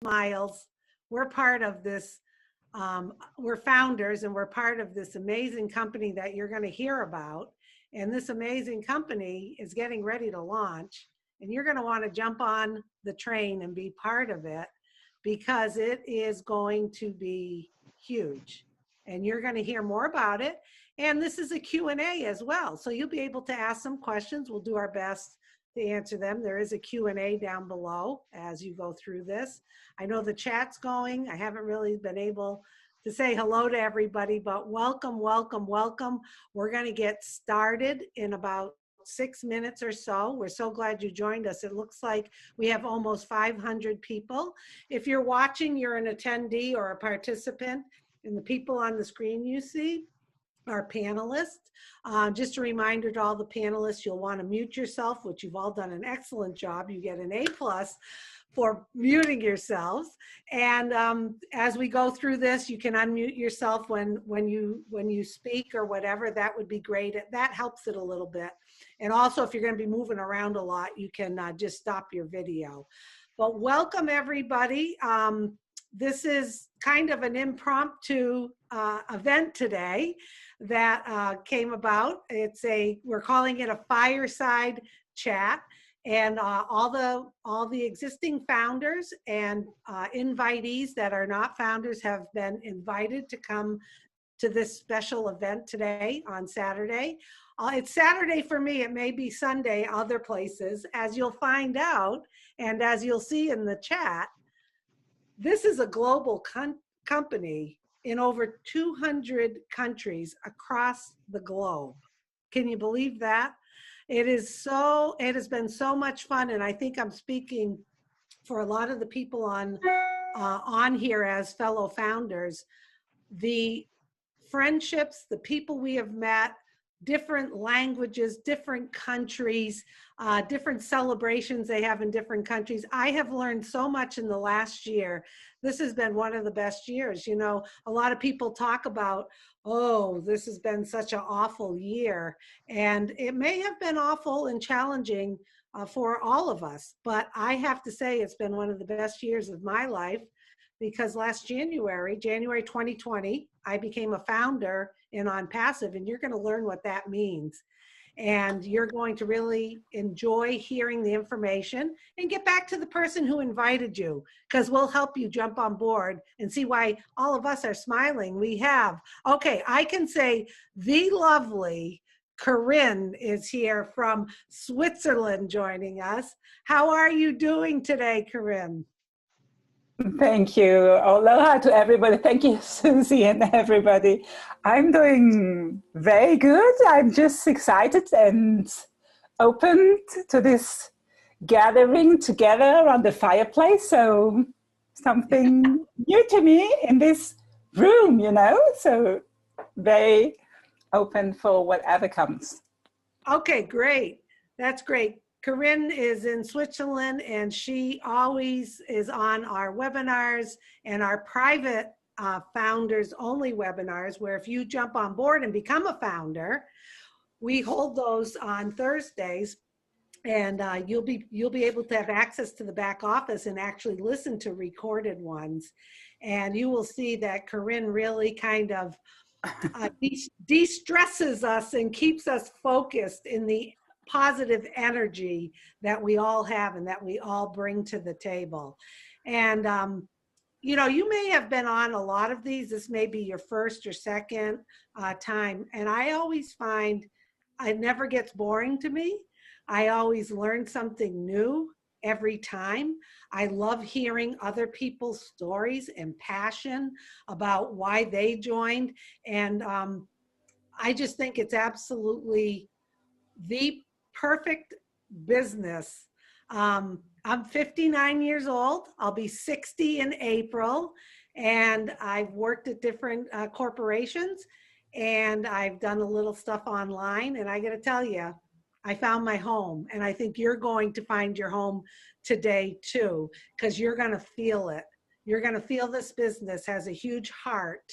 Miles. We're part of this. We're founders and we're part of this amazing company that you're going to hear about. And this amazing company is getting ready to launch. And you're going to want to jump on the train and be part of it because it is going to be huge. And you're going to hear more about it. And this is a Q&A as well. So you'll be able to ask some questions. We'll do our best to answer them. There is a Q&A down below as you go through this. I know the chat's going. I haven't really been able to say hello to everybody, but welcome, welcome, welcome. We're going to get started in about 6 minutes or so. We're so glad you joined us. It looks like we have almost 500 people. If you're watching, you're an attendee or a participant, and the people on the screen you see are panelists. Just a reminder to all the panelists, you'll want to mute yourself, which you've all done an excellent job. You get an A+ for muting yourselves. And as we go through this, you can unmute yourself when you speak or whatever. That would be great. That helps it a little bit. And also, if you're going to be moving around a lot, you can just stop your video. But welcome, everybody. This is kind of an impromptu event today that came about. We're calling it a fireside chat, and all the existing founders and invitees that are not founders have been invited to come to this special event today on Saturday. It's Saturday for me. It may be Sunday other places, as you'll find out, and as you'll see in the chat. This is a global company in over 200 countries across the globe. Can you believe that? It has been so much fun, and I think I'm speaking for a lot of the people on here as fellow founders. The friendships, the people we have met, different languages, different countries, different celebrations they have in different countries. I have learned so much in the last year. This has been one of the best years. You know, a lot of people talk about, oh, this has been such an awful year. And it may have been awful and challenging for all of us, but I have to say it's been one of the best years of my life, because last January 2020, I became a founder in Onpassive, and you're going to learn what that means. And you're going to really enjoy hearing the information and get back to the person who invited you, because we'll help you jump on board and see why all of us are smiling. Okay, I can say the lovely Corinne is here from Switzerland joining us. How are you doing today, Corinne? Thank you. Aloha to everybody. Thank you, Susie, and everybody. I'm doing very good. I'm just excited and open to this gathering together around the fireplace. So something new to me in this room, you know, so very open for whatever comes. Okay, great. That's great. Corinne is in Switzerland, and she always is on our webinars and our private founders only webinars, where if you jump on board and become a founder, we hold those on Thursdays, and you'll be able to have access to the back office and actually listen to recorded ones. And you will see that Corinne really kind of de-stresses us and keeps us focused in the positive energy that we all have and that we all bring to the table. And, you know, you may have been on a lot of these. This may be your first or second time. And I always find it never gets boring to me. I always learn something new every time. I love hearing other people's stories and passion about why they joined. And I just think it's absolutely the perfect business. I'm 59 years old. I'll be 60 in April. And I've worked at different corporations, and I've done a little stuff online. And I got to tell you, I found my home, and I think you're going to find your home today too, because you're going to feel it. You're going to feel this business has a huge heart,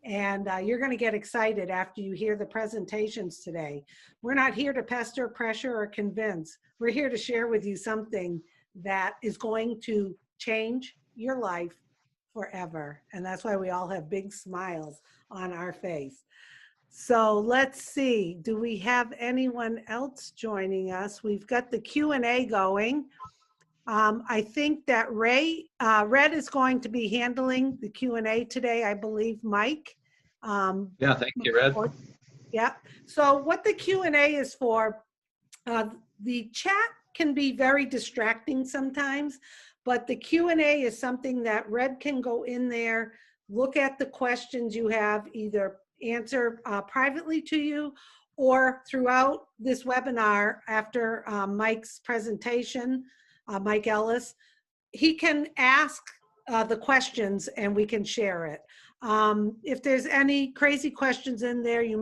and you're going to get excited after you hear the presentations today. We're not here to pester, pressure, or convince. We're here to share with you something that is going to change your life forever. And that's why we all have big smiles on our face. So let's see, do we have anyone else joining us? We've got the Q&A going. I think that Red is going to be handling the Q&A today, I believe, Mike. Yeah, thank you, Red. Yeah. So what the Q&A is for, the chat can be very distracting sometimes, but the Q&A is something that Red can go in there, look at the questions you have, either answer privately to you or throughout this webinar after Mike's presentation, Mike Ellis, he can ask the questions and we can share it. If there's any crazy questions in there, we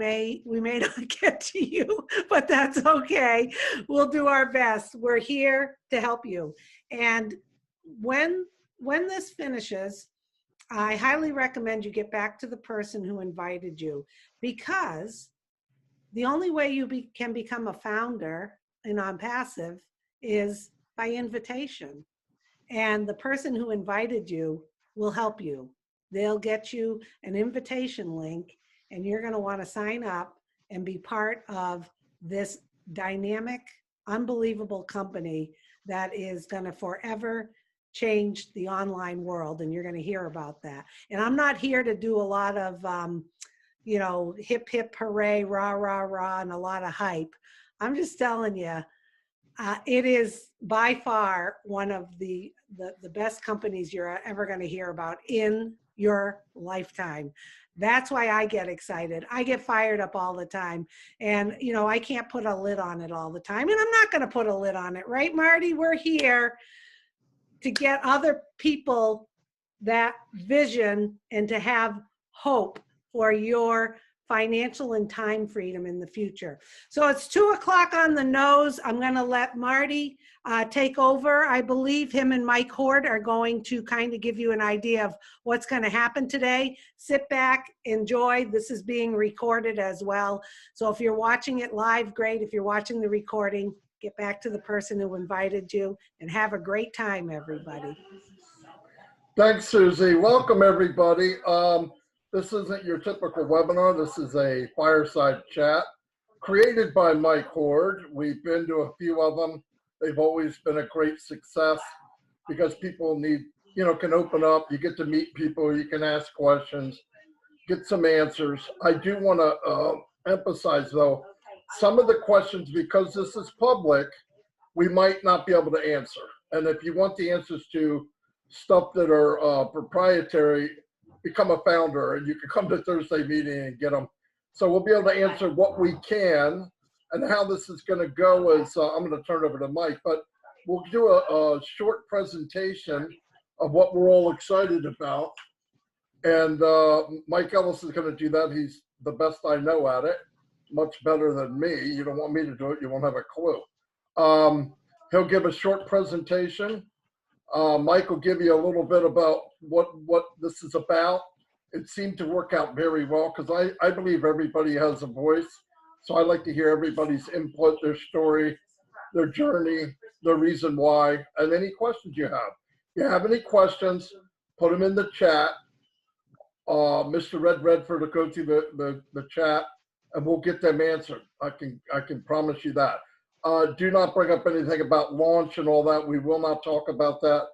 may not get to you, but that's okay. We'll do our best. We're here to help you. And when this finishes, I highly recommend you get back to the person who invited you, because the only way you can become a founder in Onpassive is by invitation. And the person who invited you will help you. They'll get you an invitation link, and you're going to want to sign up and be part of this dynamic, unbelievable company that is going to forever change the online world. And you're going to hear about that. And I'm not here to do a lot of, you know, hip, hip, hooray, rah, rah, rah, and a lot of hype. I'm just telling you, it is by far one of the best companies you're ever going to hear about in your lifetime. That's why I get excited. I get fired up all the time. And, you know, I can't put a lid on it all the time. And I'm not going to put a lid on it, right, Marty? We're here to get other people that vision and to have hope for your financial and time freedom in the future. So it's 2 o'clock on the nose. I'm going to let Marty take over. I believe him and Mike Horde are going to kind of give you an idea of what's going to happen today. Sit back, enjoy. This is being recorded as well. So if you're watching it live, great. If you're watching the recording, get back to the person who invited you and have a great time, everybody. Thanks, Susie. Welcome, everybody. This isn't your typical webinar. This is a fireside chat created by Mike Horde. We've been to a few of them. They've always been a great success because people need, you know, can open up. You get to meet people. You can ask questions, get some answers. I do want to emphasize, though, some of the questions, because this is public, we might not be able to answer. And if you want the answers to stuff that are proprietary, become a founder and you can come to Thursday meeting and get them. So we'll be able to answer what we can, and how this is going to go is I'm going to turn it over to Mike, but we'll do a short presentation of what we're all excited about. And Mike Ellis is going to do that. He's the best I know at it, much better than me. You don't want me to do it, you won't have a clue. He'll give a short presentation. Mike will give you a little bit about what this is about. It seemed to work out very well because I believe everybody has a voice. So I like to hear everybody's input, their story, their journey, their reason why, and any questions you have. If you have any questions, put them in the chat. Mr. Redford will go through the chat and we'll get them answered. I can promise you that. Do not bring up anything about launch and all that. We will not talk about that.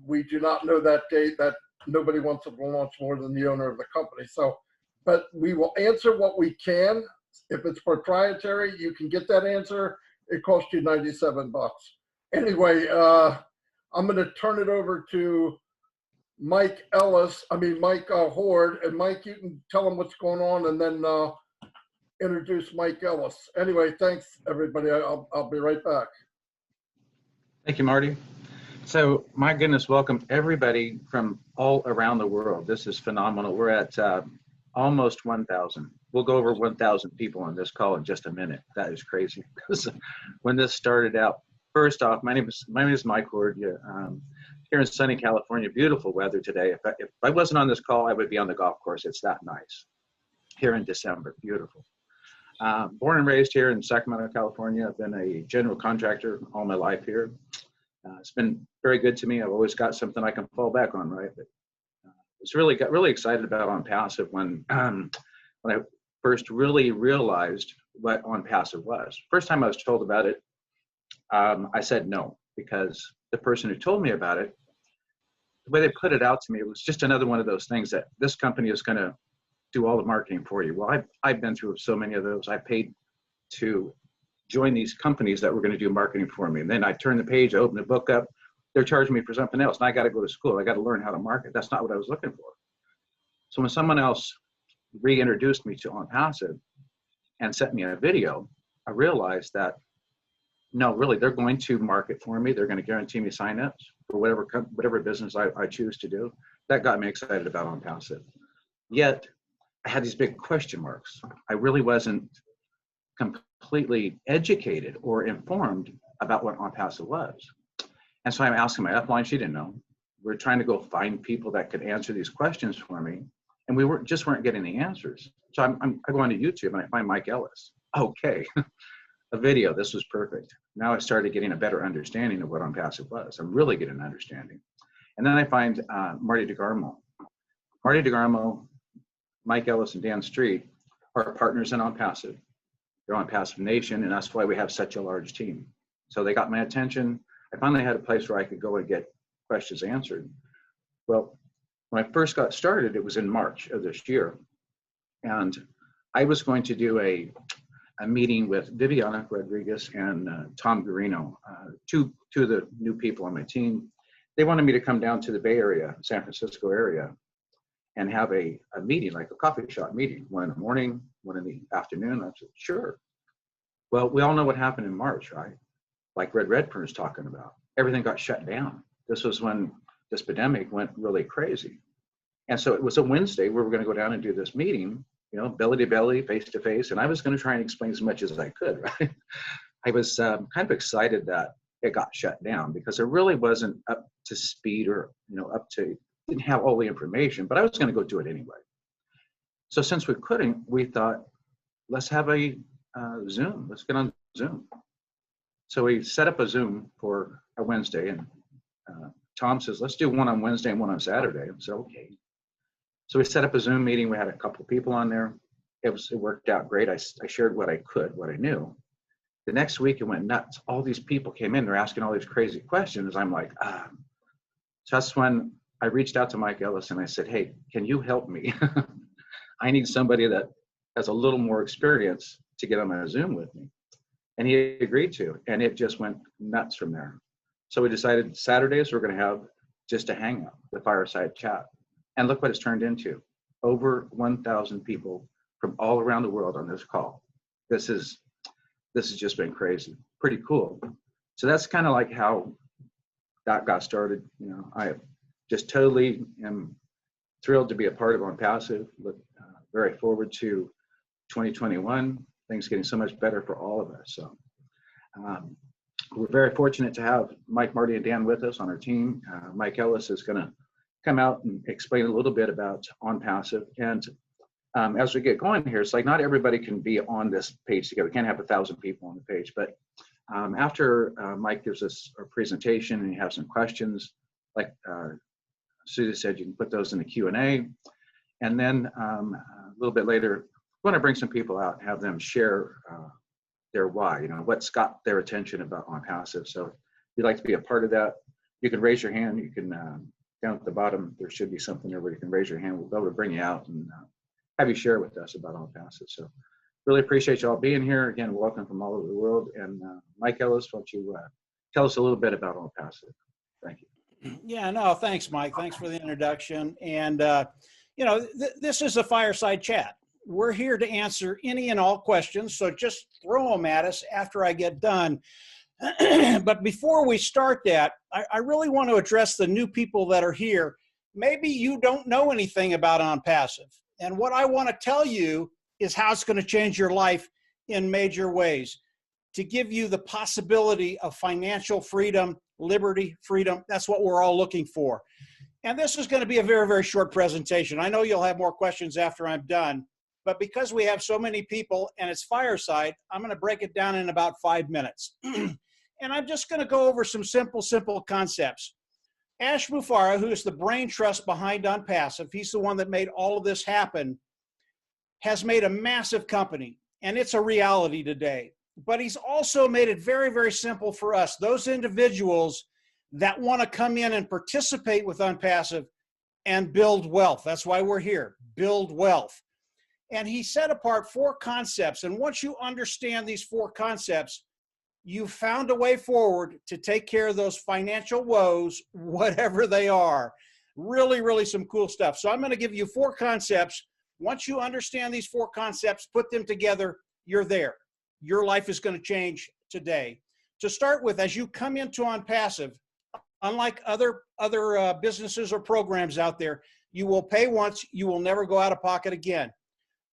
We do not know that date. That nobody wants to launch more than the owner of the company. So, but we will answer what we can. If it's proprietary, you can get that answer. It costs you $97. Anyway, I'm going to turn it over to Mike Horde. And Mike, you can tell them what's going on and then introduce Mike Ellis. Anyway, thanks everybody. I'll be right back. Thank you, Marty. So, my goodness, welcome everybody from all around the world. This is phenomenal. We're at almost 1,000. We'll go over 1,000 people on this call in just a minute. That is crazy. Because when this started out, first off, my name is Mike Horde. Here in sunny California, beautiful weather today. If I wasn't on this call, I would be on the golf course. It's that nice. Here in December, beautiful. Born and raised here in Sacramento, California. I've been a general contractor all my life here. It's been very good to me. I've always got something I can fall back on, right? But got really excited about Onpassive when I first really realized what Onpassive was. First time I was told about it, I said no, because the person who told me about it, the way they put it out to me, it was just another one of those things that this company is going to do all the marketing for you. Well, I've been through so many of those. I paid to join these companies that were going to do marketing for me. And then I turn the page, I open the book up, they're charging me for something else. And I got to go to school. I got to learn how to market. That's not what I was looking for. So when someone else reintroduced me to Onpassive and sent me a video, I realized that, no, really, they're going to market for me. They're going to guarantee me signups for whatever business I choose to do. That got me excited about Onpassive. Yet, I had these big question marks. I really wasn't completely educated or informed about what Onpassive was. And so I'm asking my upline, she didn't know. We're trying to go find people that could answer these questions for me. And we weren't getting the answers. So I go onto YouTube and I find Mike Ellis. Okay, a video, this was perfect. Now I started getting a better understanding of what Onpassive was. I'm really getting an understanding. And then I find Marty DeGarmo. Marty DeGarmo, Mike Ellis, and Dan Street are partners in Onpassive. They're Onpassive Nation, and that's why we have such a large team. So they got my attention. I finally had a place where I could go and get questions answered. Well, when I first got started, it was in March of this year. And I was going to do a meeting with Viviana Rodriguez and Tom Guarino, two of the new people on my team. They wanted me to come down to the Bay Area, San Francisco area, and have a meeting, like a coffee shop meeting, one in the morning, one in the afternoon. I said, sure. Well, we all know what happened in March, right? Like Red Redfern is talking about. Everything got shut down. This was when this pandemic went really crazy. And so it was a Wednesday where we're going to go down and do this meeting, you know, belly to belly, face to face. And I was going to try and explain as much as I could, right? I was kind of excited that it got shut down because it really wasn't up to speed or, you know, didn't have all the information, but I was going to go do it anyway. So since we couldn't, we thought, let's have a Zoom. Let's get on Zoom. So we set up a Zoom for a Wednesday, and Tom says, let's do one on Wednesday and one on Saturday. I said, okay. So we set up a Zoom meeting. We had a couple of people on there. It worked out great. I shared what I could, what I knew. The next week it went nuts. All these people came in. They're asking all these crazy questions. I'm like, So that's when I reached out to Mike Ellis and I said, hey, can you help me? I need somebody that has a little more experience to get on a Zoom with me. And he agreed to, and it just went nuts from there. So we decided Saturdays we're going to have just a hangout, the Fireside chat. And look what it's turned into. Over 1,000 people from all around the world on this call. This has just been crazy. Pretty cool. So that's kind of like how that got started. You know, I just totally am thrilled to be a part of Onpassive. Look very forward to 2021. Things getting so much better for all of us. So we're very fortunate to have Mike, Marty, and Dan with us on our team. Mike Ellis is going to come out and explain a little bit about Onpassive. And as we get going here, it's like not everybody can be on this page together. We can't have 1,000 people on the page. But after Mike gives us a presentation and you have some questions, like Susie said, you can put those in the Q&A. And then a little bit later, we want to bring some people out and have them share their why, you know, what's got their attention about Onpassive. So if you'd like to be a part of that, you can raise your hand. You can, down at the bottom, there should be something there where you can raise your hand. We'll be able to bring you out and have you share with us about Onpassive. So really appreciate you all being here. Again, welcome from all over the world. And Mike Ellis, why don't you tell us a little bit about Onpassive? Thank you. Yeah, no, thanks, Mike. Thanks for the introduction. And, you know, this is a fireside chat. We're here to answer any and all questions, so just throw them at us after I get done. But before we start that, I really want to address the new people that are here. Maybe you don't know anything about Onpassive. And what I want to tell you is how it's going to change your life in major ways. To give you the possibility of financial freedom, liberty, freedom, that's what we're all looking for. And this is going to be a very, very short presentation. I know you'll have more questions after I'm done. But because we have so many people and it's fireside, I'm going to break it down in about 5 minutes. And I'm just going to go over some simple concepts. Ash Mufareh, who is the brain trust behind Onpassive, he's the one that made all of this happen, has made a massive company, and it's a reality today. But he's also made it very, very simple for us, those individuals that want to come in and participate with Onpassive and build wealth. That's why we're here, build wealth. And he set apart 4 concepts. And once you understand these 4 concepts, you found a way forward to take care of those financial woes, whatever they are. Really, really some cool stuff. So I'm going to give you 4 concepts. Once you understand these 4 concepts, put them together, you're there. Your life is going to change today. To start with, as you come into Onpassive, unlike other businesses or programs out there, you will pay once, you will never go out of pocket again.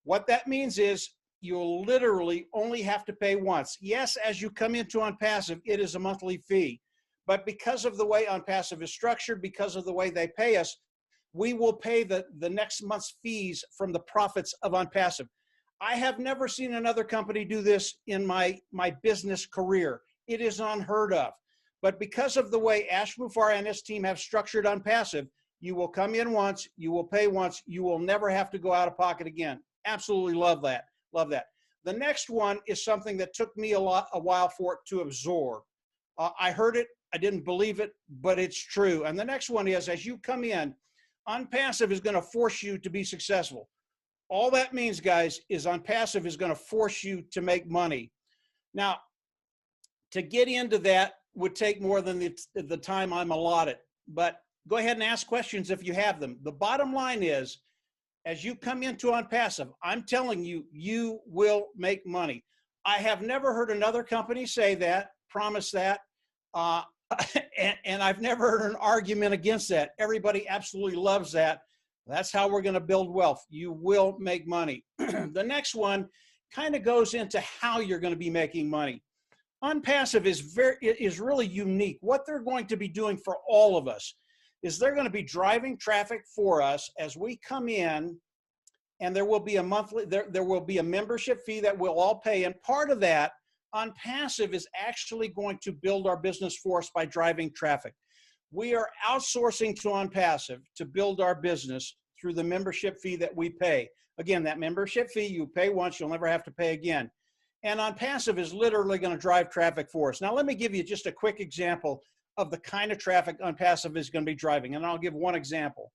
What that means is you'll literally only have to pay once. Yes, as you come into Onpassive, it is a monthly fee. But because of the way Onpassive is structured, because of the way they pay us, we will pay the next month's fees from the profits of Onpassive. I have never seen another company do this in my business career. It is unheard of. But because of the way Ash Mufareh and his team have structured Onpassive, you will come in once, you will pay once, you will never have to go out of pocket again. Absolutely love that. Love that. The next one is something that took me a while for it to absorb. I heard it, I didn't believe it, but it's true. And the next one is, as you come in, Onpassive is going to force you to be successful. All that means, guys, is Onpassive is going to force you to make money. Now, to get into that would take more than the time I'm allotted, but go ahead and ask questions if you have them. The bottom line is, as you come into Onpassive, I'm telling you, you will make money. I have never heard another company say that, promise that, and I've never heard an argument against that. Everybody absolutely loves that. That's how we're going to build wealth. You will make money. The next one kind of goes into how you're going to be making money. Onpassive is really unique. What they're going to be doing for all of us is they're going to be driving traffic for us as we come in, and there will be there will be a membership fee that we'll all pay. And part of that, Onpassive is actually going to build our business for us by driving traffic. We are outsourcing to Onpassive to build our business through the membership fee that we pay. Again, that membership fee, you pay once, you'll never have to pay again. And Onpassive is literally going to drive traffic for us. Now, let me give you just a quick example of the kind of traffic Onpassive is going to be driving. And I'll give one example.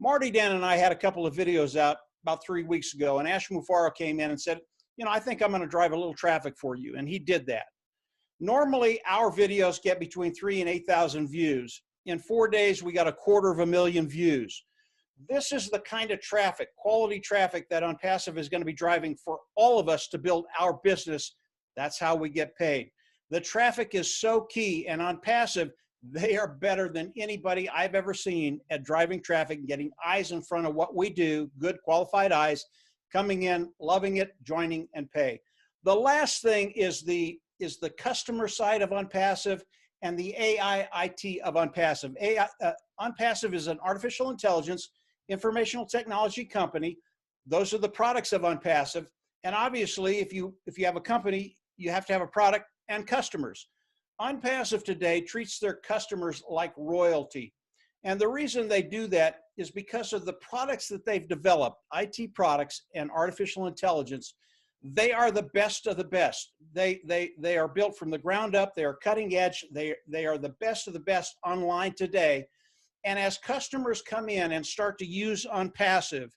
Marty Dan and I had a couple of videos out about 3 weeks ago, and Ash Mufareh came in and said, you know, I think I'm going to drive a little traffic for you. And he did that. Normally, our videos get between 3,000 and 8,000 views. In 4 days, we got 250,000 views. This is the kind of traffic, quality traffic, that Onpassive is going to be driving for all of us to build our business. That's how we get paid. The traffic is so key, and Onpassive, they are better than anybody I've ever seen at driving traffic and getting eyes in front of what we do, good qualified eyes, coming in, loving it, joining, and pay. The last thing is the customer side of Onpassive and the AI IT of Onpassive. Onpassive is an artificial intelligence, informational technology company. Those are the products of Onpassive. And obviously, if you have a company, you have to have a product and customers. Onpassive today treats their customers like royalty. And the reason they do that is because of the products that they've developed, IT products and artificial intelligence. They are the best of the best. They are built from the ground up. They are cutting edge. They are the best of the best online today. And as customers come in and start to use Onpassive,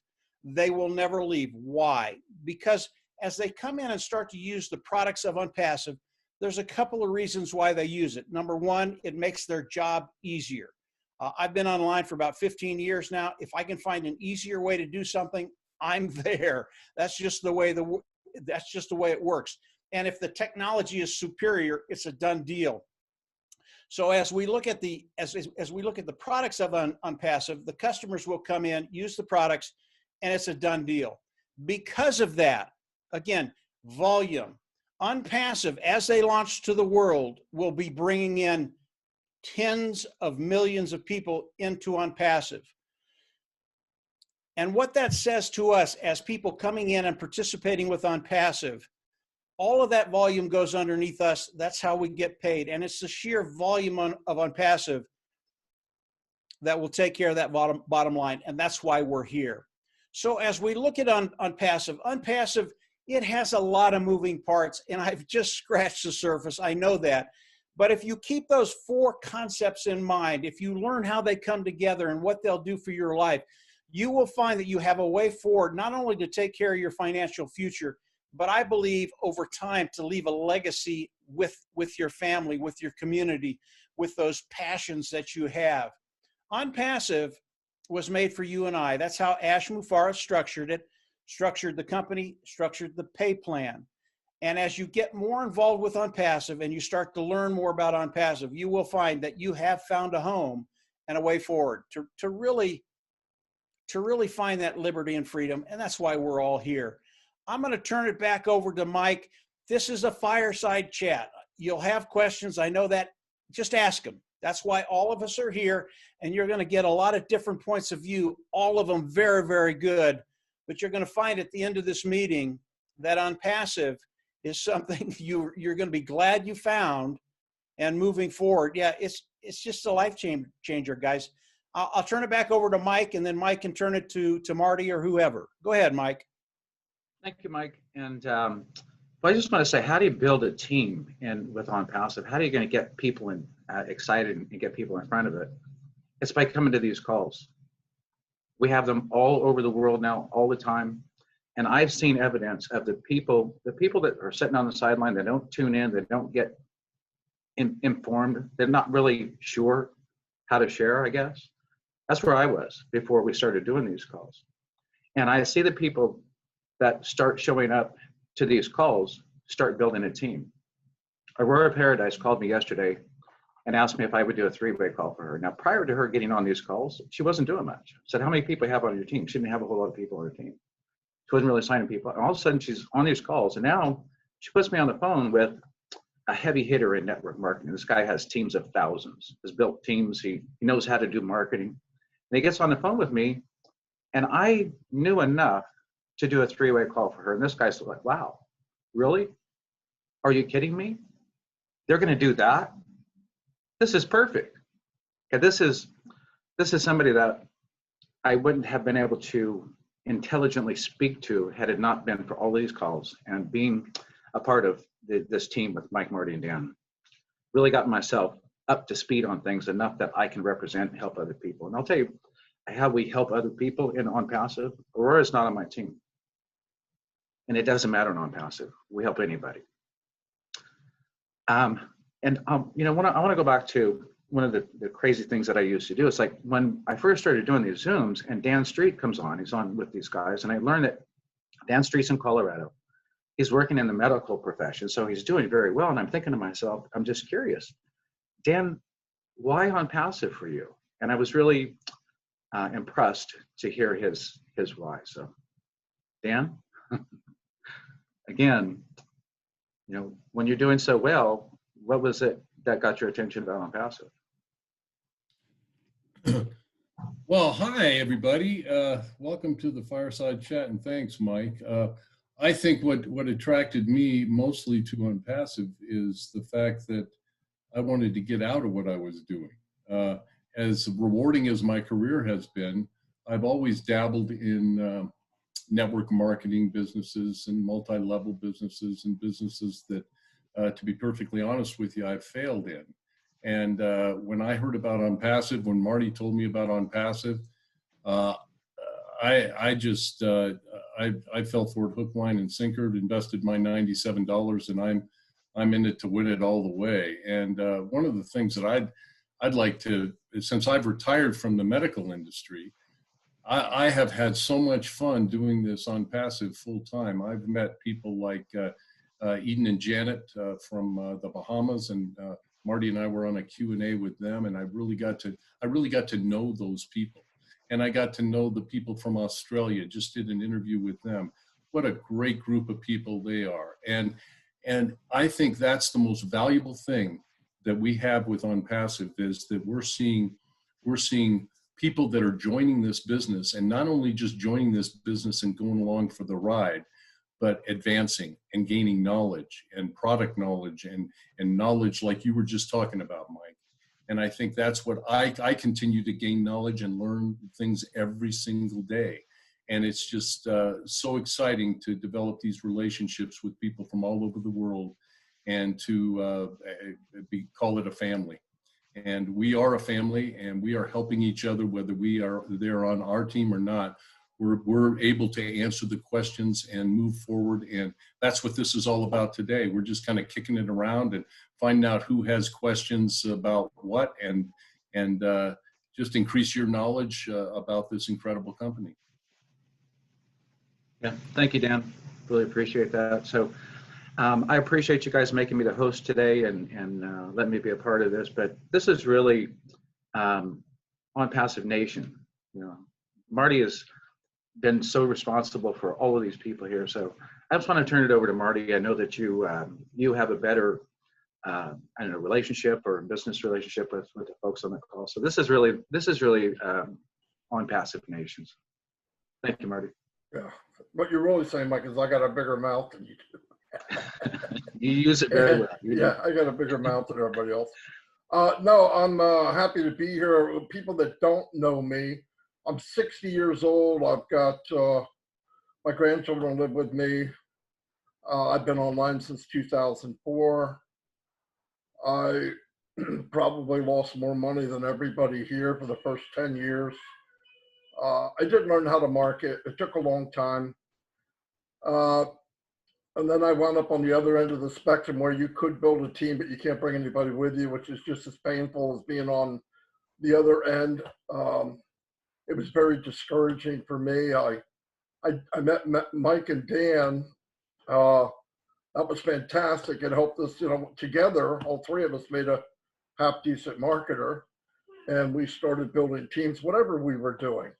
they will never leave. Why? Because as they come in and start to use the products of Onpassive, there's a couple of reasons why they use it. Number one, it makes their job easier. I've been online for about 15 years now. If I can find an easier way to do something, I'm there. That's just the way it works. And if the technology is superior, it's a done deal. So as we look at the products of Onpassive, the customers will come in, use the products, and it's a done deal. Because of that, again, volume. Onpassive, as they launch to the world, will be bringing in tens of millions of people into Onpassive. And what that says to us as people coming in and participating with Onpassive, all of that volume goes underneath us. That's how we get paid. And it's the sheer volume of Onpassive that will take care of that bottom line. And that's why we're here. So as we look at Onpassive, it has a lot of moving parts, and I've just scratched the surface. I know that. But if you keep those 4 concepts in mind, if you learn how they come together and what they'll do for your life, you will find that you have a way forward, not only to take care of your financial future, but I believe over time to leave a legacy with your family, with your community, with those passions that you have. Onpassive was made for you and I. That's how Ash Mufareh structured it, structured the company, structured the pay plan. And as you get more involved with Onpassive and you start to learn more about Onpassive, you will find that you have found a home and a way forward to really find that liberty and freedom. And that's why we're all here. I'm going to turn it back over to Mike. This is a fireside chat. You'll have questions. I know that. Just ask them. That's why all of us are here, and you're going to get a lot of different points of view, all of them very, very good. But you're going to find at the end of this meeting that Onpassive is something you're going to be glad you found, and moving forward. Yeah, it's just a life changer, guys. I'll turn it back over to Mike, and then Mike can turn it to Marty or whoever. Go ahead, Mike. Thank you, Mike. And I just want to say, how do you build a team with Onpassive? How are you going to get people excited and get people in front of it? It's by coming to these calls. We have them all over the world now, all the time. And I've seen evidence of the people that are sitting on the sideline, they don't tune in, they don't get informed, they're not really sure how to share, I guess. That's where I was before we started doing these calls. And I see the people that start showing up to these calls start building a team. Aurora Paradise called me yesterday and asked me if I would do a 3-way call for her. Now, prior to her getting on these calls, she wasn't doing much. I said, how many people you have on your team? She didn't have a whole lot of people on her team. She wasn't really signing people. And all of a sudden, she's on these calls, and now she puts me on the phone with a heavy hitter in network marketing. This guy has teams of thousands, has built teams. He knows how to do marketing. And he gets on the phone with me, and I knew enough to do a 3-way call for her. And this guy's like, wow, really? Are you kidding me? They're going to do that? This is perfect. Okay, this is somebody that I wouldn't have been able to intelligently speak to had it not been for all these calls and being a part of this team with Mike, Marty, and Dan. Really got myself up to speed on things enough that I can represent and help other people. And I'll tell you how we help other people in Onpassive. Aurora's not on my team. And it doesn't matter on Onpassive. We help anybody. I want to go back to one of the crazy things that I used to do. It's like when I first started doing these Zooms and Dan Street comes on, he's on with these guys, and I learned that Dan Street's in Colorado. He's working in the medical profession, so he's doing very well. And I'm thinking to myself, I'm just curious, Dan, why Onpassive for you? And I was really impressed to hear his why. So, Dan, again, when you're doing so well, what was it that got your attention about Onpassive? Well, hi, everybody. Welcome to the Fireside Chat, and thanks, Mike. I think what attracted me mostly to Onpassive is the fact that I wanted to get out of what I was doing. As rewarding as my career has been, I've always dabbled in network marketing businesses and multi-level businesses and businesses that, to be perfectly honest with you, I've failed in. And when I heard about Onpassive, when Marty told me about Onpassive, I fell for it hook, line, and sinker, invested my $97, and I'm in it to win it all the way. And one of the things that I'd like to, since I've retired from the medical industry, I have had so much fun doing this Onpassive full time. I've met people like Eden and Janet from the Bahamas, and Marty and I were on a Q&A with them, and I really got to know those people. And I got to know the people from Australia, just did an interview with them. What a great group of people they are. And I think that's the most valuable thing that we have with Onpassive, is that we're seeing people that are joining this business, and not only just joining this business and going along for the ride, but advancing and gaining knowledge and product knowledge and knowledge like you were just talking about, Mike. And I think that's what I continue to gain knowledge and learn things every single day. And it's just so exciting to develop these relationships with people from all over the world and to call it a family. And we are a family, and we are helping each other, whether they're on our team or not. We're able to answer the questions and move forward. And that's what this is all about today. We're just kind of kicking it around and finding out who has questions about what, and just increase your knowledge about this incredible company. Yeah, thank you, Dan. Really appreciate that. So I appreciate you guys making me the host today and letting me be a part of this. But this is really Onpassive Nation. You know, Marty has been so responsible for all of these people here. So I just want to turn it over to Marty. I know that you have a better I don't know, relationship or business relationship with the folks on the call. So this is really Onpassive Nations. Thank you, Marty. Yeah. What you're really saying, Mike, is I got a bigger mouth than you do. You use it very well. Yeah, I got a bigger mouth than everybody else. No, I'm happy to be here. People that don't know me, I'm 60 years old. I've got my grandchildren live with me. I've been online since 2004. I probably lost more money than everybody here for the first 10 years. I did learn how to market. It took a long time. And then I wound up on the other end of the spectrum where you could build a team, but you can't bring anybody with you, which is just as painful as being on the other end. It was very discouraging for me. I met Mike and Dan. That was fantastic. It helped us, together, all three of us made a half decent marketer, and we started building teams, whatever we were doing.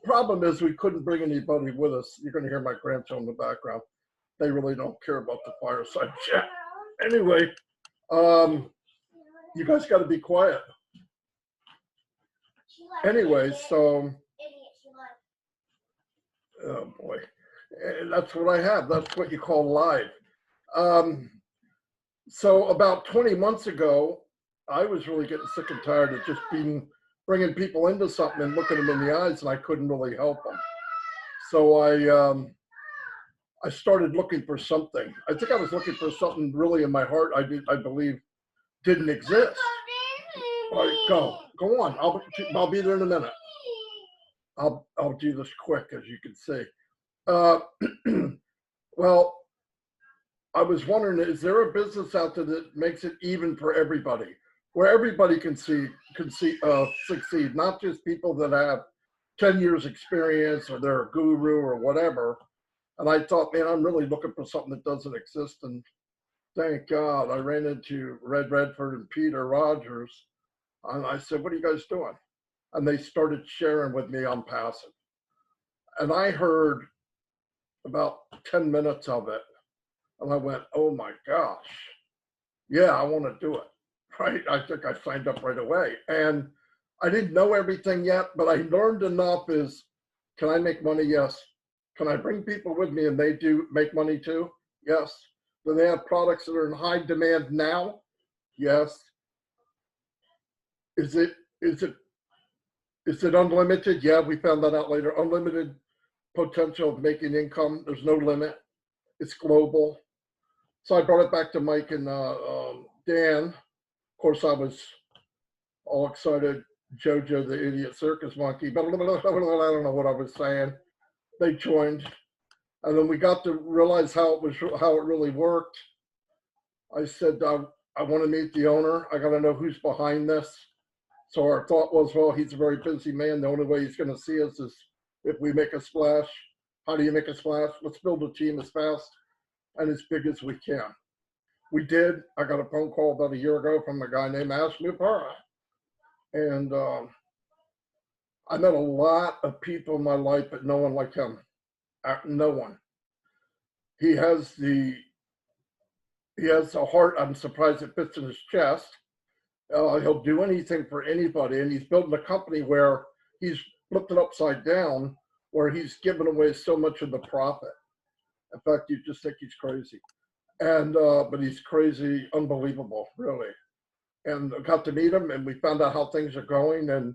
The problem is we couldn't bring anybody with us. You're going to hear my grandchildren in the background. They really don't care about the fireside chat. Anyway, you guys got to be quiet. Anyway, so, oh boy, that's what I have. That's what you call live. So about 20 months ago, I was really getting sick and tired of just bringing people into something and looking them in the eyes, and I couldn't really help them. So I started looking for something. I think I was looking for something really in my heart I believe didn't exist. All right, go on. I'll be there in a minute. I'll do this quick, as you can see. Well, I was wondering, is there a business out there that makes it even for everybody, where everybody can succeed, not just people that have 10 years experience or they're a guru or whatever. And I thought, man, I'm really looking for something that doesn't exist. And thank God I ran into Red Redford and Peter Rogers. And I said, what are you guys doing? And they started sharing with me Onpassive. And I heard about 10 minutes of it. And I went, oh my gosh, yeah, I want to do it, right? I think I signed up right away. And I didn't know everything yet, but I learned enough can I make money? Yes. Can I bring people with me and they do make money too? Yes. Do they have products that are in high demand now? Yes. Is it unlimited? Yeah, we found that out later. Unlimited potential of making income. There's no limit. It's global. So I brought it back to Mike and Dan. Of course, I was all excited. Jojo, the idiot circus monkey, but I don't know what I was saying. They joined, and then we got to realize how it really worked. I said, I want to meet the owner. I got to know who's behind this. So our thought was, well, he's a very busy man. The only way he's going to see us is if we make a splash. How do you make a splash? Let's build a team as fast and as big as we can. We did. I got a phone call about a year ago from a guy named Ash Mufareh. And I met a lot of people in my life, but no one like him. No one. He has a heart. I'm surprised it fits in his chest. He'll do anything for anybody. And he's building a company where he's flipped it upside down, where he's given away so much of the profit. In fact, you just think he's crazy. And but he's crazy, unbelievable, really. And I got to meet him, and we found out how things are going, and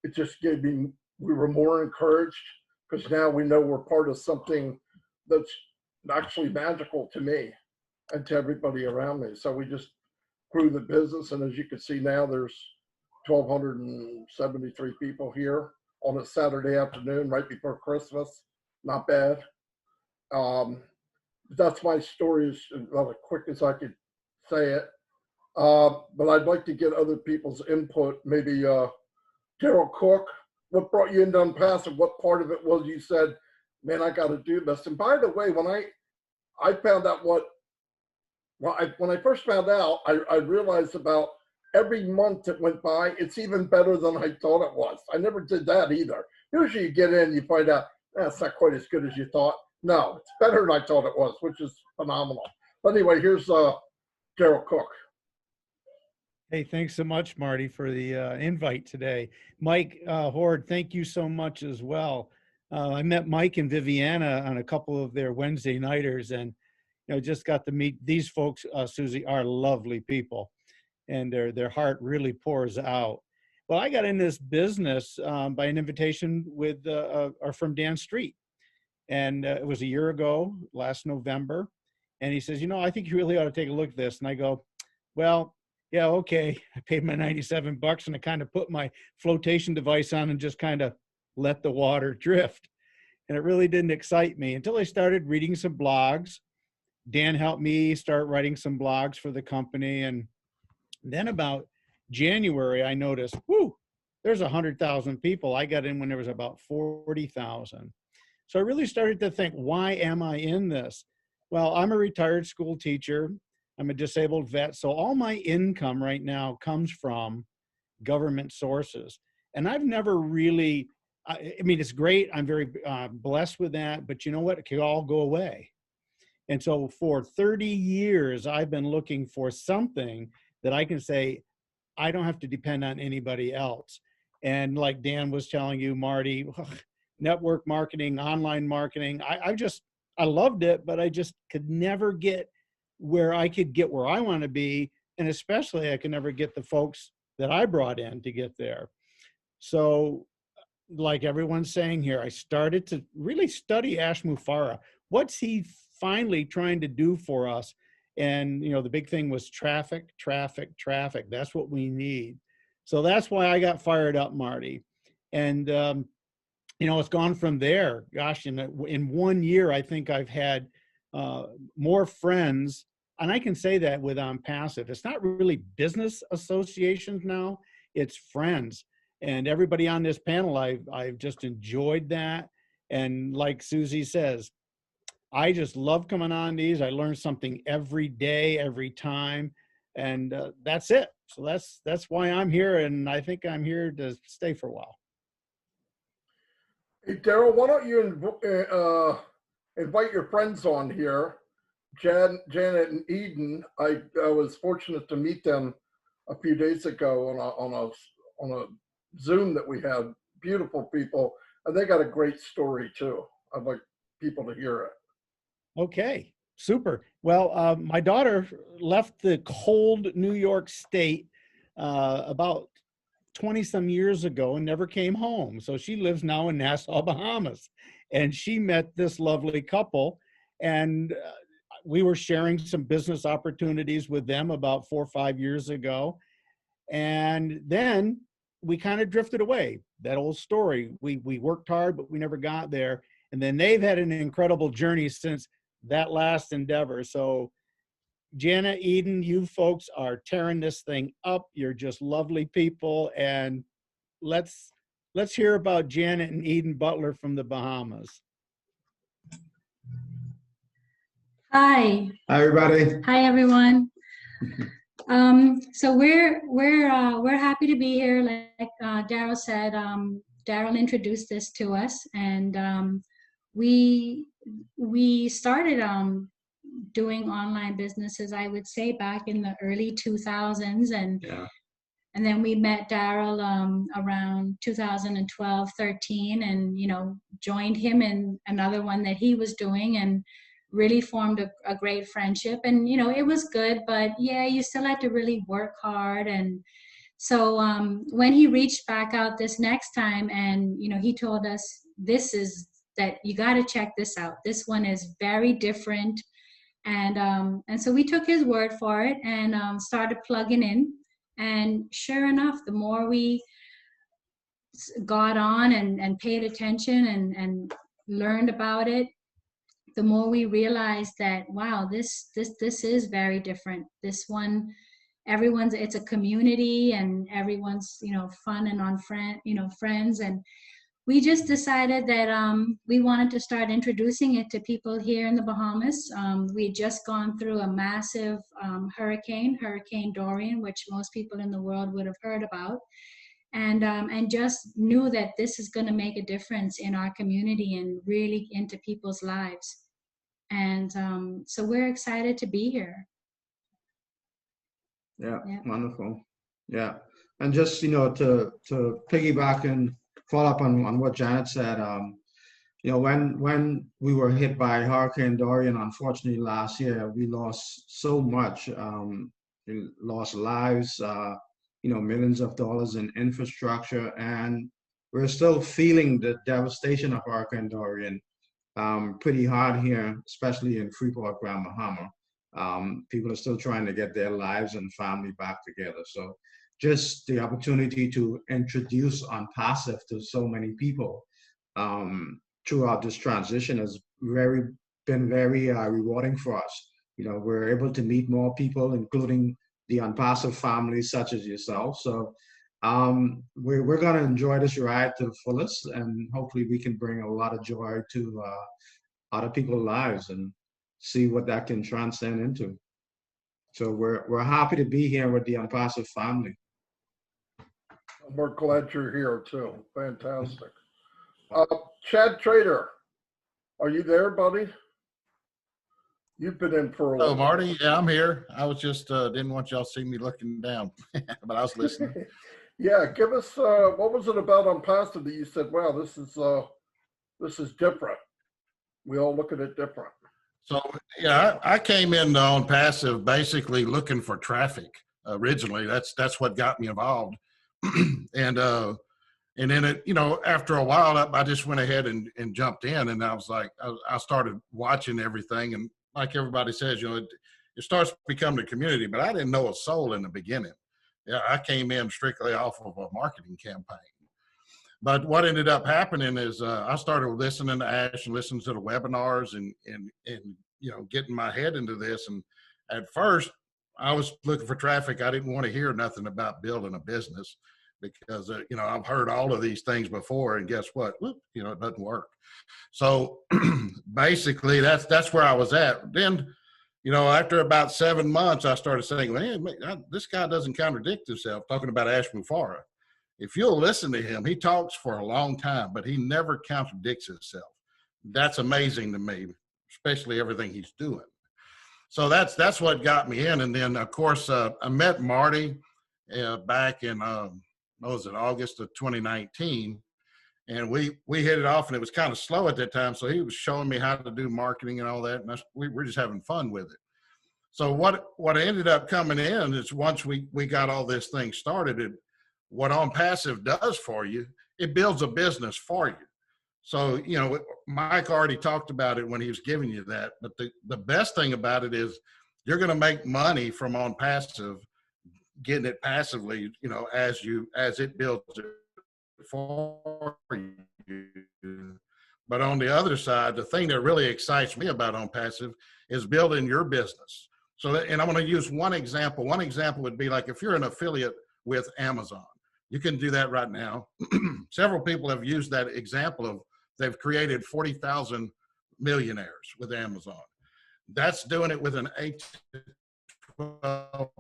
it just gave me. We were more encouraged because now we know we're part of something that's actually magical to me and to everybody around me. So we just grew the business, and as you can see now, there's 1,273 people here on a Saturday afternoon right before Christmas. Not bad. That's my story, as about as quick as I could say it. But I'd like to get other people's input. Maybe Daryl Cook, what brought you into Onpassive? What part of it was you said, man, I got to do this? And by the way, when I found out when I first found out, I realized about every month that went by, it's even better than I thought it was. I never did that either. Usually you get in, you find out, it's not quite as good as you thought. No, it's better than I thought it was, which is phenomenal. But anyway, here's Daryl Cook. Hey, thanks so much, Marty, for the invite today. Mike Horde, thank you so much as well. I met Mike and Viviana on a couple of their Wednesday nighters, and just got to meet these folks. Susie, are lovely people, and their heart really pours out. Well, I got in this business by an invitation with our friend Dan Street, and it was a year ago, last November, and he says, I think you really ought to take a look at this. And I go, well, yeah, okay. I paid my $97 and I kind of put my flotation device on and just kind of let the water drift. And it really didn't excite me until I started reading some blogs. Dan helped me start writing some blogs for the company. And then about January, I noticed, there's 100,000 people. I got in when there was about 40,000. So I really started to think, why am I in this? Well, I'm a retired school teacher. I'm a disabled vet. So all my income right now comes from government sources. And I've never really, I mean, it's great. I'm very blessed with that. But you know what? It can all go away. And so for 30 years, I've been looking for something that I can say, I don't have to depend on anybody else. And like Dan was telling you, Marty, network marketing, online marketing, I loved it, but I just could never get where I could get where I want to be. And especially I could never get the folks that I brought in to get there. So like everyone's saying here, I started to really study Ash Mufareh. What's he finally trying to do for us? And, the big thing was traffic. That's what we need. So that's why I got fired up, Marty. And, it's gone from there. Gosh, in 1 year, I think I've had more friends, and I can say that with Onpassive. It's not really business associations now, it's friends. And everybody on this panel, I've just enjoyed that. And like Susie says, I just love coming on these. I learn something every day, every time, and that's it. So that's why I'm here, and I think I'm here to stay for a while. Hey, Daryl, why don't you invite your friends on here, Janet and Eden. I was fortunate to meet them a few days ago on a Zoom that we had. Beautiful people, and they got a great story too. I'd like people to hear it. Okay, super. Well, my daughter left the cold New York State about 20-some years ago and never came home. So she lives now in Nassau, Bahamas. And she met this lovely couple. And we were sharing some business opportunities with them about 4 or 5 years ago. And then we kind of drifted away. That old story. We worked hard, but we never got there. And then they've had an incredible journey since that last endeavor. So Jana, Eden, you folks are tearing this thing up. You're just lovely people. And let's hear about Janet and Eden Butler from the Bahamas. Hi. Hi, everybody. Hi, everyone. So we're happy to be here. Like Daryl said, Daryl introduced this to us, and we started doing online businesses, I would say, back in the early 2000s, and then we met Daryl around 2012, 13, and joined him in another one that he was doing, and really formed a great friendship. And, you know, it was good, but yeah, you still had to really work hard. And so when he reached back out this next time, and, you know, he told us, that you got to check this out. This one is very different. And so we took his word for it and started plugging in. And sure enough, the more we got on and paid attention and learned about it, the more we realized that, wow, this is very different. This one, it's a community, and everyone's, you know, fun and friends. And we just decided that we wanted to start introducing it to people here in the Bahamas. We had just gone through a massive Hurricane Dorian, which most people in the world would have heard about, and just knew that this is going to make a difference in our community and really into people's lives. And so we're excited to be here. Yeah, wonderful. Yeah, and just, you know, to piggyback and follow up on what Janet said, you know, when we were hit by Hurricane Dorian, unfortunately last year, we lost so much. We lost lives, you know, millions of dollars in infrastructure, and we're still feeling the devastation of Hurricane Dorian pretty hard here, especially in Freeport, Grand Bahama. People are still trying to get their lives and family back together. So just the opportunity to introduce Onpassive to so many people throughout this transition has been very rewarding for us. You know, we're able to meet more people, including the Onpassive families such as yourself. So we're going to enjoy this ride to the fullest, and hopefully we can bring a lot of joy to other people's lives and see what that can transcend into. So we're happy to be here with the Onpassive family. We're glad you're here too. Fantastic. Chad Trader, are you there, buddy? You've been in for a while. Hello, Marty. Yeah, I'm here. I was just didn't want y'all to see me looking down, but I was listening. Yeah, give us what was it about Onpassive that you said, wow, this is different. We all look at it different. So yeah, I came in on Passive basically looking for traffic originally. That's what got me involved, and then it, you know, after a while I just went ahead and jumped in, and I was like, I started watching everything, and like everybody says, you know, it starts becoming a community, but I didn't know a soul in the beginning. Yeah, I came in strictly off of a marketing campaign. But what ended up happening is I started listening to Ash and listening to the webinars and you know, getting my head into this. And at first I was looking for traffic. I didn't want to hear nothing about building a business because, you know, I've heard all of these things before, and guess what? Whoop, you know, it doesn't work. So basically that's where I was at. Then, you know, after about 7 months, I started saying, man, this guy doesn't contradict himself, talking about Ash Mufareh. If you'll listen to him, he talks for a long time, but he never contradicts himself. That's amazing to me, especially everything he's doing. So that's what got me in. And then, of course, I met Marty back in, what was it, August of 2019. And we hit it off, and it was kind of slow at that time. So he was showing me how to do marketing and all that. And we were just having fun with it. So what ended up coming in is once we got all this thing started, what Onpassive does for you, it builds a business for you. So, you know, Mike already talked about it when he was giving you that, but the best thing about it is you're going to make money from Onpassive, getting it passively, you know, as it builds it for you. But on the other side, the thing that really excites me about Onpassive is building your business. So, and I'm going to use one example. One example would be like if you're an affiliate with Amazon. You can do that right now. Several people have used that example of they've created 40,000 millionaires with Amazon. That's doing it with an 8 to 12%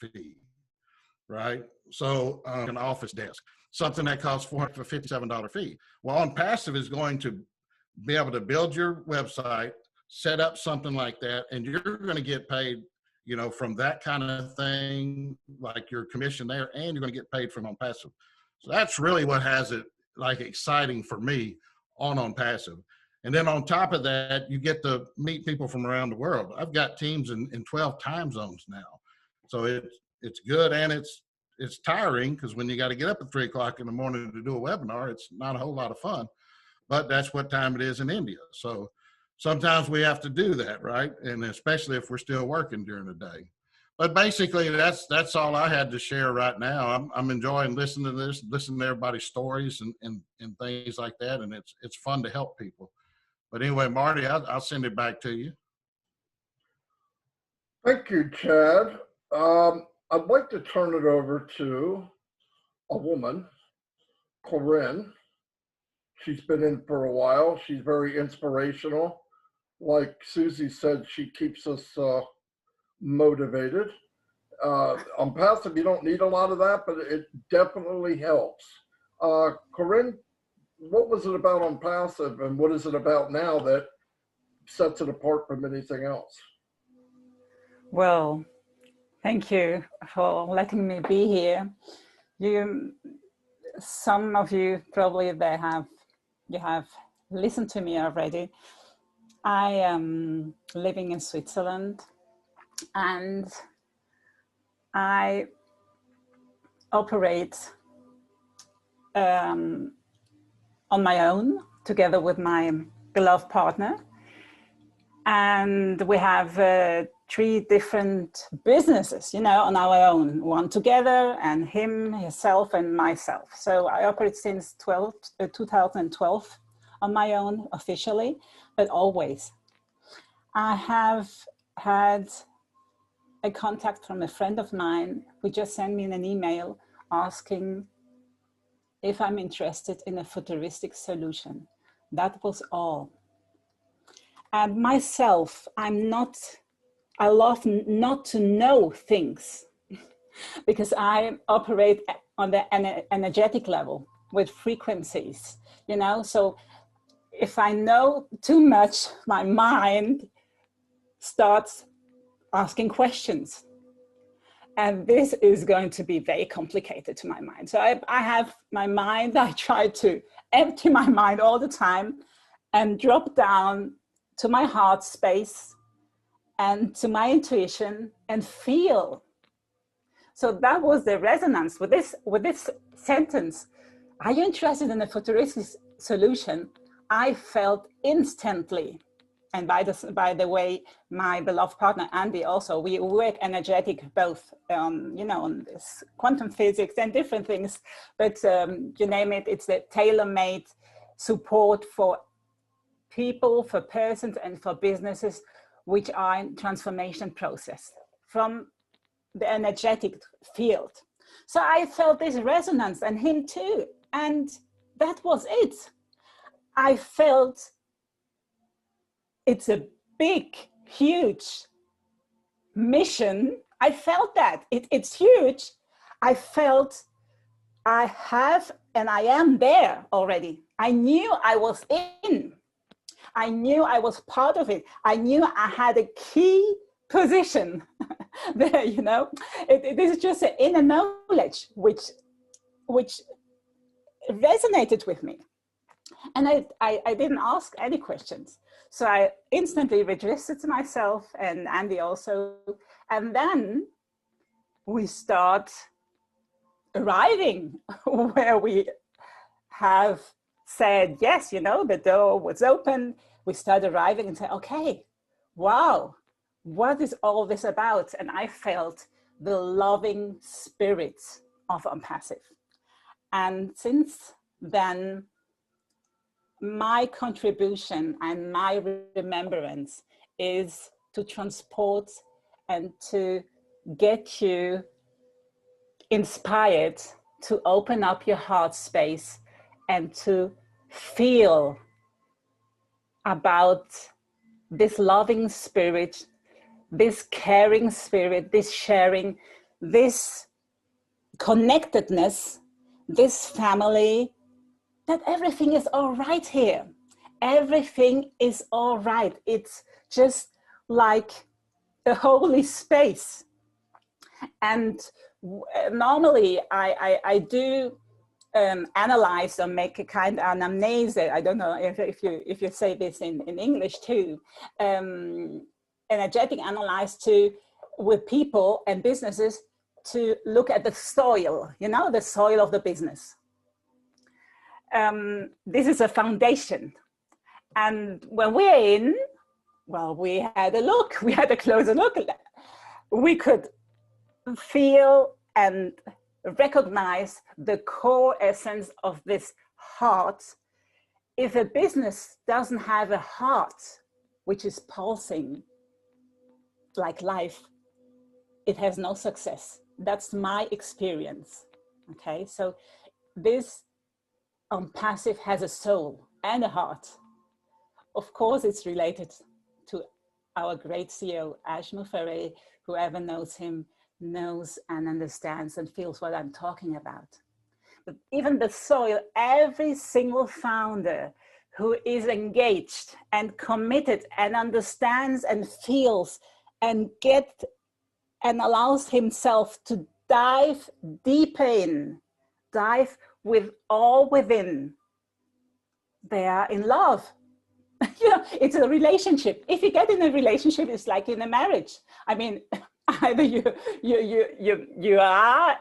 fee, right? So an office desk, something that costs $457 fee. Well, Onpassive is going to be able to build your website, set up something like that, and you're going to get paid, you know, from that kind of thing, like your commission there, and you're going to get paid from Onpassive. So that's really what has it like exciting for me on Onpassive. And then on top of that, you get to meet people from around the world. I've got teams in 12 time zones now. So it's good, and it's tiring, because when you got to get up at 3 o'clock in the morning to do a webinar, it's not a whole lot of fun. But that's what time it is in India. So sometimes we have to do that, right? And especially if we're still working during the day. But basically, that's all I had to share right now. I'm enjoying listening to this, listening to everybody's stories and things like that, and it's fun to help people. But anyway, Marty, I'll send it back to you. Thank you, Chad. I'd like to turn it over to a woman, Corinne. She's been in for a while. She's very inspirational. Like Susie said, she keeps us motivated. Onpassive, you don't need a lot of that, but it definitely helps. Corinne, what was it about Onpassive, and what is it about now that sets it apart from anything else? Well, thank you for letting me be here. Some of you probably you have listened to me already. I am living in Switzerland, and I operate on my own together with my beloved partner. And we have 3 different businesses, on our own, one together, and him, himself, and myself. So I operate since 2012 on my own officially, but always. I have had a contact from a friend of mine who just sent me an email asking if I'm interested in a futuristic solution. That was all. And myself, I love not to know things because I operate on the energetic level with frequencies, so if I know too much, my mind starts asking questions. And this is going to be very complicated to my mind. So I have my mind, I try to empty my mind all the time and drop down to my heart space and to my intuition and feel. So that was the resonance with this sentence. Are you interested in a futuristic solution? I felt instantly, and by the way, my beloved partner Andy also, we work energetic both, on this quantum physics and different things, but you name it, it's the tailor-made support for people, for persons, and for businesses which are in transformation process from the energetic field. So I felt this resonance, and him too, and that was it. I felt it's a big, huge mission. I felt that it's huge. I felt I have, and I am there already. I knew I was in. I knew I was part of it. I knew I had a key position there, It is just an inner knowledge which resonated with me. And I didn't ask any questions. So I instantly registered myself, and Andy also. And then we start arriving where we have said, yes, the door was open. We started arriving and said, okay, wow, what is all this about? And I felt the loving spirit of Onpassive. And since then, my contribution and my remembrance is to transport and to get you inspired to open up your heart space and to feel about this loving spirit, this caring spirit, this sharing, this connectedness, this family, that everything is all right here. Everything is all right. It's just like a holy space. And normally I do analyze or make a kind of anamnese. I don't know if you say this in English too. Energetic analyze with people and businesses to look at the soil, you know, the soil of the business. This is a foundation. And when we're in, well, we had a closer look. We could feel and recognize the core essence of this heart. If a business doesn't have a heart, which is pulsing like life, it has no success. That's my experience. Okay, so this Onpassive has a soul and a heart. Of course, it's related to our great CEO, Ash Mufareh. Whoever knows him knows and understands and feels what I'm talking about. But even the soil, every single founder who is engaged and committed and understands and feels and allows himself to dive deep in, dive with all within, they are in love. You know, it's a relationship. If you get in a relationship, it's like in a marriage. I mean, either you are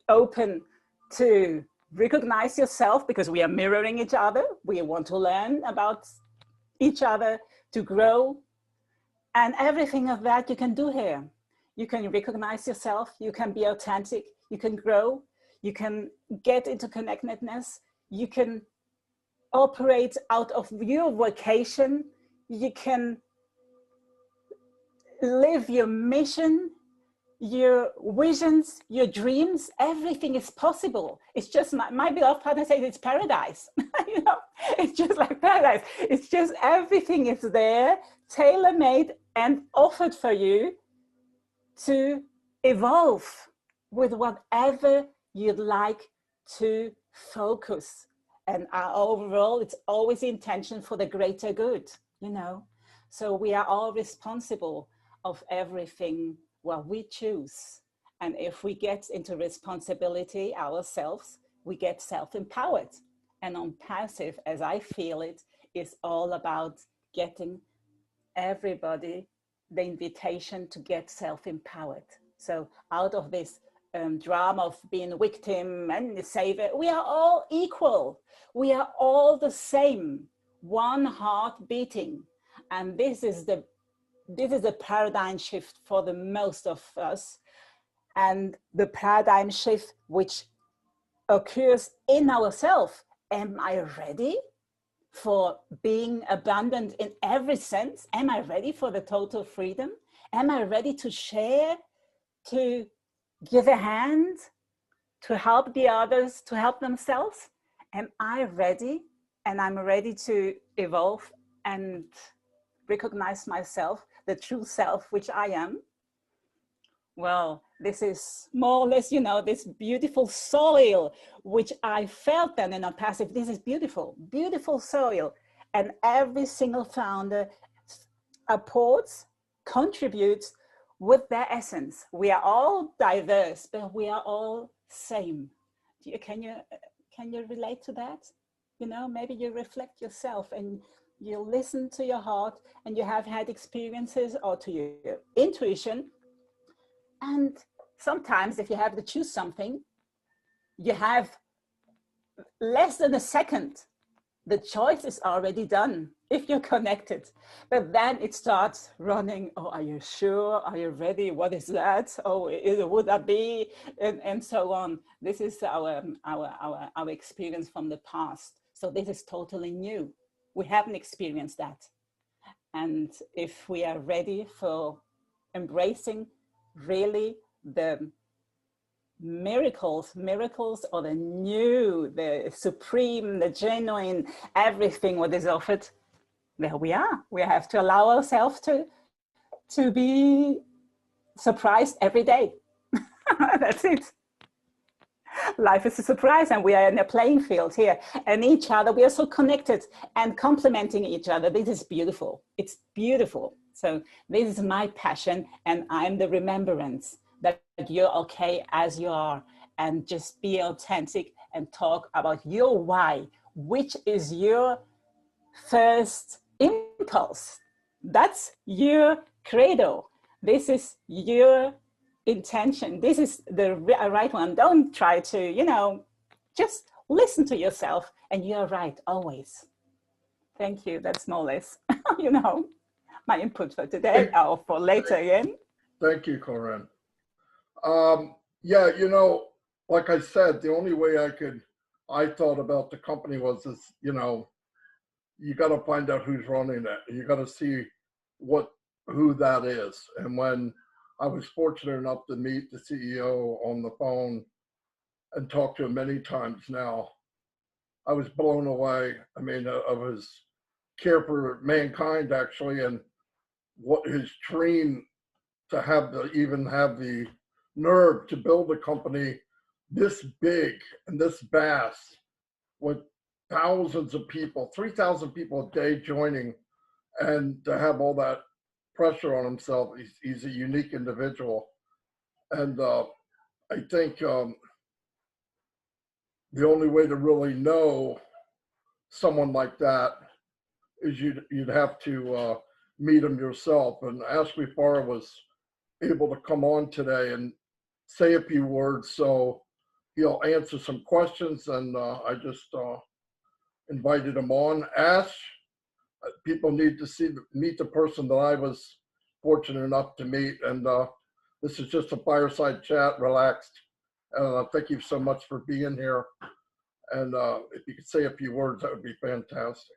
open to recognize yourself because we are mirroring each other. We want to learn about each other, to grow, and everything of that you can do here. You can recognize yourself, you can be authentic, you can grow, you can get into connectedness, you can operate out of your vocation, you can live your mission, your visions, your dreams. Everything is possible. It's just, my beloved partner says it's paradise. You know, it's just like paradise. It's just everything is there, tailor-made and offered for you to evolve with whatever you'd like to focus. And overall, it's always the intention for the greater good, you know. So we are all responsible of everything what we choose. And if we get into responsibility ourselves, we get self-empowered. And Onpassive, as I feel it, is all about getting everybody the invitation to get self-empowered. So out of this drama of being a victim and the savior, we are all equal. We are all the same, one heart beating. And this is a paradigm shift for the most of us. And the paradigm shift which occurs in ourselves. Am I ready for being abundant in every sense? Am I ready for the total freedom? Am I ready to share, to give a hand, to help the others, to help themselves? Am I ready? And I'm ready to evolve and recognize myself, the true self, which I am. Well, this is more or less, you know, this beautiful soil, which I felt then in Onpassive. This is beautiful, beautiful soil. And every single founder apports, contributes with their essence. We are all diverse, but we are all same. Can you relate to that? You know, maybe you reflect yourself and you listen to your heart and you have had experiences or to your intuition. And sometimes if you have to choose something, you have less than a second. The choice is already done if you're connected. But then it starts running. Oh, are you sure? Are you ready? What is that? Oh, would that be? And so on. This is our experience from the past. So this is totally new. We haven't experienced that. And if we are ready for embracing really the miracles or the new, the supreme, the genuine, everything what is offered, there we are. We have to allow ourselves to be surprised every day. That's it. Life is a surprise, and we are in a playing field here, and each other, we are so connected and complementing each other. This is beautiful. It's beautiful. So this is my passion, and I'm the remembrance that you're okay as you are, and just be authentic and talk about your why, which is your first impulse. That's your credo. This is your intention. This is the right one. Don't try to, just listen to yourself, and you're right always. Thank you. That's more or less, my input for today or for later again. Thank you, Corinne. Yeah, like I said, the only way I thought about the company was this, you got to find out who's running it. You got to see who that is. And when I was fortunate enough to meet the CEO on the phone and talk to him many times now, I was blown away. I mean, of his care for mankind, actually, and what his dream to even have the nerve to build a company this big and this vast with thousands of people, 3,000 people a day joining, and to have all that pressure on himself. He's a unique individual. And I think the only way to really know someone like that is you'd have to meet him yourself. And Ash Mufareh was able to come on today and say a few words, so he'll answer some questions, and I just invited him on. Ash, people need to meet the person that I was fortunate enough to meet, and this is just a fireside chat, relaxed. Thank you so much for being here, and if you could say a few words, that would be fantastic.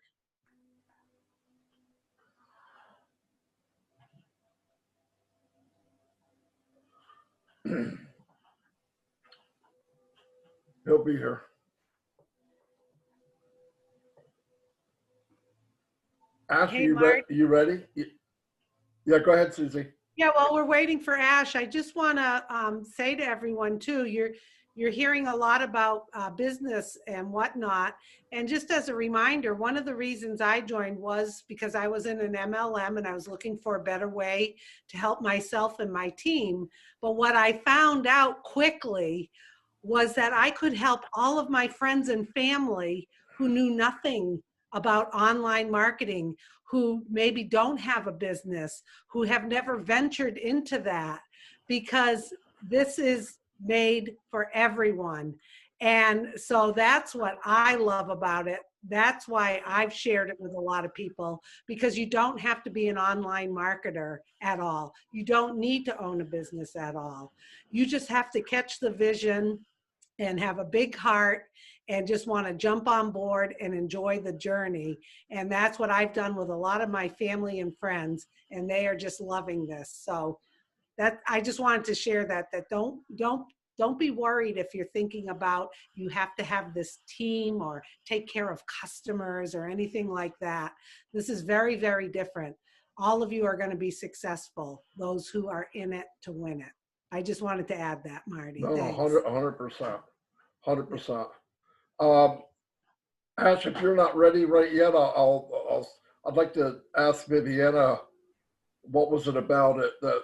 He'll be here. Ash, Hey, you ready? Yeah, go ahead, Susie. Yeah, while we're waiting for Ash, I just want to say to everyone too, you're hearing a lot about business and whatnot. And just as a reminder, one of the reasons I joined was because I was in an MLM and I was looking for a better way to help myself and my team. But what I found out quickly was that I could help all of my friends and family who knew nothing about online marketing, who maybe don't have a business, who have never ventured into that, because this is made for everyone. And so that's what I love about it. That's why I've shared it with a lot of people, because you don't have to be an online marketer at all. You don't need to own a business at all. You just have to catch the vision and have a big heart and just want to jump on board and enjoy the journey. And that's what I've done with a lot of my family and friends, and they are just loving this. So that I just wanted to share that don't be worried if you're thinking about you have to have this team or take care of customers or anything like that. This is very, very different. All of you are going to be successful, those who are in it to win it. I just wanted to add that, Marty. No, Thanks. 100%. 100%. Ash, if you're not ready right yet, I'd like to ask Viviana, what was it about it that,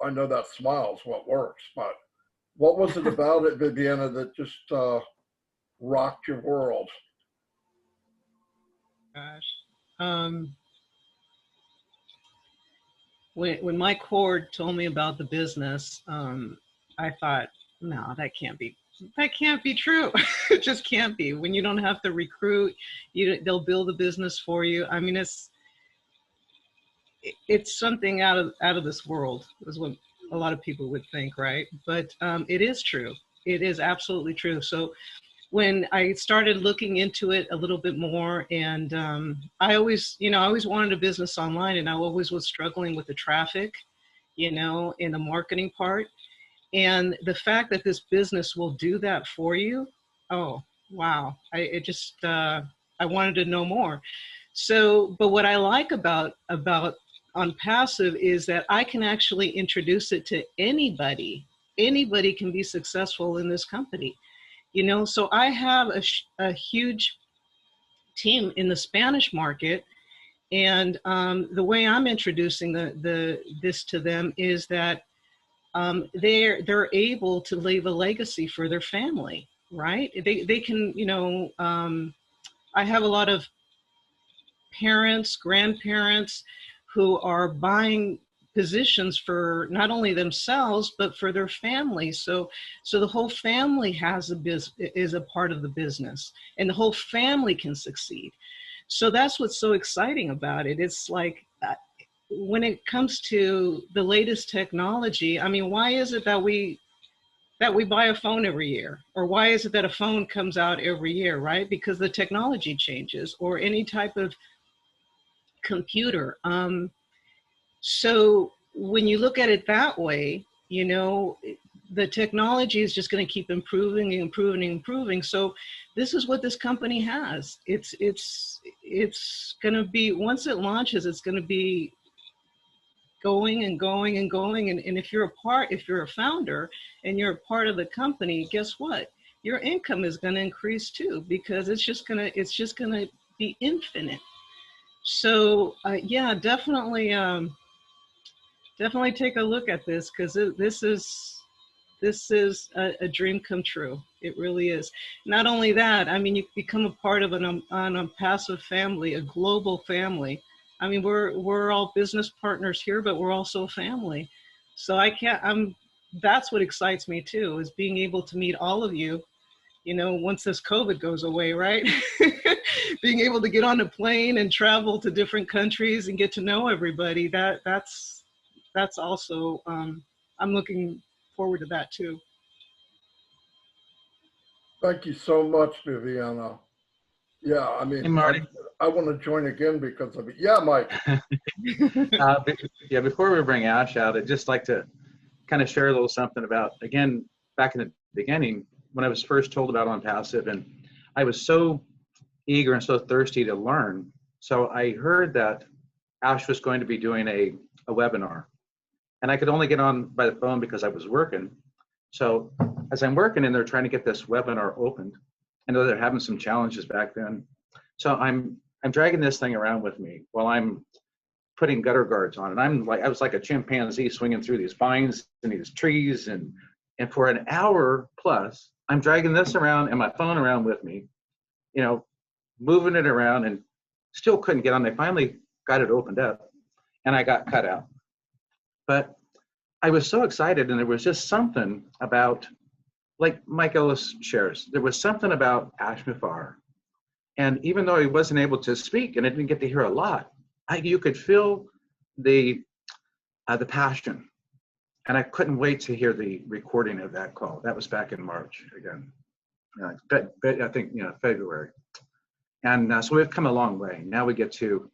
I know that smile's what works, but what was it about it, Viviana, that just rocked your world? Gosh. When Mike Hord told me about the business, I thought, no, that can't be true. It just can't be. When you don't have to recruit, they'll build a business for you. I mean, it's something out of this world, is what a lot of people would think, right? But it is true. It is absolutely true. So when I started looking into it a little bit more, and I always wanted a business online, and I always was struggling with the traffic, in the marketing part. And the fact that this business will do that for you, oh, wow. I wanted to know more. So, but what I like about Onpassive is that I can actually introduce it to anybody. Anybody can be successful in this company. So I have a huge team in the Spanish market, and the way I'm introducing this to them is that they're able to leave a legacy for their family. right? They can, I have a lot of parents, grandparents who are buying positions for not only themselves but for their family. So the whole family is a part of the business, and the whole family can succeed. So that's what's so exciting about it. It's like when it comes to the latest technology, I mean, why is it that we buy a phone every year? Or why is it that a phone comes out every year, right? Because the technology changes, or any type of computer. So when you look at it that way, the technology is just going to keep improving and improving and improving. So this is what this company has. It's going to be, once it launches, it's going to be going and going and going. And if you're a founder and you're a part of the company, guess what? Your income is going to increase too, because it's just going to be infinite. So yeah, definitely take a look at this, because this is a dream come true. It really is. Not only that, I mean, you become a part of an Onpassive family, a global family. I mean, we're all business partners here, but we're also a family. So that's what excites me too, is being able to meet all of you, once this COVID goes away, right? Being able to get on a plane and travel to different countries and get to know everybody, that's also, I'm looking forward to that too. Thank you so much, Viviana. Yeah, I mean, Hey, Marty. I want to join again because of it. Yeah, Mike. Yeah, before we bring Ash out, I'd just like to kind of share a little something about, again, back in the beginning, when I was first told about Onpassive, and I was so eager and so thirsty to learn. So I heard that Ash was going to be doing a webinar, and I could only get on by the phone because I was working. So as I'm working and they're trying to get this webinar opened, I know they're having some challenges back then. So I'm dragging this thing around with me while I'm putting gutter guards on, and I was like a chimpanzee swinging through these vines and these trees, and for an hour plus, I'm dragging this around and my phone around with me, moving it around, and still couldn't get on. They finally got it opened up, and I got cut out. But I was so excited, and there was just something about, like Mike Ellis shares, there was something about Ash Mufareh. And even though he wasn't able to speak, and I didn't get to hear a lot, you could feel the passion. And I couldn't wait to hear the recording of that call. That was back in March again. I think, February. And so we've come a long way. Now we get to,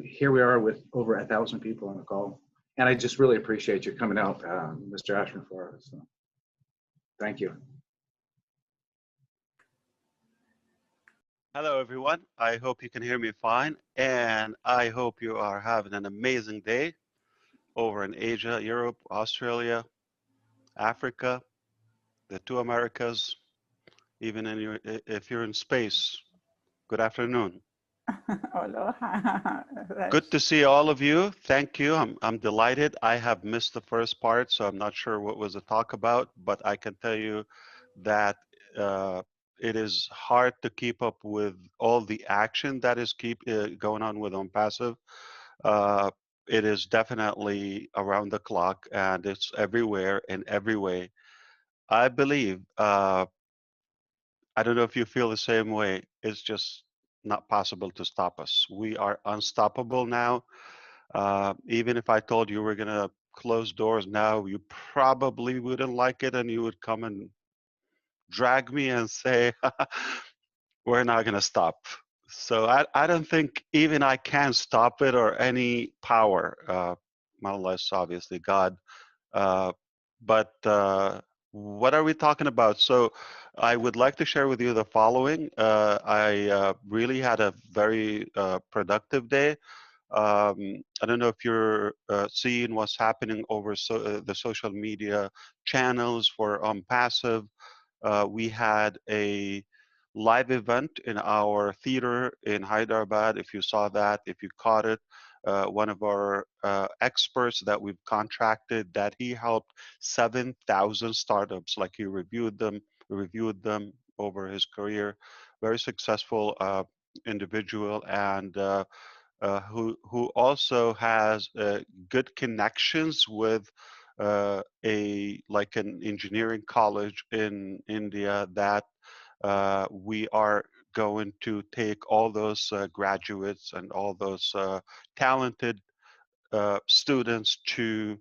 here we are with over 1,000 people on the call. And I just really appreciate you coming out, Mr. Ash Mufareh. So thank you. Hello, everyone. I hope you can hear me fine. And I hope you are having an amazing day over in Asia, Europe, Australia, Africa, the two Americas, even if you're in space. Good afternoon. Good to see all of you. Thank you. I'm delighted. I have missed the first part, so I'm not sure what was the talk about, but I can tell you that it is hard to keep up with all the action that is going on with Onpassive. It is definitely around the clock, and it's everywhere in every way. I believe, I don't know if you feel the same way, it's just not possible to stop us. We are unstoppable now. Even if I told you we're gonna close doors now, you probably wouldn't like it, and you would come and drag me and say, we're not gonna stop. So I don't think even I can stop it, or any power, unless obviously God. But what are we talking about? So I would like to share with you the following. I really had a very productive day. I don't know if you're seeing what's happening over the social media channels for Onpassive. We had a live event in our theater in Hyderabad. If you saw that, if you caught it, one of our experts that we've contracted, that he helped 7,000 startups. Like he reviewed them over his career. Very successful individual, and who also has good connections with an engineering college in India, that we are going to take all those graduates and all those talented students to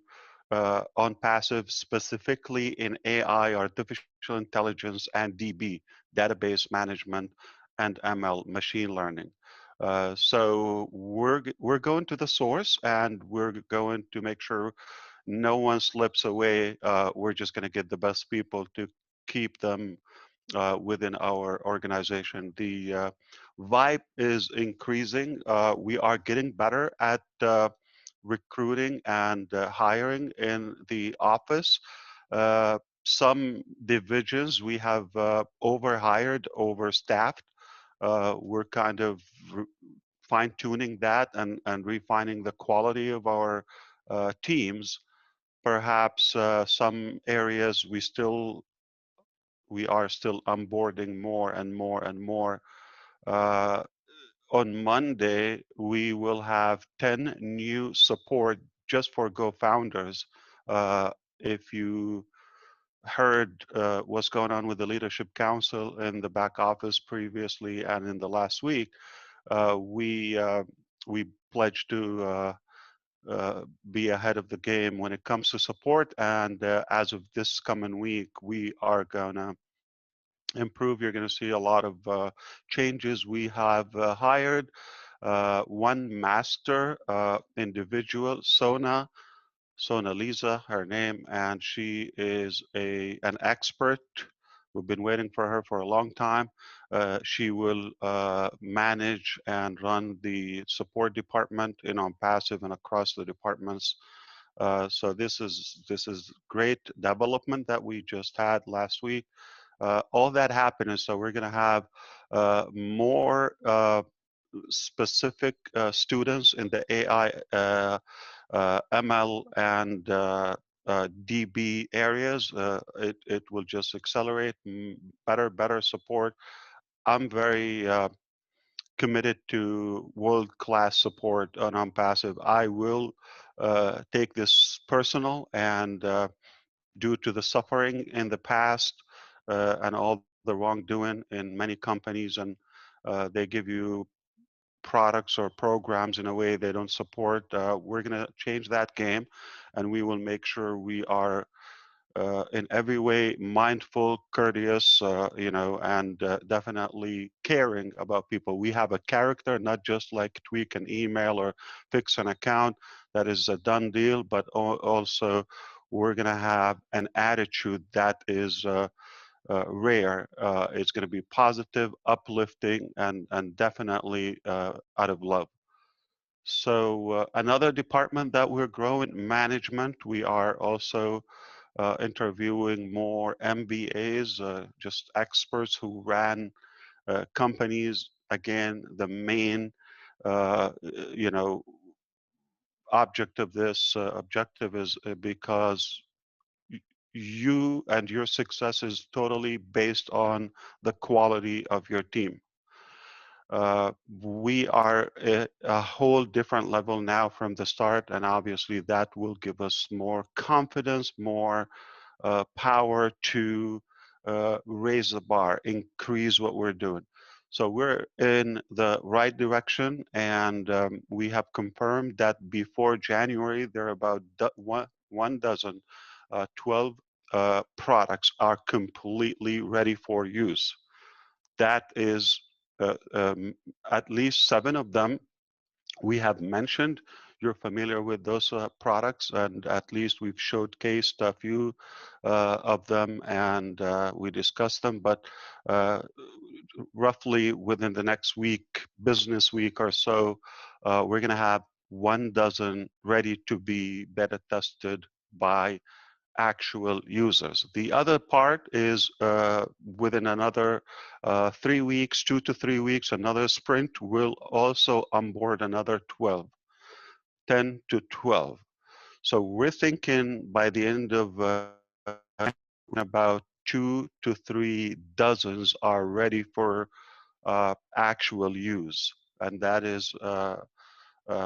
Onpassive, specifically in AI, artificial intelligence, and DB, database management, and ML, machine learning. So we're going to the source, and we're going to make sure no one slips away. We're just going to get the best people to keep them within our organization. The vibe is increasing. We are getting better at recruiting and hiring in the office. Some divisions we have overhired, overstaffed. We're kind of fine-tuning that and refining the quality of our teams. Perhaps some areas we are still onboarding more and more and more. On Monday, we will have 10 new support just for Go founders. If you heard what's going on with the Leadership Council in the back office previously and in the last week, we pledged to be ahead of the game when it comes to support. And as of this coming week, we are gonna improve. You're going to see a lot of changes. We have hired one master individual, Sona Lisa, her name, and she is an expert. We've been waiting for her for a long time. She will manage and run the support department in Onpassive and across the departments. So this is great development that we just had last week. All that happened, and so we're going to have more specific students in the AI, ML, and DB areas. It will just accelerate better support. I'm very committed to world-class support on Onpassive. I will take this personal, and due to the suffering in the past and all the wrongdoing in many companies, and they give you products or programs in a way they don't support. We're going to change that game, and we will make sure we are in every way mindful, courteous, and definitely caring about people. We have a character, not just like tweak an email or fix an account. That is a done deal, but also we're going to have an attitude that is rare. It's going to be positive, uplifting, and definitely out of love. So another department that we're growing, management. We are also interviewing more MBAs, just experts who ran companies. Again, the main, objective is because you and your success is totally based on the quality of your team. We are at a whole different level now from the start, and obviously that will give us more confidence, more power to raise the bar, increase what we're doing. So we're in the right direction, and we have confirmed that before January, there are about one dozen, 12 products are completely ready for use. That is at least 7 of them we have mentioned. You're familiar with those products, and at least we've showcased a few of them, and we discussed them. But roughly within the next week, business week or so, we're going to have 1 dozen ready to be beta tested by actual users. The other part is within another 3 weeks, 2 to 3 weeks, another sprint, will also onboard another 12. 10 to 12. So we're thinking by the end of about 2 to 3 dozens are ready for actual use. And that is,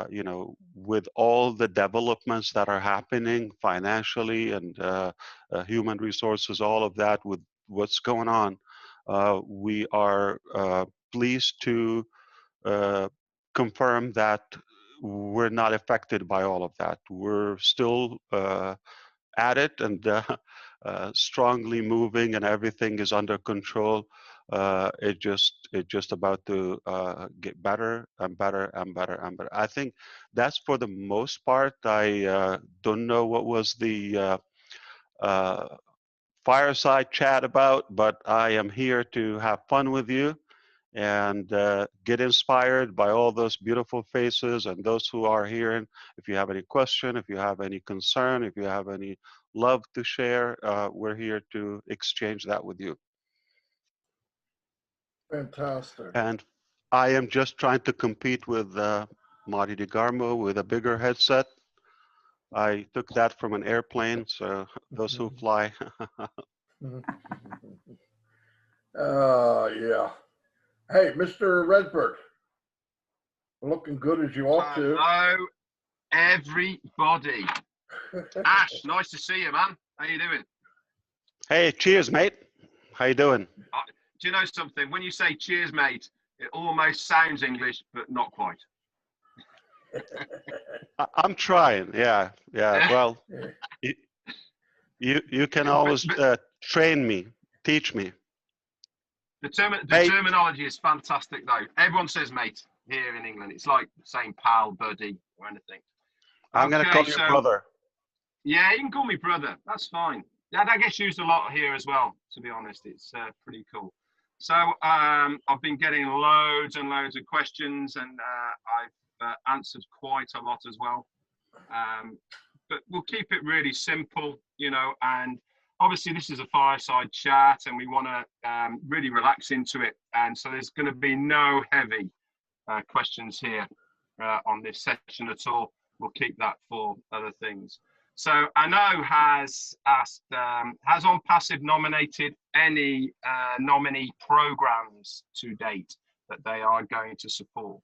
you know, with all the developments that are happening financially and human resources, all of that with what's going on, we are pleased to confirm that we're not affected by all of that. We're still at it and strongly moving, and everything is under control. It just about to get better and better and better and better. I think that's for the most part. I don't know what was the fireside chat about, but I am here to have fun with you and get inspired by all those beautiful faces and those who are here. And if you have any question, if you have any concern, if you have any love to share, we're here to exchange that with you. Fantastic. And I am just trying to compete with Marty DeGarmo with a bigger headset. I took that from an airplane, so those who fly. Yeah. Hey, Mr. Redbird, looking good as you ought to. Hello, everybody. Ash, nice to see you, man. How you doing? Hey, cheers, mate. How you doing? Do you know something? When you say cheers, mate, it almost sounds English, but not quite. I'm trying. Yeah. Well, you can always train me, teach me. The terminology is fantastic, though. Everyone says mate here in England. It's like saying pal, buddy, or anything. I'm going to call you brother. Yeah, you can call me brother. That's fine. That gets used a lot here as well, to be honest. It's pretty cool. So I've been getting loads and loads of questions, and I've answered quite a lot as well. But we'll keep it really simple, you know, and obviously this is a fireside chat and we want to really relax into it. And so there's going to be no heavy questions here on this session at all. We'll keep that for other things. So I know has asked, has Onpassive nominated any nominee programs to date that they are going to support?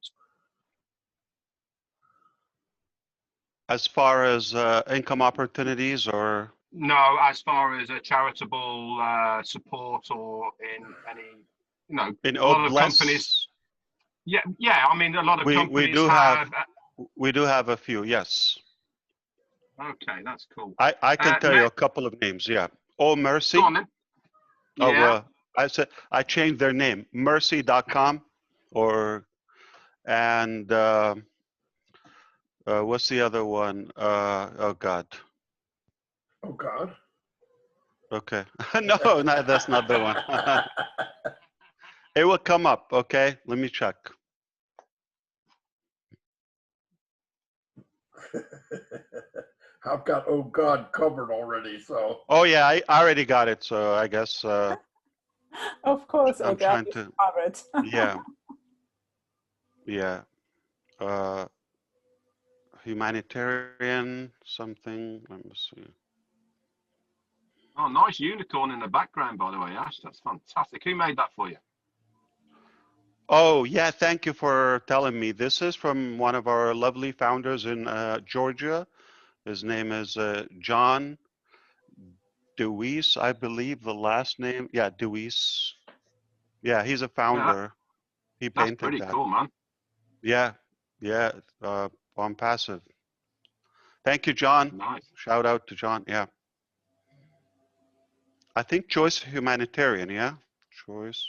As far as income opportunities, or? No, as far as a charitable support or in any, you know, in a lot of companies. Yeah. I mean, a lot of companies we do have a few, yes. Okay, that's cool. I can tell you a couple of names, yeah. Oh, Mercy. Go on then. Yeah. I changed their name, mercy.com, and what's the other one? Oh God. Oh God. Okay. No, that's not the one. It will come up. Okay, let me check. I've got oh God covered already. So. Oh yeah, I already got it. So I guess. Of course, I'm trying to. Covered. Yeah. Yeah. Humanitarian something. Let me see. Oh, nice unicorn in the background, by the way, Ash. That's fantastic. Who made that for you? Oh, yeah. Thank you for telling me. This is from one of our lovely founders in Georgia. His name is John DeWeese, I believe the last name. Yeah, DeWeese. Yeah, he's a founder. He painted that. That's pretty cool, man. Yeah. Onpassive. Thank you, John. Nice. Shout out to John. Yeah. I think Choice Humanitarian. Yeah, Choice.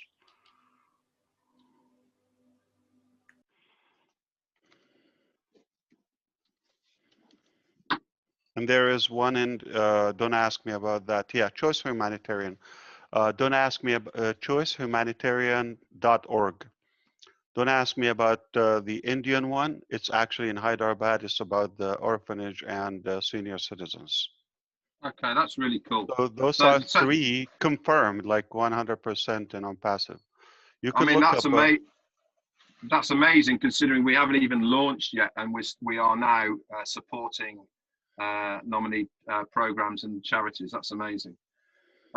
And there is one in, don't ask me about that. Yeah, Choice Humanitarian. Don't ask me about choicehumanitarian.org. Don't ask me about the Indian one. It's actually in Hyderabad. It's about the orphanage and senior citizens. Okay, that's really cool. So those are three confirmed, like 100% in Onpassive. You can look that's up. amazing. that's amazing considering we haven't even launched yet, and we are now supporting nominee programs and charities. That's amazing.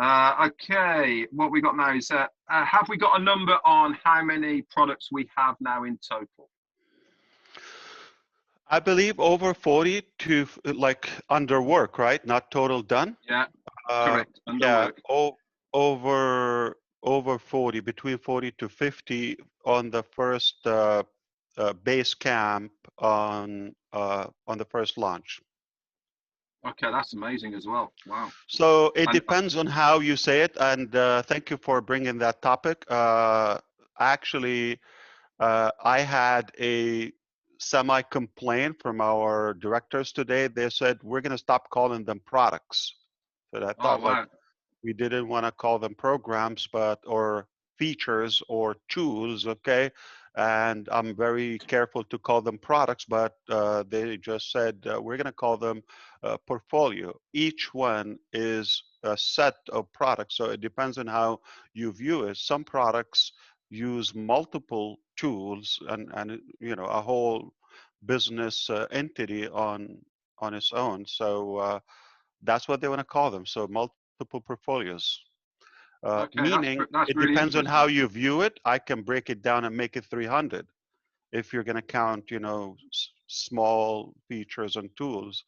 Okay, what we got now is have we got a number on how many products we have now in total? I believe over 40 to like under work, right? Not total done. Yeah, correct. Under Yeah, work. over 40, between 40 to 50 on the first base camp on the first launch. Okay, that's amazing as well. Wow. So it And depends on how you say it, and thank you for bringing that topic. Actually, I had a semi-complaint from our directors today. They said we're going to stop calling them products. So I thought, like, wow. we didn't want to call them programs, but or features or tools, okay? And I'm very careful to call them products, but they just said we're going to call them portfolio. Each one is a set of products, so it depends on how you view it. Some products use multiple tools and you know, a whole business entity on its own. So that's what they want to call them. So multiple portfolios. Okay, Meaning that's it really depends on how interesting. you view it. I can break it down and make it 300 if you're going to count, you know, small features and tools.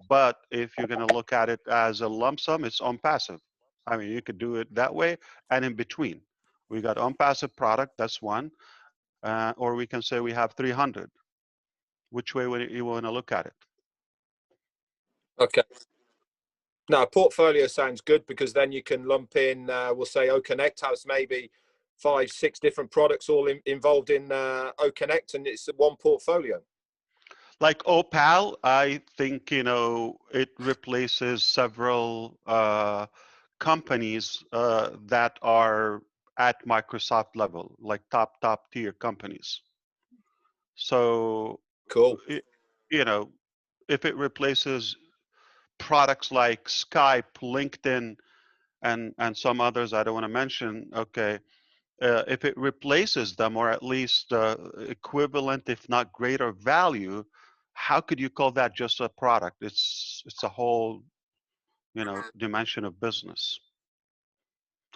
But if you're going to look at it as a lump sum, it's Onpassive. I mean, you could do it that way and in between. We got Onpassive product, that's one. Or we can say we have 300. Which way would you want to look at it? Okay. Now, portfolio sounds good because then you can lump in, we'll say OConnect has maybe 5, 6 different products all involved in OConnect, and it's one portfolio. Like Opal, I think, you know, it replaces several companies that are at Microsoft level, like top tier companies. So, cool. You know, if it replaces products like Skype, LinkedIn, and some others I don't want to mention, okay, if it replaces them or at least equivalent, if not greater value, how could you call that just a product? It's a whole, you know, dimension of business.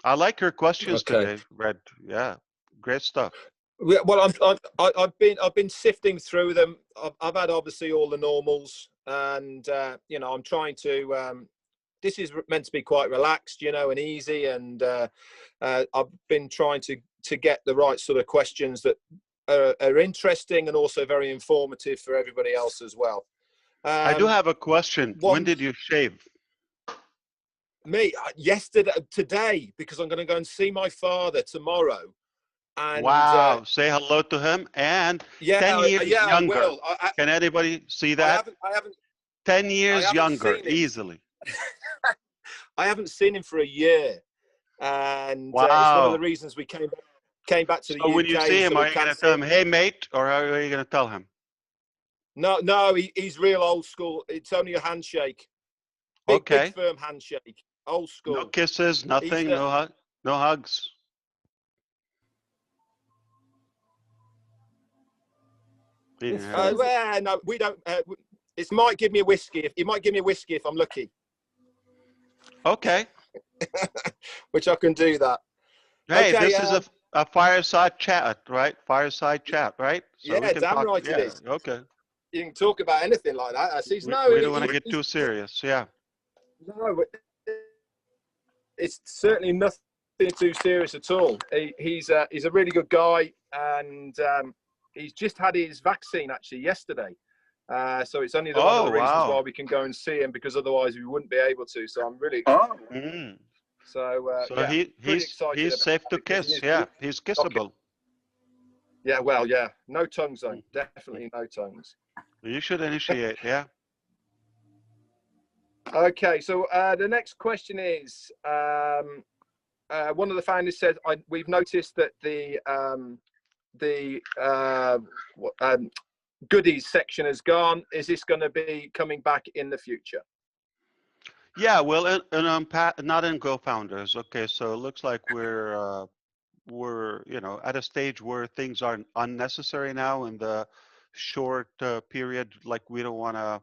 I like your questions today, Red. Yeah, great stuff. Well, I've been sifting through them. I've had obviously all the normals, and you know, I'm trying to. This is meant to be quite relaxed, you know, and easy, and I've been trying to get the right sort of questions that are interesting and also very informative for everybody else as well. I do have a question. When did you shave? Me, today, because I'm going to go and see my father tomorrow. And, wow! Say hello to him. And 10 years younger. I will. Can anybody see that? I haven't. 10 years younger, easily. I haven't seen him for a year, and wow. It's one of the reasons we came back to the UK. So when you see him, are you going to tell him, "Hey, mate," or how are you going to tell him? No, he's real old school. It's only a handshake. Big firm handshake. Old school. No kisses, nothing. No hugs. Well, no, we don't. It might give me a whiskey. It might give me a whiskey if I'm lucky. Okay. Which I can do that. Hey, okay, this is a fireside chat, right? Fireside chat, right? So yeah, damn right it is. Okay. You can talk about anything like that. We don't want to get too serious. Yeah. No, but it's certainly nothing too serious at all. He's a really good guy, and he's just had his vaccine actually yesterday. So it's only one of the reasons why we can go and see him, because otherwise we wouldn't be able to. So I'm really excited. So yeah, he's safe to kiss. Yeah, he's kissable. Okay. Yeah, well, yeah, no tongue zone. Definitely no tongues. You should initiate. Yeah. Okay, so the next question is, one of the founders said, we've noticed that the goodies section has gone. Is this going to be coming back in the future? Yeah, well, not in GoFounders. Okay, so it looks like we're we're at a stage where things are unnecessary now in the short period. Like we don't want to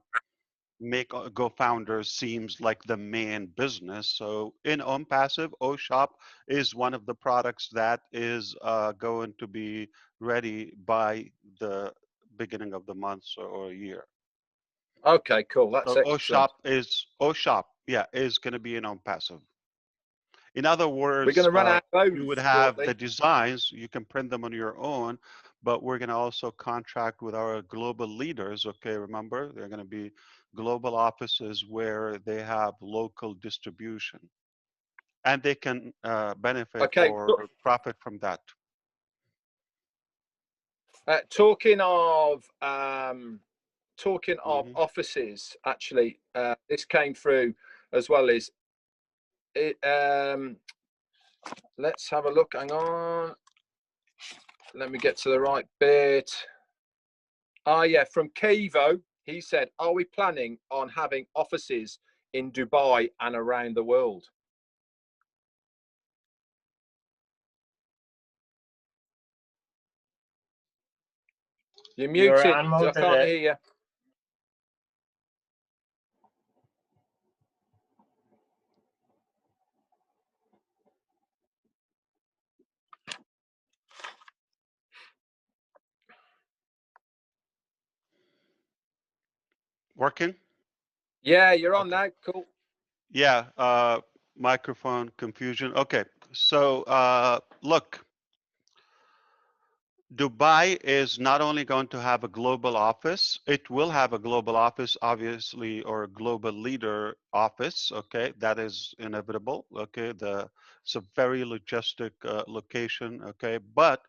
make Go Founders seems like the main business. So in Onpassive, OShop is one of the products that is going to be ready by the beginning of the month or a year. Okay, cool. That's So excellent. OShop, yeah, is going to be in Onpassive. In other We're words, going to run out of you those would have shortly. the designs, you can print them on your own, but we're going to also contract with our global leaders. Okay, remember, they're going to be global offices where they have local distribution and they can benefit Okay, or profit from that. talking of offices, actually, this came through as well. Is it? Let's have a look. Hang on. Let me get to the right bit. Yeah, from Kevo, he said, "Are we planning on having offices in Dubai and around the world?" You're muted. I can't hear you. Working? Yeah, you're on now. Cool. Yeah, microphone confusion. Okay, so look, Dubai is not only going to have a global office, it will have a global office, obviously, or a global leader office, okay? That is inevitable, okay? It's a very logistic location, okay? But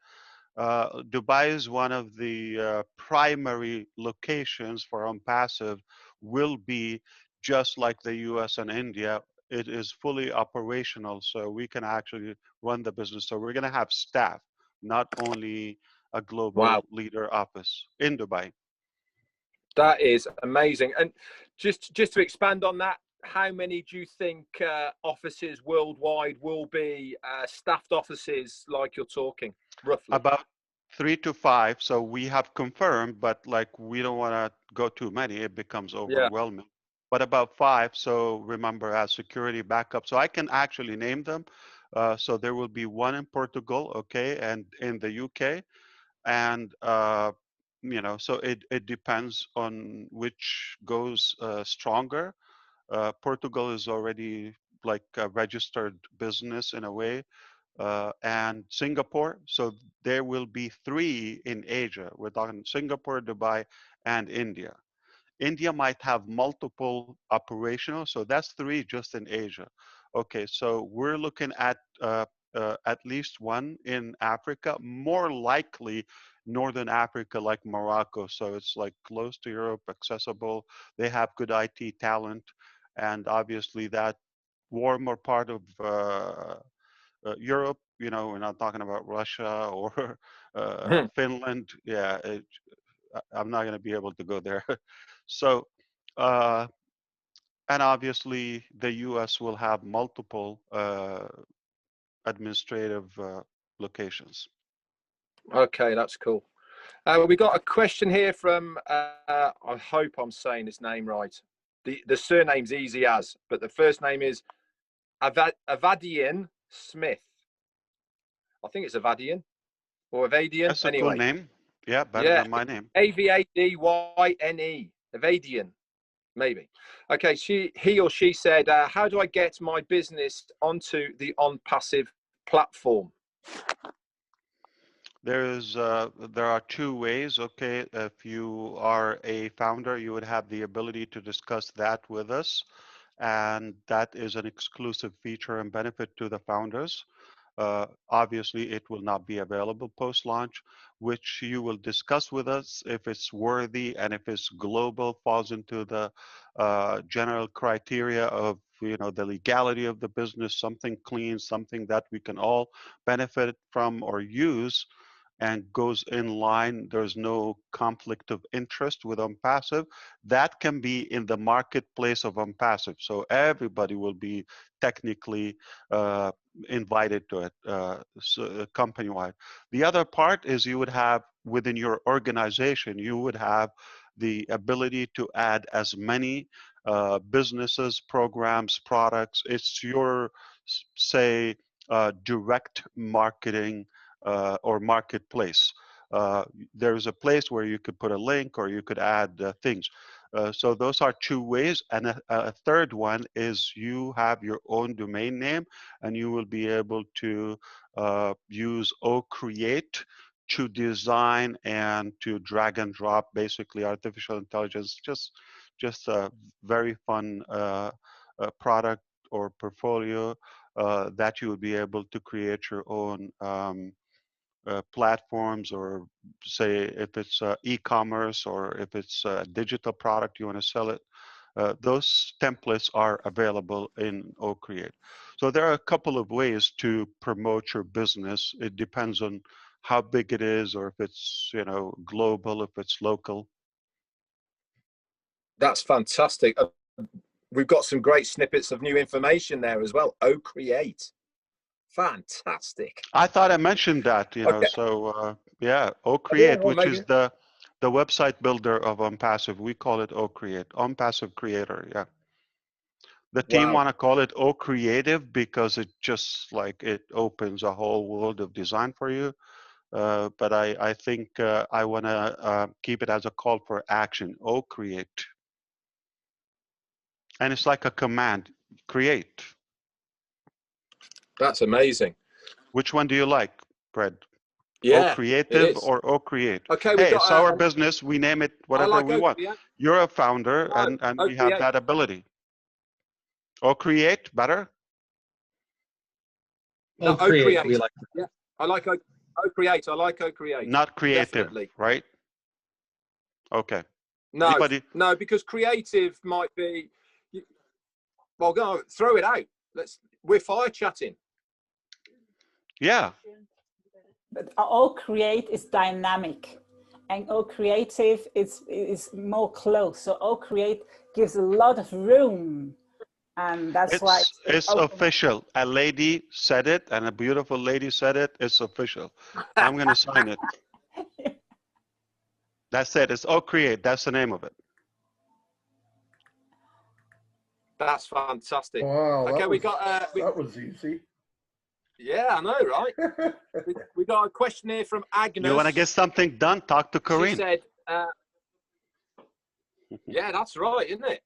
Dubai is one of the primary locations for Onpassive, will be just like the US and India. It is fully operational, so we can actually run the business. So we're going to have staff, not only a global leader office in Dubai. That is amazing. And just to expand on that, how many do you think offices worldwide will be staffed offices like you're talking, roughly? About 3 to 5. So we have confirmed, but like we don't want to go too many. It becomes overwhelming. But about 5. So remember, as security backup. So I can actually name them. So there will be one in Portugal, okay, and in the UK, and so it depends on which goes stronger. Portugal is already like a registered business in a way, and Singapore. So there will be 3 in Asia. We're talking Singapore, Dubai, and India. India might have multiple operational, so that's 3 just in Asia. Okay, so we're looking at least 1 in Africa, more likely Northern Africa, like Morocco. So it's like close to Europe, accessible. They have good IT talent, and obviously that warmer part of Europe. We're not talking about Russia or Finland. Yeah, I'm not going to be able to go there. So, and obviously the U.S. will have multiple administrative locations. Okay, that's cool. We got a question here from, I hope I'm saying his name right. The surname's easy as, but the first name is Avadian Smith. I think it's Avadian or Avadian. That's a anyway. cool name. Yeah, better than my name. Avadyne. Avadian, maybe. Okay, he or she said, how do I get my business onto the Onpassive platform? There are 2 ways. Okay, if you are a founder, you would have the ability to discuss that with us, and that is an exclusive feature and benefit to the founders. Obviously, it will not be available post-launch, which you will discuss with us if it's worthy and if it's global, falls into the general criteria of the legality of the business, something clean, something that we can all benefit from or use, and goes in line. There's no conflict of interest with Onpassive. That can be in the marketplace of Onpassive. So everybody will be technically invited to it, company-wide. The other part is you would have within your organization, you would have the ability to add as many businesses, programs, products. It's your, say, direct marketing or marketplace. There's a place where you could put a link or you could add things. So those are two ways. And a third one is you have your own domain name, and you will be able to use OCreate to design and to drag and drop basically artificial intelligence, just a very fun product or portfolio that you will be able to create your own platforms, or say if it's e-commerce or if it's a digital product you want to sell it. Those templates are available in OCreate. So there are a couple of ways to promote your business. It depends on how big it is, or if it's, you know, global, if it's local. That's fantastic. We've got some great snippets of new information there as well. OCreate. Fantastic. I thought I mentioned that, you know, Okay. so yeah, OCreate, Yeah, well, which maybe. is the website builder of Onpassive. We call it OCreate, Onpassive Creator, yeah. The team Wow. want to call it O-Creative because it just like it opens a whole world of design for you. But I think I want to keep it as a call for action. O-Create. And it's like a command, create. That's amazing. Which one do you like, Fred? Yeah, O-Creative it is. or O-Create? Okay, Hey, we've got it's our business. We name it whatever like we want. O-Create. You're a founder, No, and we have O-Create. that ability. O-Create, better? No, O-Create, O-Create. we like. Yeah, I like O-Create. I like O-Create. Not creative, Definitely. right? Okay. No, Anybody? no, because creative might be. Well, go throw it out. We're fire chatting. Yeah. But OCreate is dynamic, and OCreative is more close. So OCreate gives a lot of room, and that's why It's official. A lady said it, and a beautiful lady said it. It's official. I'm going to sign it. That's it. It's OCreate. That's the name of it. That's fantastic. Wow. Okay, That we was, got. that was easy. Yeah, I know, right? we got a question here from Agnes. You want to get something done? Talk to Corinne. She said, yeah, that's right, isn't it?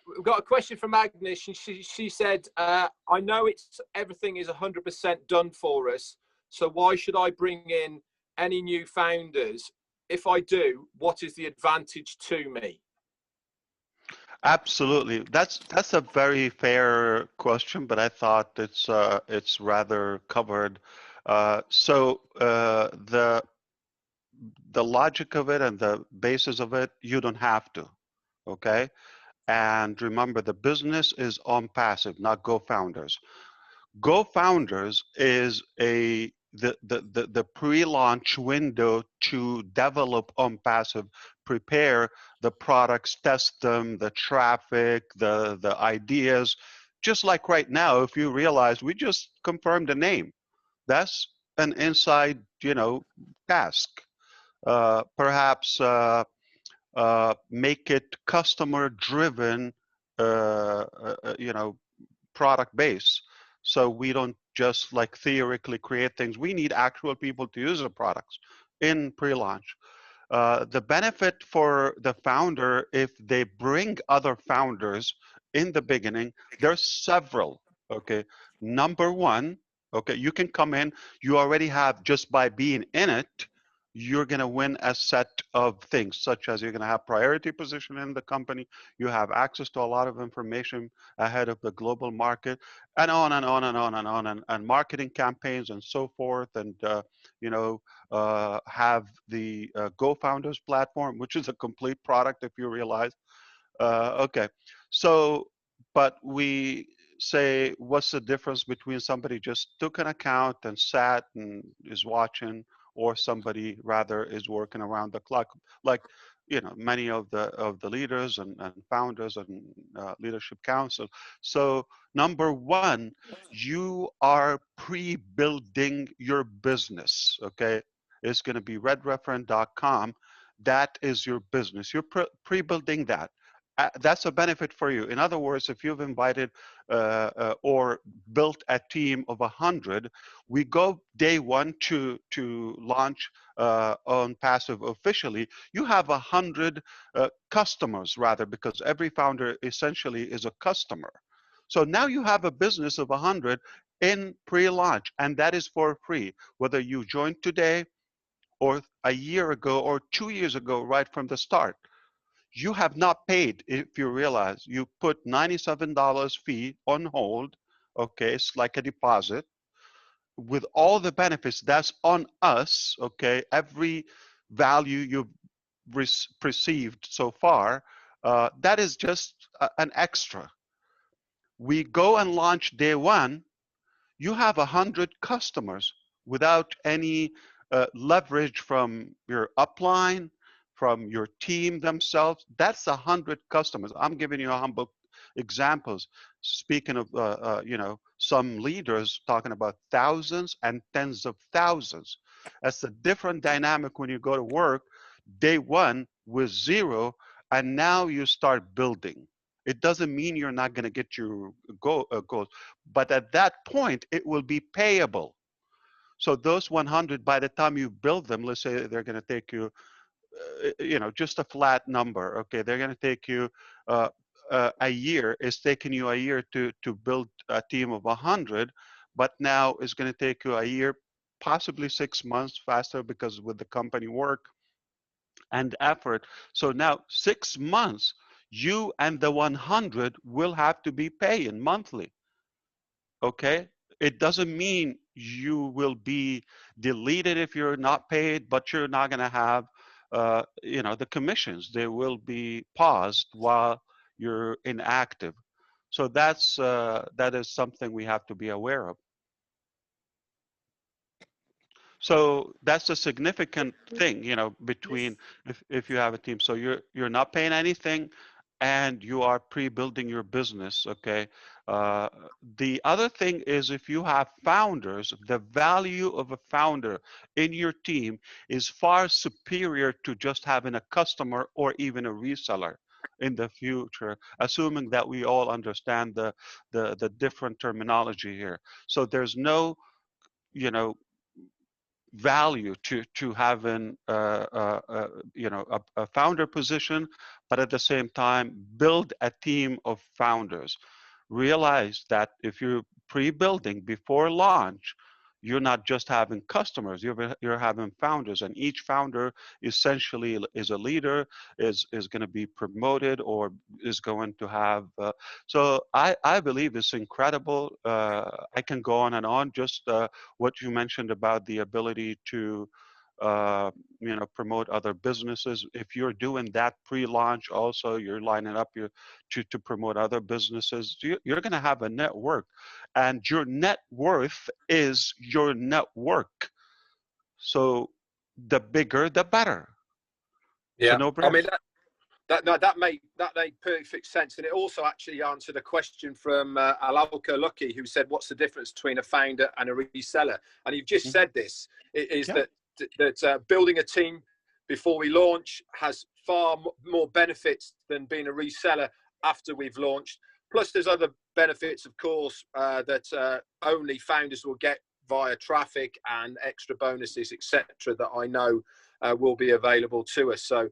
We've got a question from Agnes. She said, I know everything is 100% done for us. So why should I bring in any new founders? If I do, what is the advantage to me? Absolutely. That's a very fair question, but I thought it's rather covered. So the logic of it and the basis of it, you don't have to, okay? And remember, the business is Onpassive, not GoFounders. GoFounders is the pre-launch window to develop Onpassive, prepare the products, test them, the traffic, the ideas. Just like right now, if you realize we just confirmed the name, that's an inside, task. Perhaps make it customer-driven, product base. So we don't just like theoretically create things. We need actual people to use the products in pre-launch. The benefit for the founder, if they bring other founders in the beginning, there's several, okay? Number one, okay, you can come in, you already have, just by being in it, you're going to win a set of things, such as you're going to have priority position in the company, you have access to a lot of information ahead of the global market, and on and on and on and on, and marketing campaigns and so forth, and have the GoFounders platform, which is a complete product, if you realize. Okay, so, but we say, what's the difference between somebody just took an account and sat and is watching, or somebody rather is working around the clock? Like many of the leaders and founders and leadership council. So number one, you are pre-building your business. Okay, it's going to be redreferent.com. That is your business. You're pre-building that. That's a benefit for you. In other words, if you've invited or built a team of 100, we go day one to launch Onpassive officially. You have 100 customers, rather, because every founder essentially is a customer. So now you have a business of 100 in pre-launch, and that is for free, whether you joined today or a year ago or 2 years ago, right from the start. You have not paid. If you realize, you put $97 fee on hold. Okay, it's like a deposit with all the benefits. That's on us. Okay, every value you've received so far, that is just an extra. We go and launch day one. You have 100 customers without any leverage from your upline, from your team themselves. That's 100 customers. I'm giving you a humble examples. Speaking of, some leaders talking about thousands and tens of thousands. That's a different dynamic when you go to work day one with zero, and now you start building. It doesn't mean you're not going to get your goals, but at that point, it will be payable. So those 100, by the time you build them, let's say they're going to take you, just a flat number. Okay, they're going to take you a year. It's taking you a year to build a team of 100, but now it's going to take you a year, possibly 6 months faster because with the company work and effort. So now 6 months, you and the 100 will have to be paying monthly. Okay, it doesn't mean you will be deleted if you're not paid, but you're not going to have the commissions. They will be paused while you're inactive. So that is something we have to be aware of. So that's a significant thing, between if you have a team. So you're not paying anything, and you are pre-building your business. Okay. The other thing is, if you have founders, the value of a founder in your team is far superior to just having a customer or even a reseller in the future, assuming that we all understand the different terminology here. So there's no, value to having a founder position, but at the same time build a team of founders. Realize that if you're pre-building before launch, you're not just having customers, you're having founders, and each founder essentially is a leader, is going to be promoted or is going to have so I believe it's incredible. I can go on and on. Just what you mentioned about the ability to promote other businesses. If you're doing that pre-launch, also you're lining up to promote other businesses. You're going to have a network, and your net worth is your network. So the bigger, the better. Yeah, I mean that made perfect sense, and it also actually answered a question from Alalka Lucky, who said, "What's the difference between a founder and a reseller?" And you've just said this is that building a team before we launch has far more benefits than being a reseller after we've launched. Plus, there's other benefits, of course, that only founders will get via traffic and extra bonuses, etc., that I know will be available to us. So,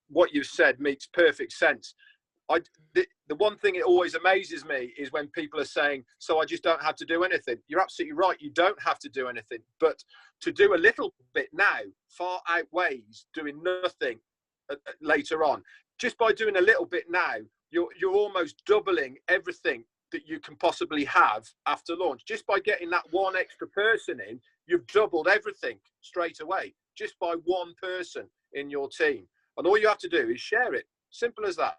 what you've said makes perfect sense. The one thing it always amazes me is when people are saying, so I just don't have to do anything. You're absolutely right. You don't have to do anything. But to do a little bit now far outweighs doing nothing later on. Just by doing a little bit now, you're almost doubling everything that you can possibly have after launch. Just by getting that one extra person in, you've doubled everything straight away, just by one person in your team. And all you have to do is share it. Simple as that.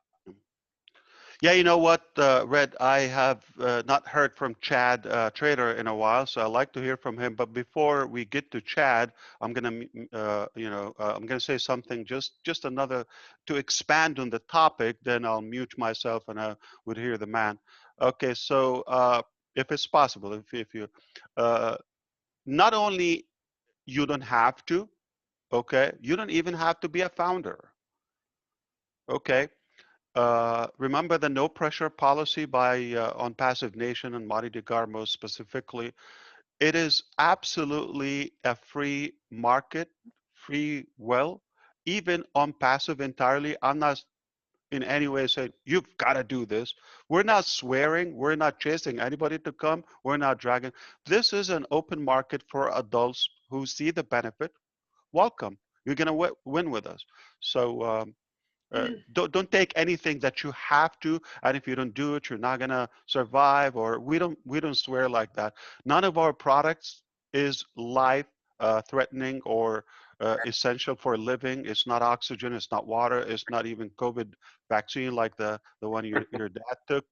Yeah, you know what, Red, I have not heard from Chad Trader in a while, so I'd like to hear from him. But before we get to Chad, I'm gonna, I'm gonna say something just another to expand on the topic. Then I'll mute myself and I would hear the man. Okay, so if it's possible, if you, not only you don't have to, okay, you don't even have to be a founder, okay. Remember the no pressure policy by Onpassive Nation and Marty DeGarmo specifically. It is absolutely a free market, free will, even Onpassive entirely. I'm not in any way saying you've got to do this. We're not swearing. We're not chasing anybody to come. We're not dragging. This is an open market for adults who see the benefit. Welcome. You're gonna win with us. So. Don't take anything that you have to, and if you don't do it, you're not gonna survive. Or we don't swear like that. None of our products is life threatening or essential for living. It's not oxygen. It's not water. It's not even COVID vaccine like the one your dad took.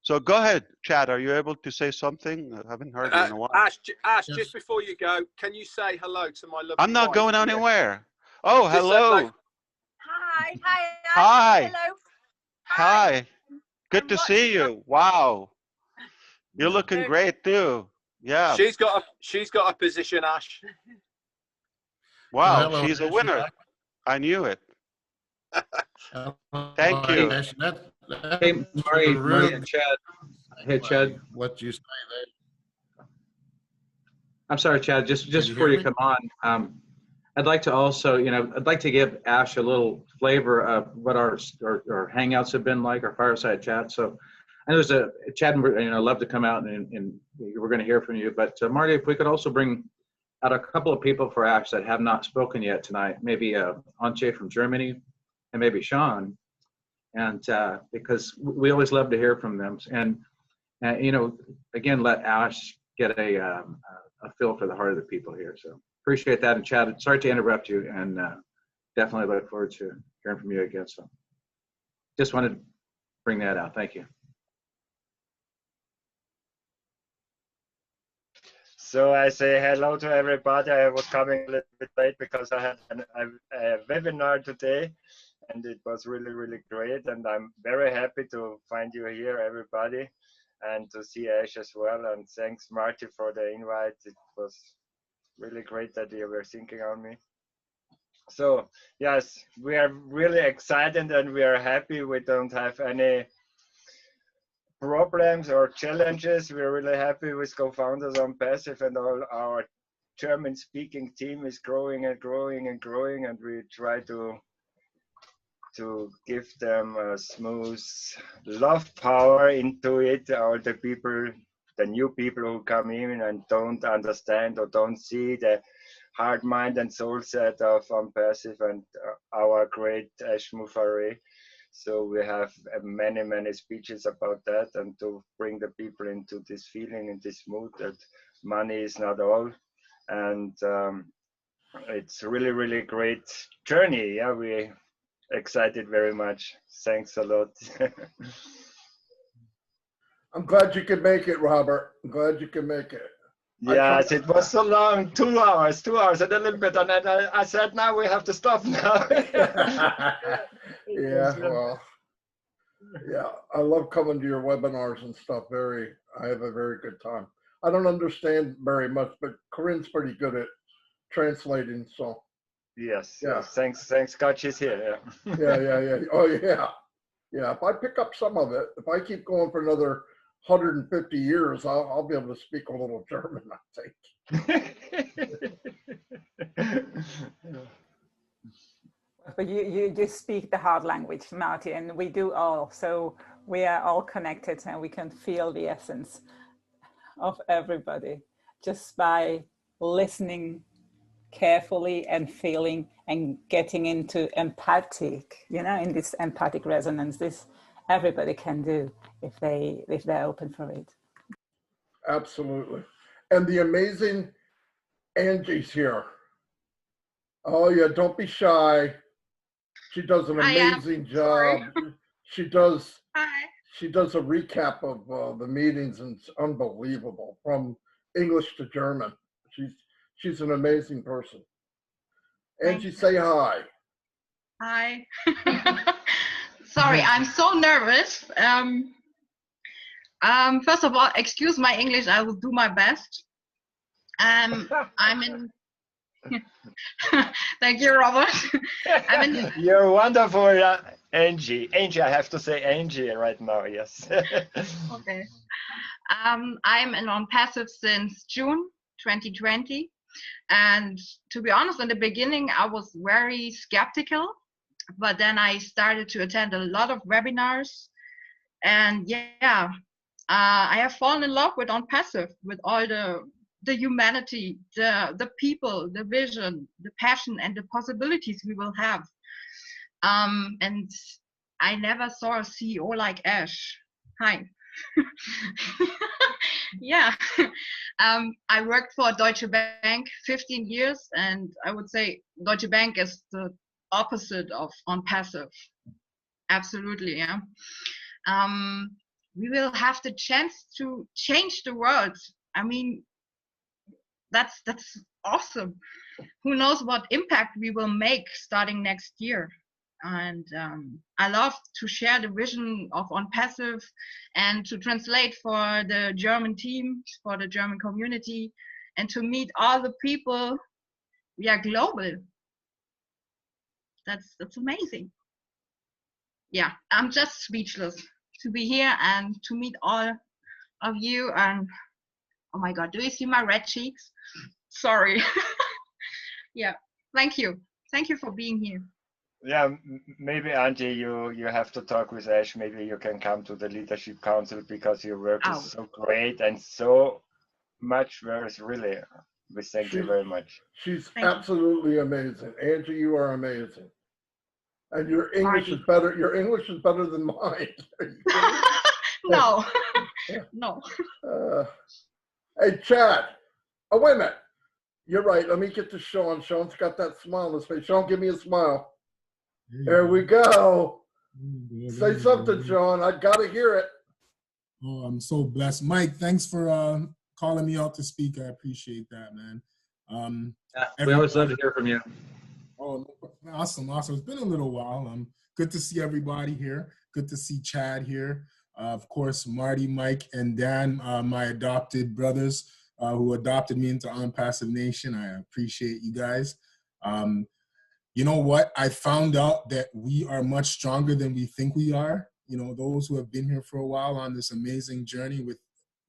So go ahead, Chad. Are you able to say something? I haven't heard you in a while. Ash, Yes. just before you go, can you say hello to my lovely I'm not wife? going anywhere. Oh, Just say hello. hello. Hi, hi, Ash. Hi. Hello. Hi. Good I'm to see you. Wow. You're looking great too. Yeah. She's got a position, Ash. Wow, hello, she's a Ash. winner. I knew it. Thank you. Ash. Hey, Marty and Chad. Hey, Chad. What you say there? I'm sorry, Chad. Just you before hear you me? come on, I'd like to also, I'd like to give Ash a little flavor of what our hangouts have been like, our fireside chat. So I know there's Chad, love to come out and we're going to hear from you. But Marty, if we could also bring out a couple of people for Ash that have not spoken yet tonight, maybe Antje from Germany and maybe Sean. And because we always love to hear from them. And again, let Ash get a feel for the heart of the people here. So appreciate that. And Chad, sorry to interrupt you, and definitely look forward to hearing from you again. So just wanted to bring that out. Thank you. So I say hello to everybody. I was coming a little bit late because I had a webinar today, and it was really, really great. And I'm very happy to find you here, everybody, and to see Ash as well. And thanks, Marty, for the invite. It was really great that you were thinking on me. So yes, we are really excited and we are happy. We don't have any problems or challenges. We're really happy with co-founders Onpassive, and all our German-speaking team is growing and growing and growing, and we try to give them a smooth love power into it. All the people, the new people who come in and don't understand or don't see the heart, mind, and soul set of Onpassive and our great Ash Mufareh. So we have many, many speeches about that, and to bring the people into this feeling and this mood that money is not all. And it's really, really great journey. Yeah, we excited very much. Thanks a lot. I'm glad you could make it, Robert. I'm glad you could make it. Yes, it was so long, 2 hours and a little bit, and then I said, now we have to stop now. Yeah, well, yeah, I love coming to your webinars and stuff. I have a very good time. I don't understand very much, but Corinne's pretty good at translating, so. Yes, yeah. Yes, thanks, God she's here. Yeah. Oh, yeah. Yeah, if I pick up some of it, if I keep going for another 150 years, I'll be able to speak a little German, I think. But you speak the hard language, Marty, and we do all. So we are all connected and we can feel the essence of everybody just by listening carefully and feeling and getting into empathic, in this empathic resonance. This everybody can do if they're open for it. Absolutely. And the amazing Angie's here. Oh yeah, don't be shy. She does an amazing job. She does. Hi. she does a recap of the meetings, and it's unbelievable from English to German. She's an amazing person. Angie, say hi. Hi. Sorry, I'm so nervous. First of all, excuse my English. I will do my best. I'm in. Thank you, Robert. I'm in. You're wonderful, Angie. Angie, I have to say Angie right now. Yes. Okay. I'm in Onpassive since June 2020, and to be honest, in the beginning I was very skeptical, but then I started to attend a lot of webinars, and yeah, I have fallen in love with Onpassive, with all the humanity, the people, the vision, the passion, and the possibilities we will have. And I never saw a CEO like Ash. Hi. Yeah. I worked for Deutsche Bank 15 years, and I would say Deutsche Bank is the opposite of Onpassive. Absolutely, yeah. We will have the chance to change the world. I mean, that's awesome. Who knows what impact we will make starting next year. And I love to share the vision of Onpassive and to translate for the German team, for the German community, and to meet all the people. We are global. That's amazing. Yeah, I'm just speechless to be here and to meet all of you. And oh my God, do you see my red cheeks? Sorry. Yeah, thank you. Thank you for being here. Yeah, maybe Angie, you have to talk with Ash. Maybe you can come to the Leadership Council because your work is so great and so much worth. Really, we thank you very much. She's absolutely amazing. Angie, you are amazing. And your English is better. Your English is better than mine. No, no. Hey, Chad. Oh, wait a minute. You're right. Let me get to Sean. Sean's got that smile on his face. Sean, give me a smile. There we go. Say something, Sean. I got to hear it. Oh, I'm so blessed. Mike, thanks for calling me out to speak. I appreciate that, man. We always love to hear from you. Oh, awesome. It's been a little while. Good to see everybody here. Good to see Chad here. Of course, Marty, Mike, and Dan, my adopted brothers who adopted me into Onpassive Nation. I appreciate you guys. You know what? I found out that we are much stronger than we think we are. You know, those who have been here for a while on this amazing journey with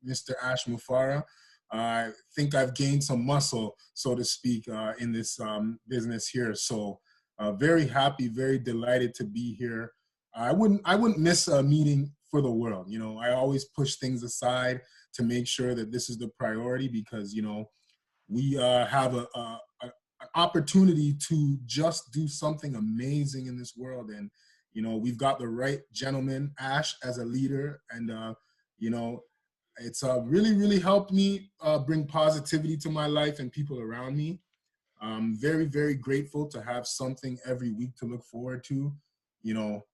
Mr. Ash Mufareh. I think I've gained some muscle, so to speak, in this business here. So very happy, very delighted to be here. I wouldn't miss a meeting for the world. You know, I always push things aside to make sure that this is the priority because, you know, we have an opportunity to just do something amazing in this world. And, you know, we've got the right gentleman, Ash, as a leader. And, you know, it's really, really helped me bring positivity to my life and people around me. I'm very, very grateful to have something every week to look forward to. You know,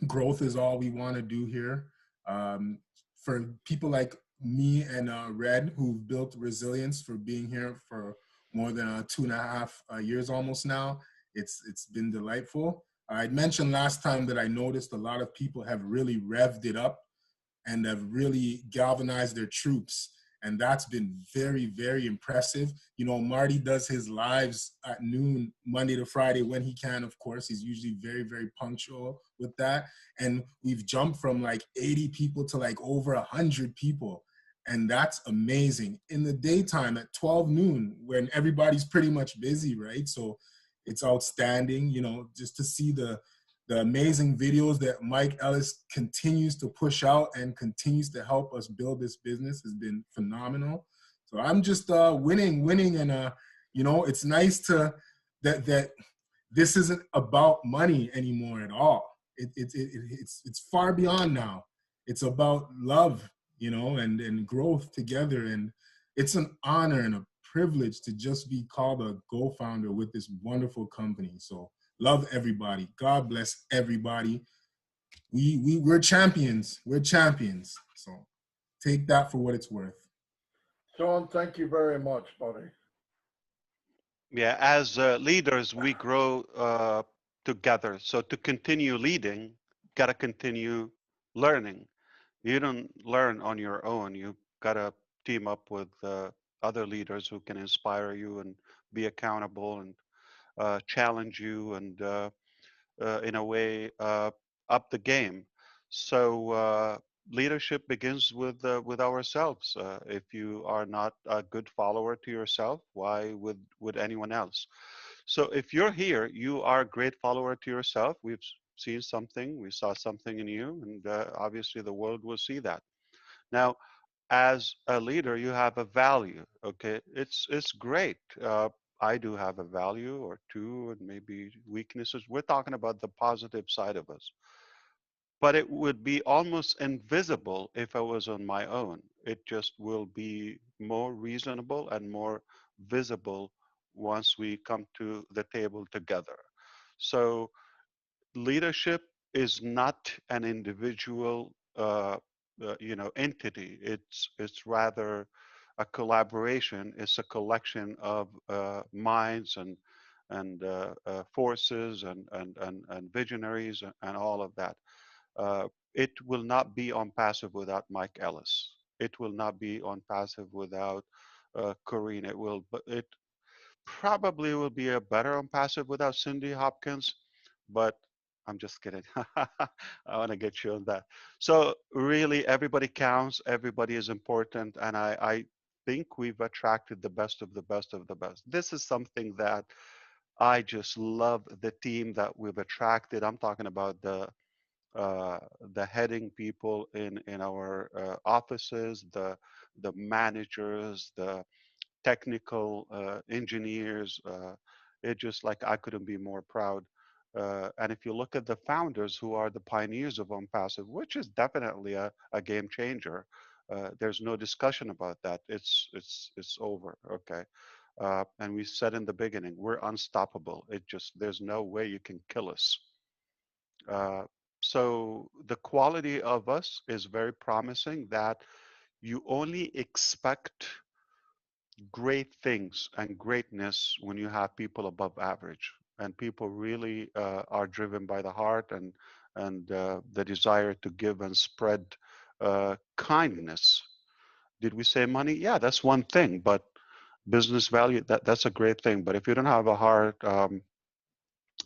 growth is all we want to do here. For people like me and Red, who've built resilience for being here for more than 2.5 years almost now, it's been delightful. I mentioned last time that I noticed a lot of people have really revved it up and have really galvanized their troops. And that's been very, very impressive. You know, Marty does his lives at noon, Monday to Friday when he can, of course. He's usually very, very punctual with that. And we've jumped from like 80 people to like over 100 people. And that's amazing. In the daytime at 12 noon, when everybody's pretty much busy, right? So it's outstanding, you know, just to see the amazing videos that Mike Ellis continues to push out and continues to help us build this business has been phenomenal. So I'm just winning, and you know, it's nice to that this isn't about money anymore at all. It's far beyond now. It's about love, you know, and growth together, and it's an honor and a privilege to just be called a co-founder with this wonderful company. So love everybody. God bless everybody. we're champions. We're champions. So take that for what it's worth. Sean, thank you very much, buddy. Yeah, as leaders, we grow together. So to continue leading, gotta continue learning. You don't learn on your own. You gotta team up with other leaders who can inspire you and be accountable and challenge you and in a way up the game. So leadership begins with ourselves. If you are not a good follower to yourself, why would anyone else? So if you're here, you are a great follower to yourself. We've seen something, we saw something in you, and obviously the world will see that. Now, as a leader, you have a value. Okay, it's great. I do have a value or two, and maybe weaknesses. We're talking about the positive side of us, but it would be almost invisible if I was on my own. It just will be more reasonable and more visible once we come to the table together. So leadership is not an individual entity. It's rather a collaboration. It's a collection of minds and forces and visionaries and all of that. It will not be on passive without Mike Ellis. It will not be on passive without Corrine. It probably will be a better on passive without Cindy Hopkins, but I'm just kidding. I want to get you on that. So really, everybody counts. Everybody is important, and I think we've attracted the best of the best of the best. This is something that I just love, the team that we've attracted. I'm talking about the heading people in our offices, the managers, the technical engineers. It just like I couldn't be more proud. And if you look at the founders who are the pioneers of Onpassive, which is definitely a game changer, there's no discussion about that. It's over. Okay. And we said in the beginning, we're unstoppable. There's no way you can kill us. So the quality of us is very promising, that you only expect great things and greatness when you have people above average, and people really are driven by the heart and the desire to give and spread kindness. Did we say money? Yeah, that's one thing, but business value, that's a great thing. But if you don't have a heart,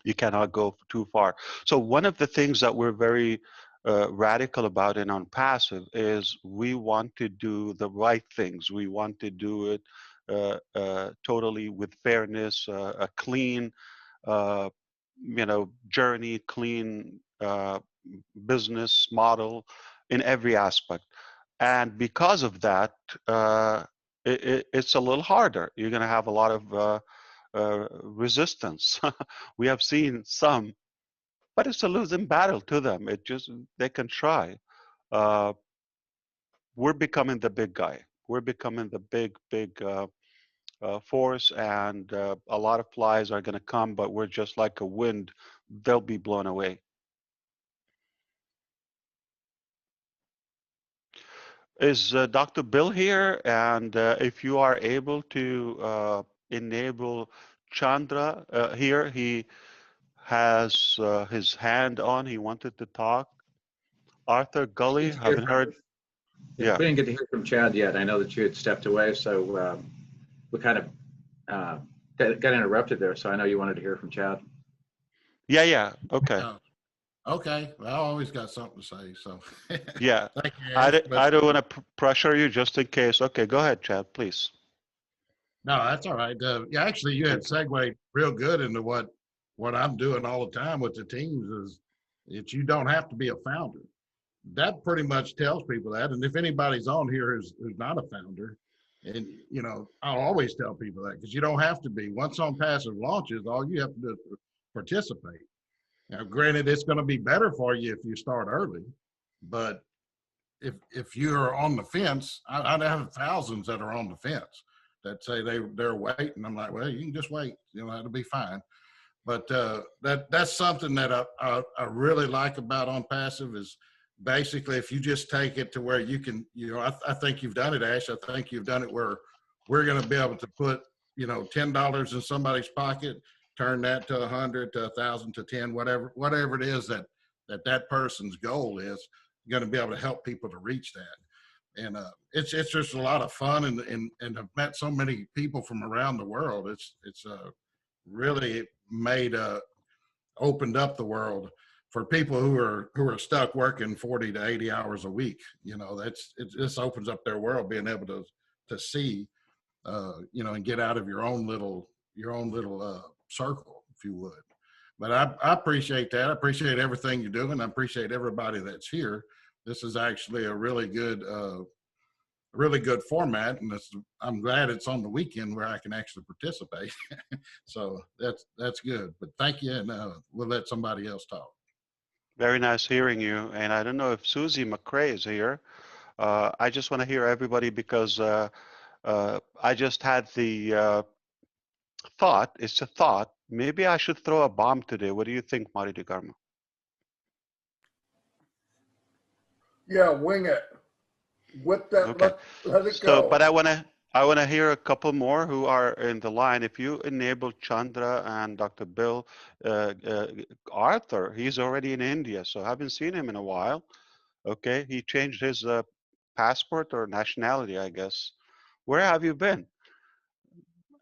you cannot go too far. So one of the things that we're very radical about in Onpassive is we want to do the right things. We want to do it totally with fairness, a clean, journey, clean business model in every aspect. And because of that, it's a little harder. You're going to have a lot of resistance. We have seen some, but it's a losing battle to them. They can try. We're becoming the big guy. We're becoming the big force, and a lot of flies are going to come, but we're just like a wind. They'll be blown away. Is Dr. Bill here? And if you are able to enable Chandra here, he has his hand on. He wanted to talk. Arthur Gully, haven't heard. Yeah, we didn't get to hear from Chad yet. I know that you had stepped away, so we kind of got interrupted there. So I know you wanted to hear from Chad. Yeah. Okay. Okay. Well, I always got something to say. So yeah, thank you, I don't want to pressure you, just in case. Okay, go ahead, Chad, please. No, that's all right. Yeah, actually, you had segued real good into what I'm doing all the time with the teams is that you don't have to be a founder. That pretty much tells people that. And if anybody's on here who's not a founder, and I'll always tell people that, because you don't have to be. Once Onpassive launches, all you have to do is participate. Now, granted, it's going to be better for you if you start early, but if you're on the fence, I have thousands that are on the fence that say they're waiting. I'm like, well, you can just wait. That'll be fine. But that's something that I really like about Onpassive is basically if you just take it to where you can, I think you've done it, Ash. I think you've done it where we're going to be able to put, $10 in somebody's pocket, turn that to 100 to 1,000 to 10, whatever it is that person's goal is, going to be able to help people to reach that. And it's just a lot of fun, and I've met so many people from around the world. It's really made opened up the world for people who are stuck working 40 to 80 hours a week. It just opens up their world, being able to see, and get out of your own little circle, if you would. But I appreciate that. I appreciate everything you're doing. I appreciate everybody that's here. This is actually a really good format, and I'm glad it's on the weekend where I can actually participate. So that's good. But thank you, and we'll let somebody else talk. Very nice hearing you. And I don't know if Susie McRae is here. I just want to hear everybody because I just had the thought. It's a thought. Maybe I should throw a bomb today. What do you think, Marty DeGarmo? Yeah, wing it. With that, Okay. let it So, go. but I want to hear a couple more who are in the line. If you enable Chandra and Dr. Bill, Arthur, he's already in India, so I haven't seen him in a while. Okay, he changed his passport or nationality, I guess. Where have you been?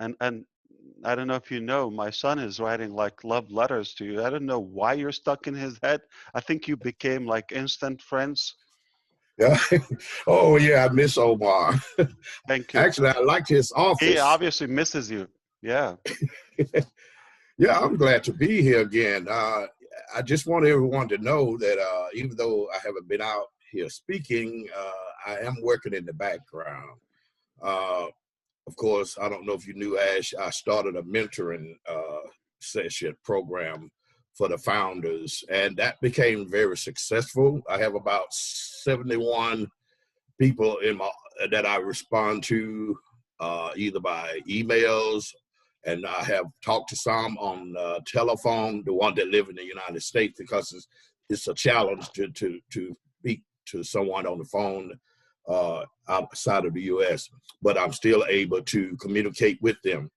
And I don't know if you know, my son is writing like love letters to you. I don't know why you're stuck in his head. I think you became like instant friends. Yeah. Oh, yeah, I miss Omar. Thank you. Actually, I liked his office. He obviously misses you. Yeah. Yeah, I'm glad to be here again. I just want everyone to know that even though I haven't been out here speaking, I am working in the background. Of course, I don't know if you knew, Ash, I started a mentoring session program for the founders, and that became very successful. I have about 71 people that I respond to either by emails, and I have talked to some on telephone, the one that live in the United States, because it's a challenge to speak to someone on the phone outside of the U.S., but I'm still able to communicate with them.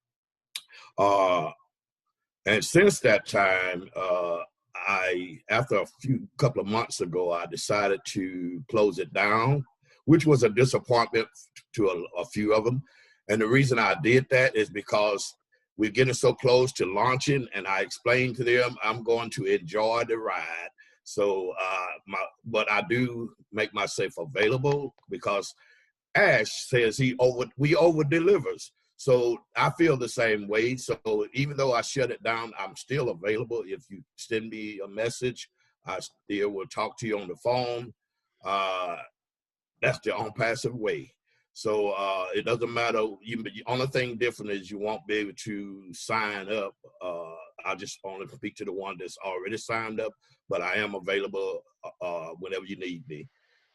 And since that time, after a couple of months ago, I decided to close it down, which was a disappointment to a few of them. And the reason I did that is because we're getting so close to launching, and I explained to them I'm going to enjoy the ride. So, but I do make myself available because Ash says we over delivers. So I feel the same way. So even though I shut it down, I'm still available. If you send me a message, I still will talk to you on the phone. That's the Onpassive way. So it doesn't matter. The only thing different is you won't be able to sign up. I just only speak to the one that's already signed up, but I am available whenever you need me.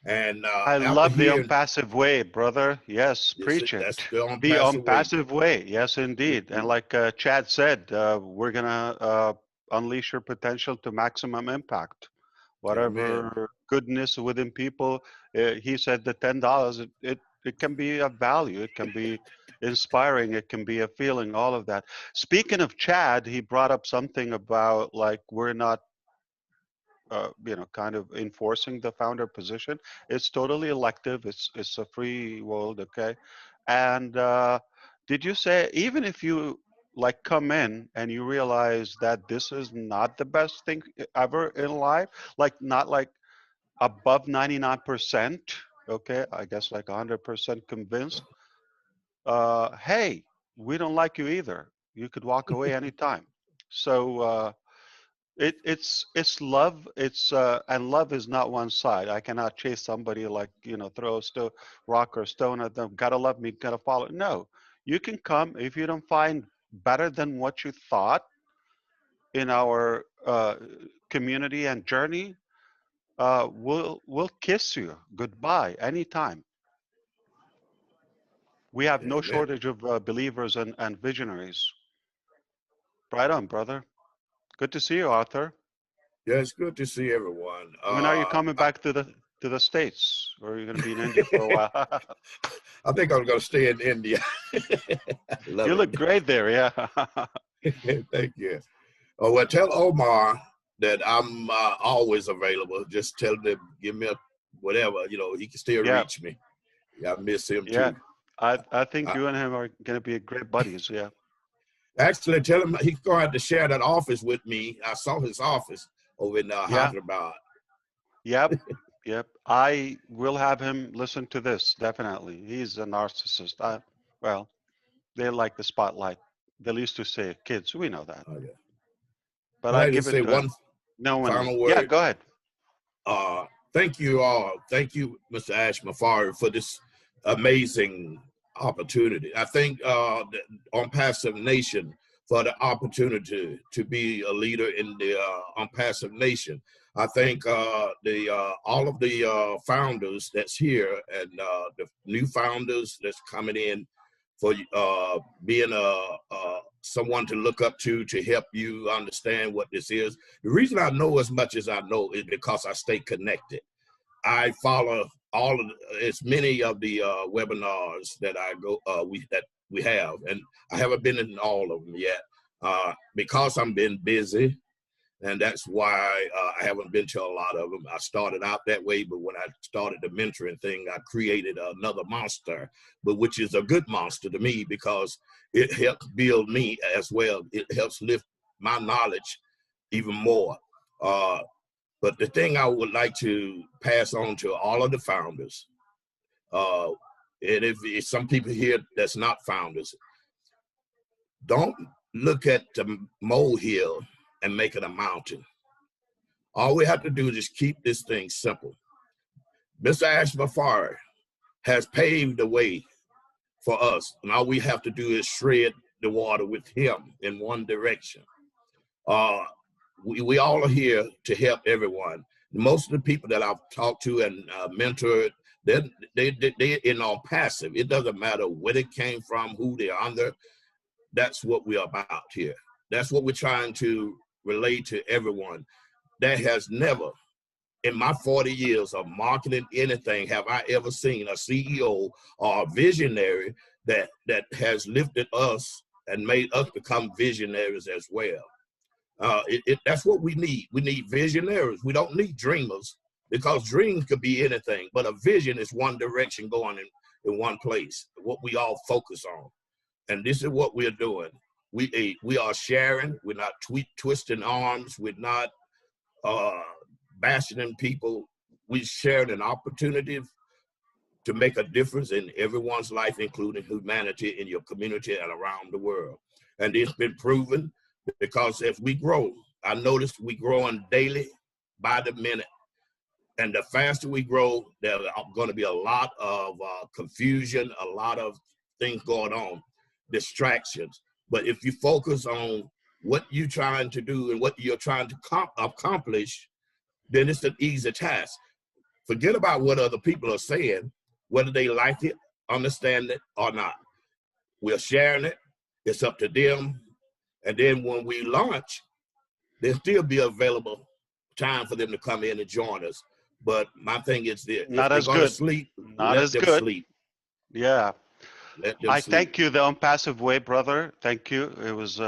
And I love the Onpassive way, brother. Yes, preach it. That's the The Onpassive way. Yes, indeed. Mm-hmm. And like Chad said, we're gonna unleash your potential to maximum impact. Whatever Amen. goodness within people, he said the $10, it can be a value. It can be inspiring. It can be a feeling. All of that. Speaking of Chad, he brought up something about like we're not. Kind of enforcing the founder position. It's totally elective. It's a free world, okay? And did you say even if you like come in and you realize that this is not the best thing ever in life, like not like above 99%, okay? I guess like 100% convinced. Hey, we don't like you either. You could walk away anytime. So. It's love. It's and love is not one side. I cannot chase somebody like throw a rock or stone at them. Gotta love me. Gotta follow. No, you can come if you don't find better than what you thought in our community and journey. We'll kiss you goodbye anytime. We have no Amen. shortage of believers and visionaries. Right on, brother. Good to see you, Arthur. Yeah, it's good to see everyone. When are you coming back to the States, or are you going to be in India for a while? I think I'm going to stay in India. Love You it. look great there, yeah. Thank you. Oh, well, tell Omar that I'm always available. Just tell him to give me whatever, he can still Yeah. reach me. Yeah, I miss him Yeah, too. I think you and him are going to be great buddies. Yeah. Actually, tell him he's going to have to share that office with me. I saw his office over in Yeah. Hyderabad. Yep. Yep. I will have him listen to this, definitely. He's a narcissist. Well, they like the spotlight. They used to say, kids, we know that. Oh, yeah. But I'd I like to give it say to him. one No one. final Yeah, word. go ahead. Thank you all. Thank you, Mr. Ash Mufareh, for this amazing opportunity. I think Onpassive Nation for the opportunity to be a leader in the Onpassive Nation. I thank all of the founders that's here and the new founders that's coming in for being someone to look up to help you understand what this is. The reason I know as much as I know is because I stay connected. I follow as many of the webinars that we have, and I haven't been in all of them yet because I'm been busy, and that's why I haven't been to a lot of them. I started out that way, but when I started the mentoring thing, I created another monster, but which is a good monster to me because it helps build me as well. It helps lift my knowledge even more. But the thing I would like to pass on to all of the founders, and if some people here that's not founders, don't look at the molehill and make it a mountain. All we have to do is just keep this thing simple. Mr. Ash Mufareh has paved the way for us, and all we have to do is shred the water with him in one direction. We all are here to help everyone. Most of the people that I've talked to and mentored, they're in Onpassive. It doesn't matter where they came from, who they're under. That's what we're about here. That's what we're trying to relate to everyone. That has never, in my 40 years of marketing anything, have I ever seen a CEO or a visionary that has lifted us and made us become visionaries as well. That's what we need. We need visionaries. We don't need dreamers, because dreams could be anything, but a vision is one direction going in one place, what we all focus on. And this is what we're doing. We are sharing. We're not twisting arms. We're not bashing people. We're sharing an opportunity to make a difference in everyone's life, including humanity in your community and around the world. And it's been proven, because if we grow, I noticed we growing daily by the minute. And the faster we grow, there's going to be a lot of confusion, a lot of things going on, distractions. But if you focus on what you're trying to do and what you're trying to accomplish, then it's an easy task. Forget about what other people are saying, whether they like it, understand it, or not. We're sharing it. It's up to them. And then when we launch, there'll still be available time for them to come in and join us. But my thing is this: Not if as they're going good. to sleep, Not let as them good. sleep. Yeah. Let them I sleep. thank you the Onpassive way, brother. Thank you. It was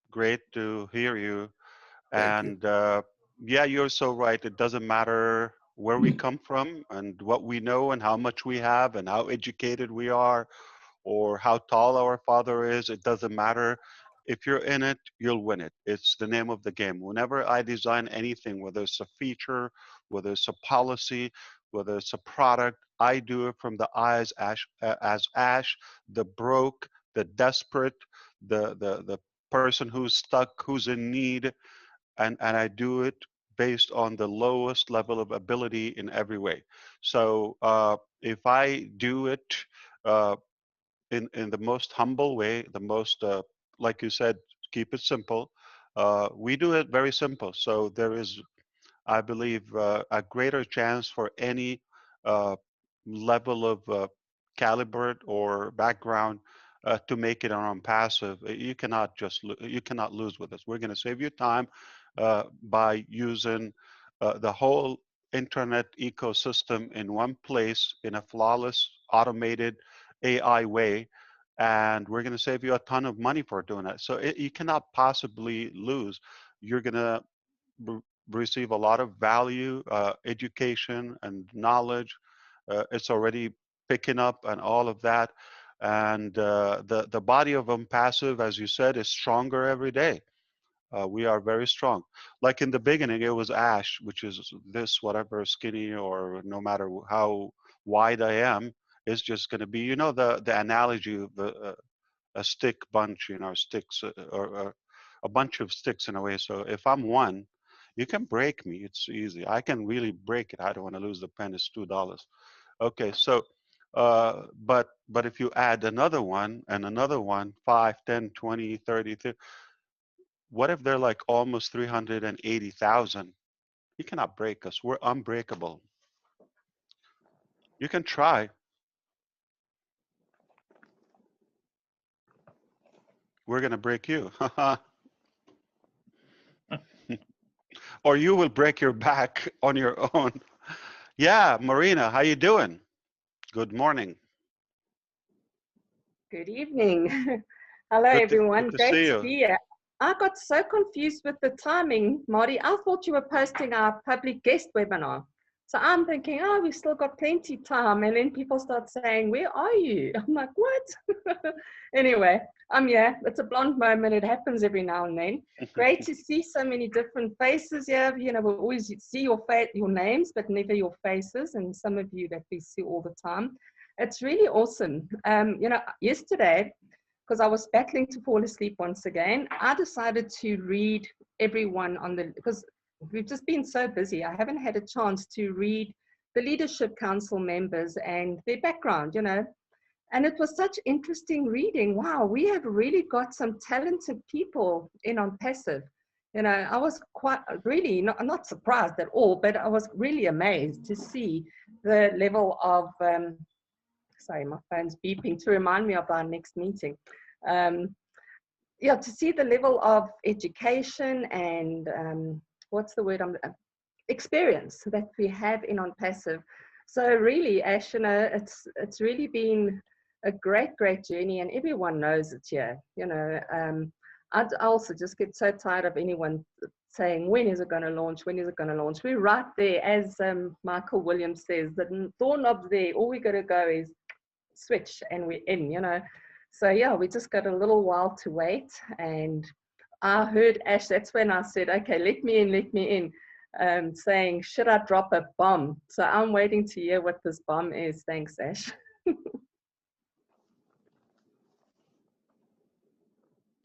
great to hear you. And yeah, you're so right. It doesn't matter where we come from and what we know and how much we have and how educated we are or how tall our father is. It doesn't matter. If you're in it, you'll win it. It's the name of the game. Whenever I design anything, whether it's a feature, whether it's a policy, whether it's a product, I do it from the eyes as Ash, the broke, the desperate, the person who's stuck, who's in need, and I do it based on the lowest level of ability in every way. So if I do it uh, in the most humble way, the most like you said, keep it simple. We do it very simple. So there is, I believe, a greater chance for any level of caliber or background to make it on passive. You cannot you cannot lose with us. We're going to save you time by using the whole internet ecosystem in one place in a flawless, automated AI way. And we're going to save you a ton of money for doing that. So you cannot possibly lose. You're going to receive a lot of value, education, and knowledge. It's already picking up and all of that. And the body of Onpassive, as you said, is stronger every day. We are very strong. Like in the beginning, it was Ash, which is this, whatever, skinny, or no matter how wide I am, is just going to be, you know, the analogy of a stick bunch, you know, sticks, or a bunch of sticks in a way. So if I'm one, you can break me. It's easy. I can really break it. I don't want to lose the pen. It's $2. Okay, so but if you add another one and another one, 5, 10, 20, 30, 30, what if they're like almost 380,000? You cannot break us. We're unbreakable. You can try. We're going to break you. Or you will break your back on your own. Yeah, Marina, how you doing? Good morning. Good evening. Hello, everyone. Good to Great see to you. be here. I got so confused with the timing, Marty. I thought you were posting our public guest webinar. So I'm thinking, oh, we've still got plenty of time. And then people start saying, where are you? I'm like, what? Anyway, I'm here. It's a blonde moment. It happens every now and then. Great to see so many different faces here. You know, we always see your names, but never your faces. And some of you that we see all the time. It's really awesome. You know, yesterday, because I was battling to fall asleep once again, I decided to read everyone on the, because we've just been so busy. I haven't had a chance to read the Leadership Council members and their background, you know. And it was such interesting reading. Wow, we have really got some talented people in Onpassive. You know, I was quite really not surprised at all, but I was really amazed to see the level of, sorry, my phone's beeping to remind me of our next meeting. Yeah, to see the level of education and what's the word? Experience that we have in Onpassive. So really, Ash, you know, it's really been a great journey, and everyone knows it here. You know, I also just get so tired of anyone saying, when is it going to launch? When is it going to launch? We're right there, as Michael Williams says, the doorknob's there. All we got to go is switch and we're in, you know. So yeah, we just got a little while to wait. And I heard Ash, that's when I said, okay, let me in, saying, should I drop a bomb? So I'm waiting to hear what this bomb is. Thanks, Ash.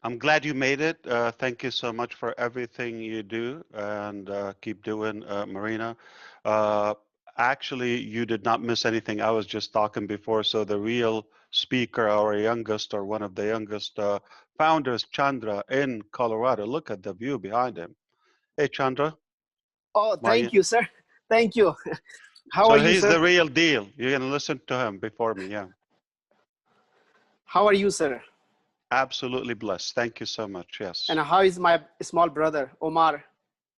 I'm glad you made it. Thank you so much for everything you do, and keep doing, Marina. Actually, you did not miss anything. I was just talking before. So the real speaker, our youngest, or one of the youngest founders, Chandra, in Colorado. Look at the view behind him. Hey, Chandra. Oh, thank you, sir. Thank you. How So are you, he's sir? the real deal. You're going to listen to him before me, yeah. How are you, sir? Absolutely blessed. Thank you so much, yes. And how is my small brother, Omar?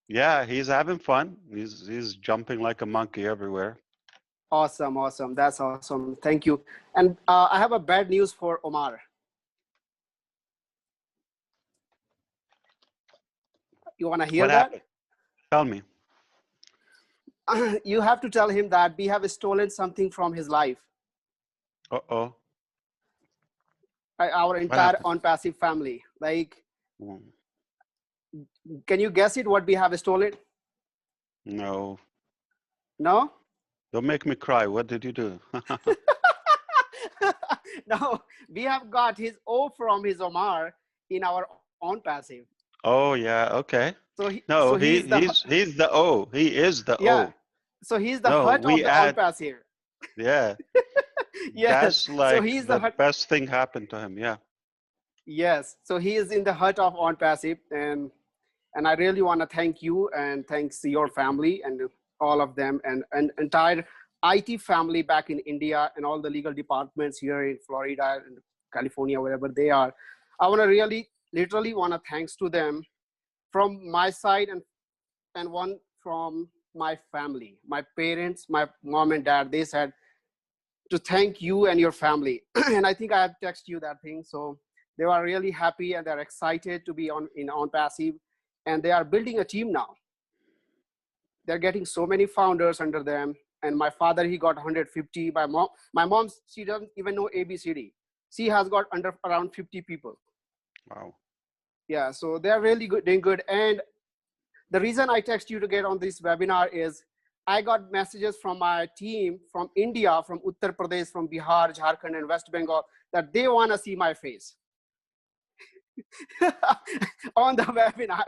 Yeah, he's having fun. He's jumping like a monkey everywhere. Awesome, awesome. That's awesome. Thank you. And I have a bad news for Omar. You want to hear What that? happened? Tell me. You have to tell him that we have stolen something from his life. Uh-oh. Our entire Onpassive family. Like, can you guess it, what we have stolen? No. No? Don't make me cry. What did you do? No, we have got his O from his Omar in our Onpassive. Oh, yeah. Okay. So he's the O. He is the yeah. O. So he's the hut of the Onpassive. Yeah. Yes. That's like so he's the best thing happened to him. Yeah. Yes. So he is in the hut of Onpassive, and I really want to thank you and thanks to your family and all of them and entire IT family back in India and all the legal departments here in Florida and California, wherever they are. I want to really, literally want to thanks to them from my side and one from my family, my parents, my mom and dad. They said to thank you and your family. And I think I have texted you that thing. So they were really happy and they're excited to be on Onpassive, and they are building a team now. They're getting so many founders under them. And my father, he got 150. My mom, she doesn't even know ABCD. She has got under around 50 people. Wow. Yeah, so they're really good, doing good. And the reason I text you to get on this webinar is I got messages from my team from India, from Uttar Pradesh, from Bihar, Jharkhand, and West Bengal that they want to see my face on the webinar.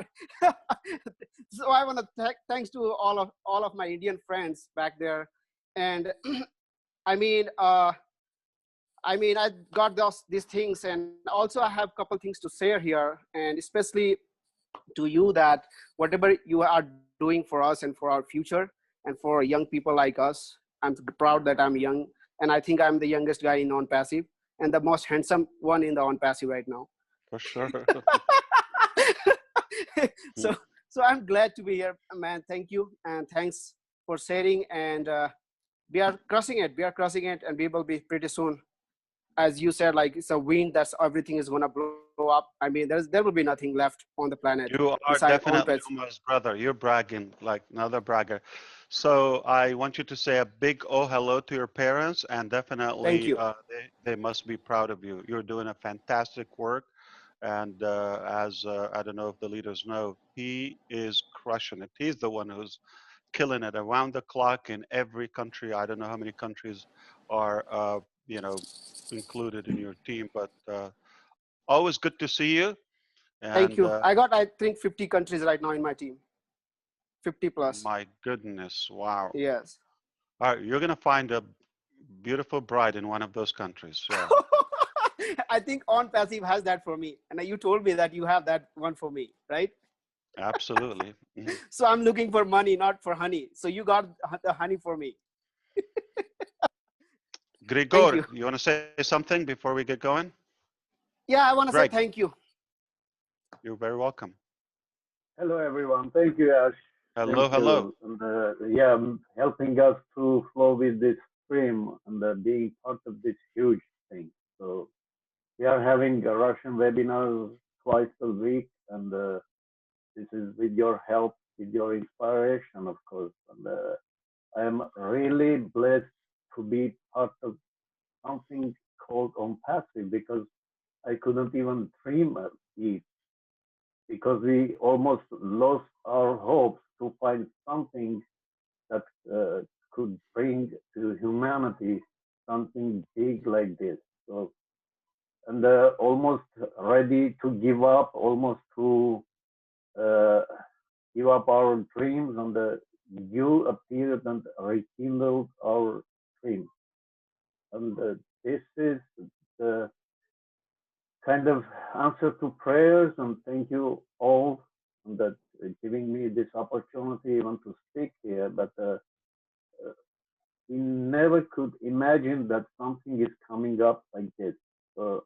So I want to thanks to all of my Indian friends back there. And I mean, I got these things, and also I have a couple things to share here, and especially to you that whatever you are doing for us and for our future and for young people like us, I'm proud that I'm young, and I think I'm the youngest guy in Onpassive and the most handsome one in the Onpassive right now. For sure. So I'm glad to be here, man. Thank you, and thanks for sharing. And we are crushing it. We are crushing it, and we will be pretty soon. As you said, like it's a wind that's everything is gonna blow up. I mean, there will be nothing left on the planet. You are definitely Umar's brother. You're bragging like another bragger. So I want you to say a big hello to your parents, and definitely Thank you. they must be proud of you. You're doing a fantastic work. And as I don't know if the leaders know, he is crushing it. He's the one who's killing it around the clock in every country. I don't know how many countries are, included in your team, but always good to see you. And, thank you. I got, I think, 50 countries right now in my team. 50 plus. My goodness, wow. Yes. All right, you're gonna find a beautiful bride in one of those countries. Yeah. I think Onpassive has that for me, and you told me that you have that one for me, right? Absolutely. Mm-hmm. So I'm looking for money, not for honey. So you got the honey for me. Grigor, you want to say something before we get going? Yeah, I want to say thank you. You're very welcome. Hello, everyone. Thank you, Ash. Hello, Thank hello. You. And yeah, helping us to flow with this stream and being part of this huge thing. So we are having a Russian webinar twice a week, and this is with your help, with your inspiration, of course. And I am really blessed to be part of something called Onpassive, because I couldn't even dream of it, because we almost lost our hopes to find something that could bring to humanity something big like this. So, and almost ready to give up, almost to give up our dreams, and you appeared and rekindled our dreams. And this is the kind of answer to prayers, and thank you all that giving me this opportunity even to speak here. But we never could imagine that something is coming up like this. So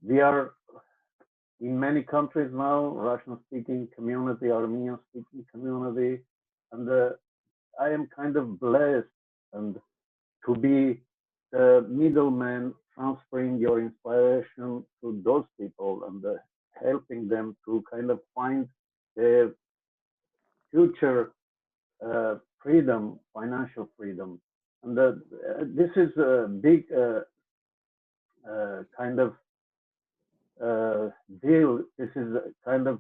we are in many countries now, Russian-speaking community, Armenian-speaking community, and I am kind of blessed and to be the middleman, transferring your inspiration to those people and helping them to kind of find their future freedom, financial freedom. And this is a big kind of deal. This is kind of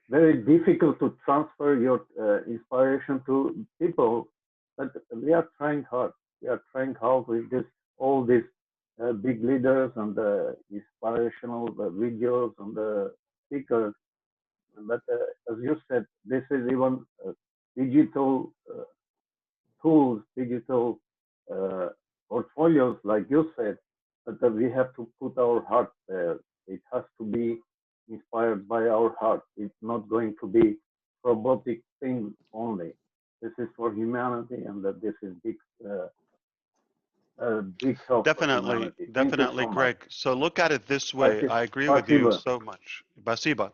very difficult to transfer your inspiration to people, but we are trying hard. We are trying hard with all these big leaders and the inspirational videos and the speakers. But as you said, this is even digital tools, digital portfolios, like you said, but we have to put our heart there. It has to be inspired by our heart. It's not going to be robotic thing only. This is for humanity, and that this is big a big help for Definitely, humanity. Thank you definitely, so much. Greg. So look at it this way. I agree with you Спасибо. so much. Basiba.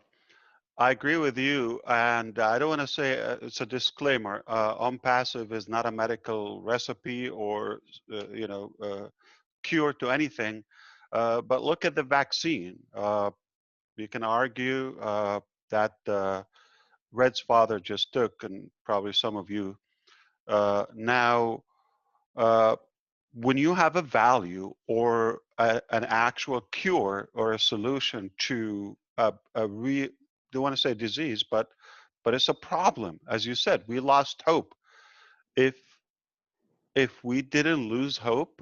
I agree with you, and I don't want to say it's a disclaimer. Onpassive is not a medical recipe or cure to anything. But look at the vaccine. You can argue that Red's father just took, and probably some of you now. When you have a value or an actual cure or a solution to don't want to say disease, but it's a problem. As you said, we lost hope. If we didn't lose hope,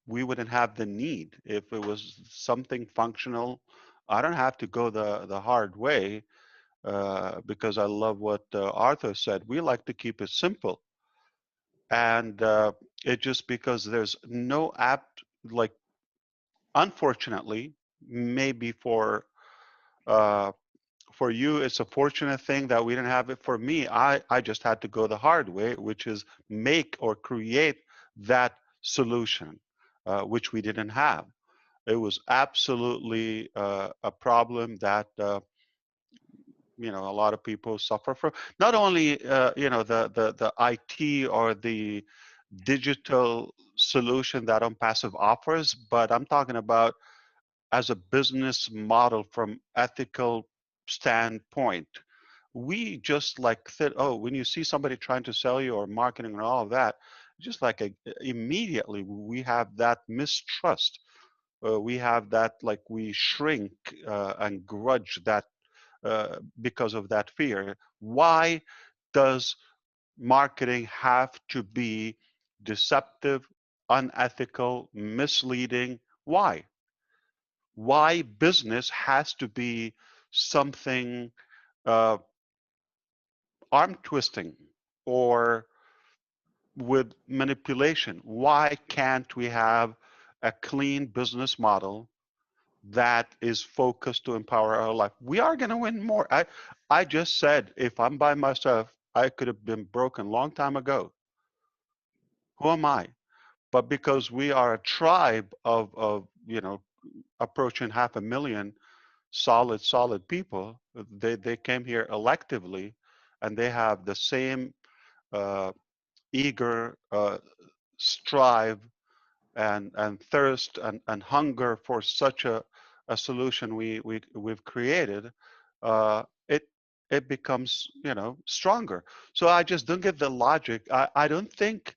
we wouldn't have the need. If it was something functional, I don't have to go the hard way because I love what Arthur said. We like to keep it simple, and it just because there's no apt like unfortunately maybe for you it's a fortunate thing that we didn't have it. For me, I just had to go the hard way, which is make or create that solution, which we didn't have. It was absolutely a problem that a lot of people suffer from. Not only the IT or the digital solution that Onpassive offers, but I'm talking about as a business model from ethical standpoint. We just like said, oh, when you see somebody trying to sell you or marketing and all of that, just like immediately we have that mistrust. We have that like we shrink and grudge that because of that fear. Why does marketing have to be deceptive, unethical, misleading? Why? Why business has to be something uh, arm twisting or with manipulation? Why can't we have a clean business model that is focused to empower our life? We are going to win more. I just said if I'm by myself, I could have been broken long time ago. Who am I? But because we are a tribe of approaching 500,000 solid people, they came here electively, and they have the same eager strive and thirst and hunger for such a solution we've created. It becomes stronger. So I just don't get the logic. I don't think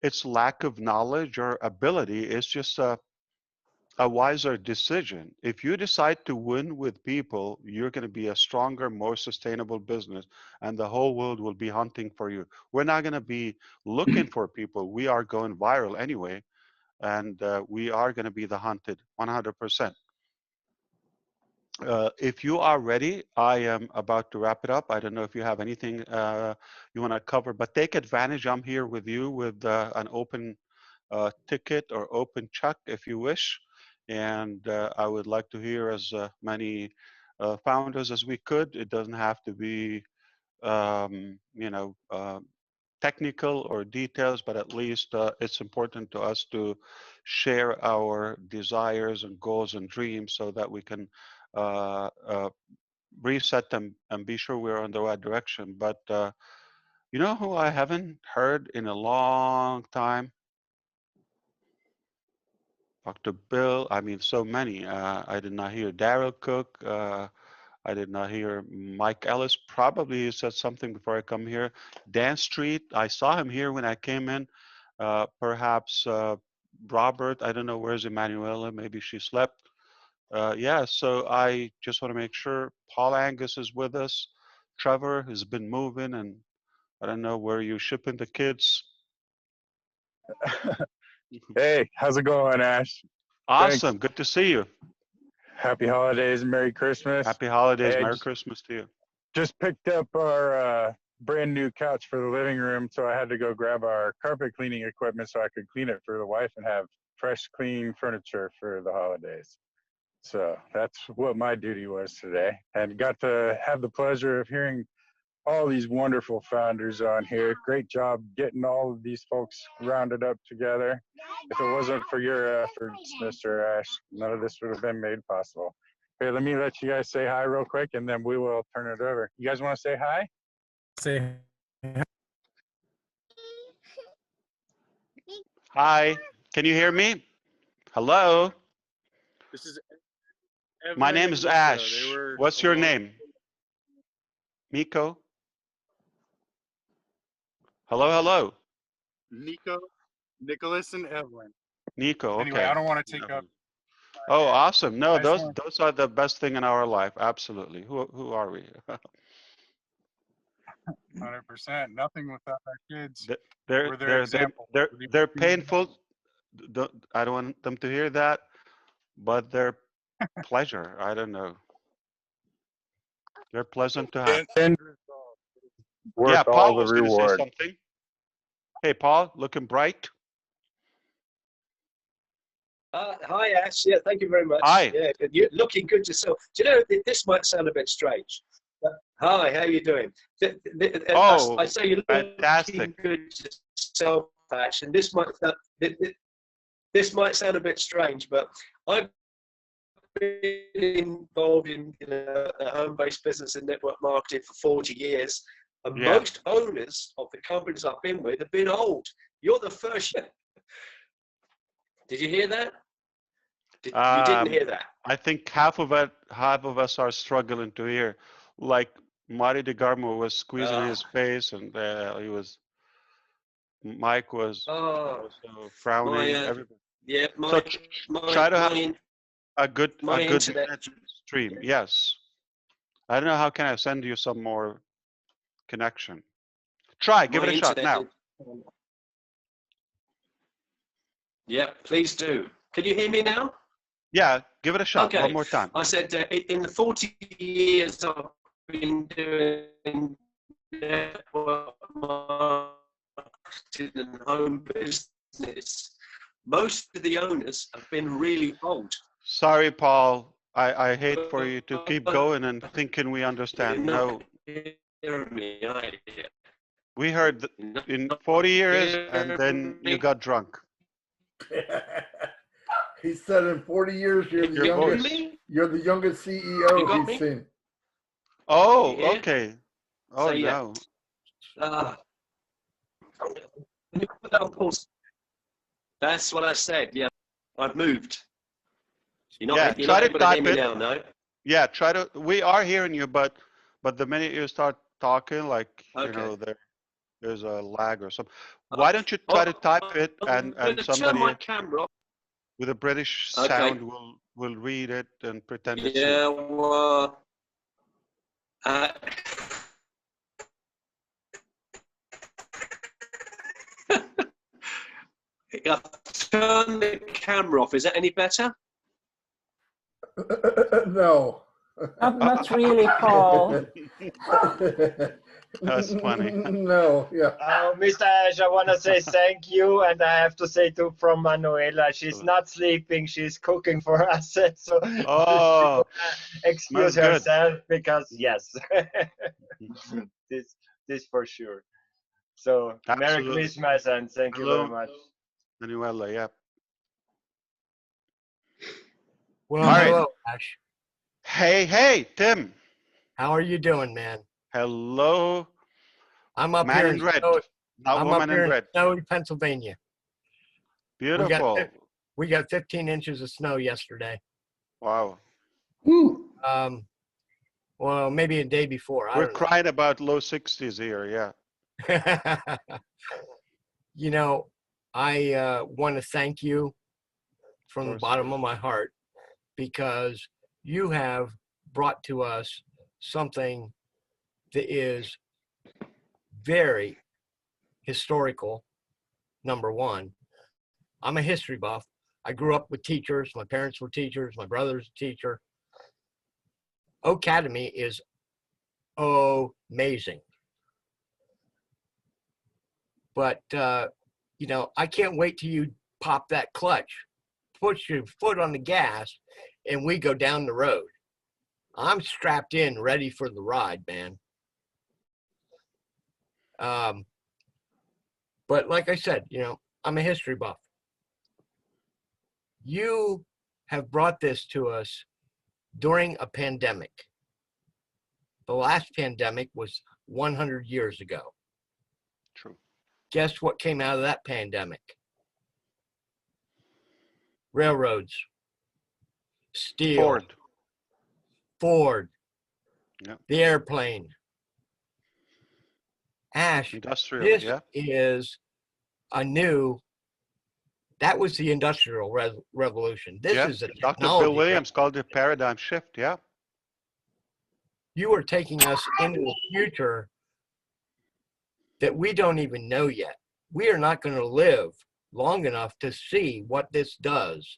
it's lack of knowledge or ability. It's just a wiser decision. If you decide to win with people, you're going to be a stronger, more sustainable business, and the whole world will be hunting for you. We're not going to be looking for people. We are going viral anyway, and we are going to be the hunted 100%. If you are ready, I am about to wrap it up. I don't know if you have anything you want to cover, but take advantage. I'm here with you with an open ticket or open check if you wish. And I would like to hear as many founders as we could. It doesn't have to be, technical or details, but at least it's important to us to share our desires and goals and dreams so that we can reset them and be sure we're on the right direction. But you know who I haven't heard in a long time? Dr. Bill, I mean, so many. I did not hear Daryl Cook. I did not hear Mike Ellis. Probably he said something before I come here. Dan Street, I saw him here when I came in. Perhaps Robert, I don't know, where's Emanuela? Maybe she slept. Yeah, so I just want to make sure Paul Angus is with us. Trevor has been moving, and I don't know where you shipping the kids. Hey, how's it going, Ash? Awesome. Thanks. Good to see you. Happy holidays and Merry Christmas. Happy holidays. Hey, Merry Christmas to you. just picked up our brand new couch for the living room, so I had to go grab our carpet cleaning equipment so I could clean it for the wife and have fresh, clean furniture for the holidays. So that's what my duty was today, and got to have the pleasure of hearing all these wonderful founders on here. Great job getting all of these folks rounded up together. If it wasn't for your efforts, Mr. Ash, none of this would have been made possible. Here, let me let you guys say hi real quick, and then we will turn it over. You guys want to say hi? Say hi. Hi, can you hear me? Hello, This is my Evelyn name and is Nico. Ash. They were What's your alone. name? Miko? Hello, hello. Nicholas and Evelyn. Nico, okay. Anyway, I don't want to take up. Oh, awesome. No, I just those are the best thing in our life. Absolutely. Who are we? 100%. Nothing without our kids. They're We're their they're they're example. they're painful. I don't want them to hear that, but they're pleasure. I don't know. They're pleasant to have. Worth Yeah, all Paul the was going to say reward. something. Hey, Paul, looking bright. Hi, Ash. Yeah, thank you very much. Hi. Yeah, you're looking good yourself. Do you know, this might sound a bit strange. But, hi, how are you doing? Oh, I say you're fantastic. looking good yourself, Ash, and this might sound a bit strange, but I've been involved in a home-based business and network marketing for 40 years, and Yeah. most owners of the companies I've been with have been old. You're the first. Did you hear that? You didn't hear that. I think half of us are struggling to hear. Like Marty DeGarmo was squeezing his face, and Mike was also frowning. Everybody. Yeah, So try to have a good internet. net stream. Yes. I don't know how can I send you some more connection. Try, give it a shot now. Yeah, please do. Can you hear me now? Yeah, give it a shot Okay. one more time. I said in the 40 years I've been doing network marketing and home business, most of the owners have been really old. Sorry, Paul. I hate for you to keep going and thinking we understand. No, Hearing me, are you? we heard in 40 years, and then you got drunk. He said in 40 years you're the Your youngest. voice. You're the youngest You CEO got he's me? seen. Oh, Yeah. okay. Oh So, yeah. no. Can you put that on pause? That's what I said. Yeah, I've moved. You're Yeah, not try to able to hear type me it. now, no? Yeah, try to. We are hearing you, but the minute you start talking, like there's a lag or something. Why don't you try to type it, I'm and going to turn somebody my camera off. with a British Okay. sound will read it and pretend it's you. Yeah, well, I've turned the camera off. Is that any better? No. Not really, Paul. That's funny. No, yeah. Oh, Mr. Ash, I want to say thank you, and I have to say too from Manuela, she's not sleeping, she's cooking for us, so Oh, excuse smells good. herself because yes, this for sure. So Merry Absolutely. Christmas and thank you Hello, very much. Manuela. Yeah. Well, All right. hello, Ash. Hey, Tim. How are you doing, man? Hello. I'm up Man here in red, snowy, not I'm woman up here in in red. snowy Pennsylvania. Beautiful. We got 15 inches of snow yesterday. Wow. Well, maybe a day before. I We're don't know. crying about low 60s here. Yeah. You know, I want to thank you from the bottom of my heart because you have brought to us something that is very historical, number one. I'm a history buff. I grew up with teachers. My parents were teachers. My brother's a teacher. Academy is amazing. But, you know, I can't wait till you pop that clutch, put your foot on the gas, and we go down the road. I'm strapped in, ready for the ride, man. But like I said, you know, I'm a history buff. You have brought this to us during a pandemic. The last pandemic was 100 years ago. True. Guess what came out of that pandemic? Railroads, steel, Ford, yep. the airplane. Ash, Industrial, this yeah. is a new, that was the industrial revolution. This is a Dr. Bill technology Williams called it paradigm shift, yeah. You are taking us into a future that we don't even know yet. We are not going to live long enough to see what this does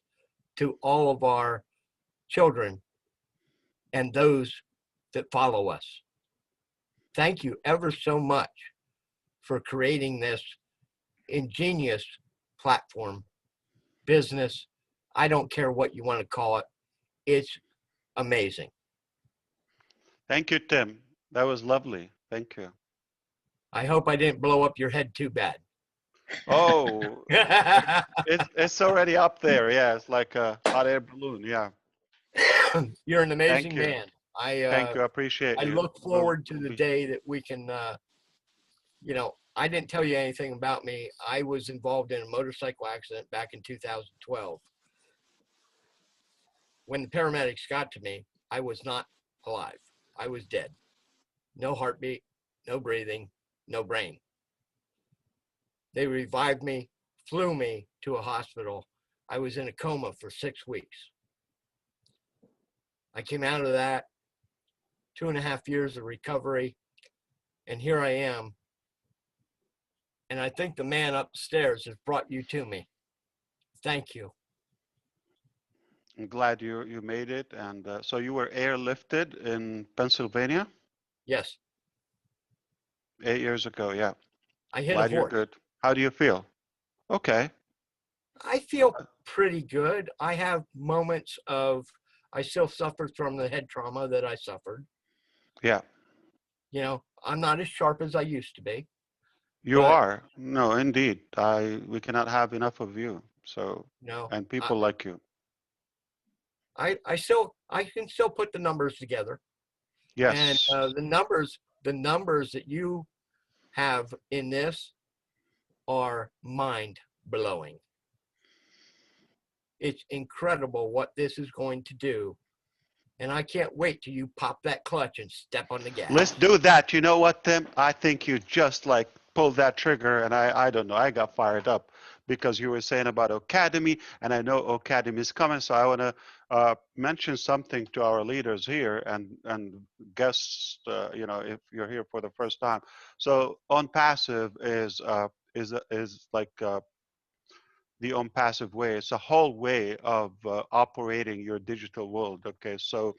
to all of our children and those that follow us. Thank you ever so much for creating this ingenious platform, business. I don't care what you want to call it. It's amazing. Thank you, Tim. That was lovely. Thank you. I hope I didn't blow up your head too bad. Oh, it's already up there. Yeah, it's like a hot air balloon. Yeah. You're an amazing Thank you. man. Thank you. I appreciate I you. look forward to the day that we can, you know, I didn't tell you anything about me. I was involved in a motorcycle accident back in 2012. When the paramedics got to me, I was not alive. I was dead. No heartbeat, no breathing, no brain. They revived me, flew me to a hospital. I was in a coma for 6 weeks. I came out of that, 2.5 years of recovery, and here I am. And I think the man upstairs has brought you to me. Thank you. I'm glad you made it. And so you were airlifted in Pennsylvania? Yes. 8 years ago, yeah. I hit a Glad you're horse. good. How do you feel? Okay. I feel pretty good. I have moments of, I still suffer from the head trauma that I suffered. Yeah. You know, I'm not as sharp as I used to be. You are. No, indeed. We cannot have enough of you. So, No, and people like you. I can still put the numbers together. Yes. And the numbers that you have in this are mind blowing. It's incredible what this is going to do. And I can't wait till you pop that clutch and step on the gas. Let's do that. You know what, Tim? I think you just like pulled that trigger, and I don't know. I got fired up because you were saying about Academy, and I know Academy is coming. So I want to mention something to our leaders here and guests. You know, if you're here for the first time, so Onpassive is like the Onpassive way. It's a whole way of operating your digital world. Okay, so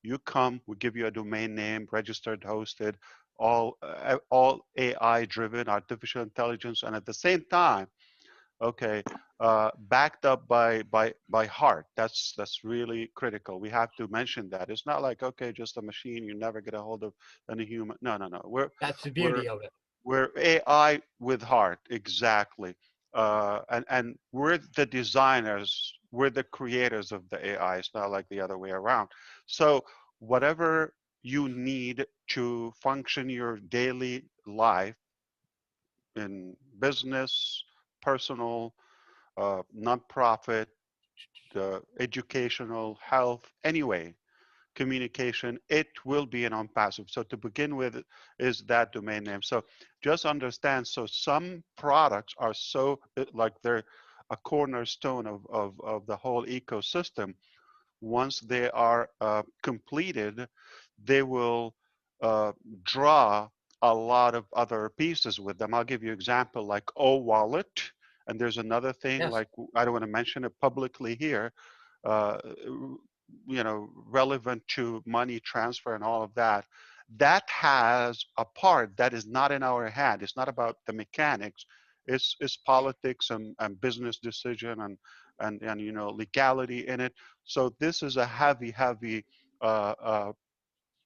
you come, we give you a domain name, registered, hosted, all AI driven, artificial intelligence, and at the same time, okay, backed up by heart. That's really critical. We have to mention that. It's not like, okay, just a machine, you never get a hold of any human. No. That's the beauty of it. We're AI with heart, exactly. And we're the designers, we're the creators of the AI. It's not like the other way around. So whatever you need to function your daily life in business, personal, nonprofit, educational, health, anyway, communication, it will be an Onpassive. So to begin with is that domain name. So just understand, so some products are so like they're a cornerstone of the whole ecosystem. Once they are completed, they will draw a lot of other pieces with them. I'll give you an example like O-Wallet, and there's another thing, Yes. like I don't want to mention it publicly here, you know, relevant to money transfer and all of that. That has a part that is not in our hand. It's not about the mechanics. It's politics and business decision and you know, legality in it. So this is a heavy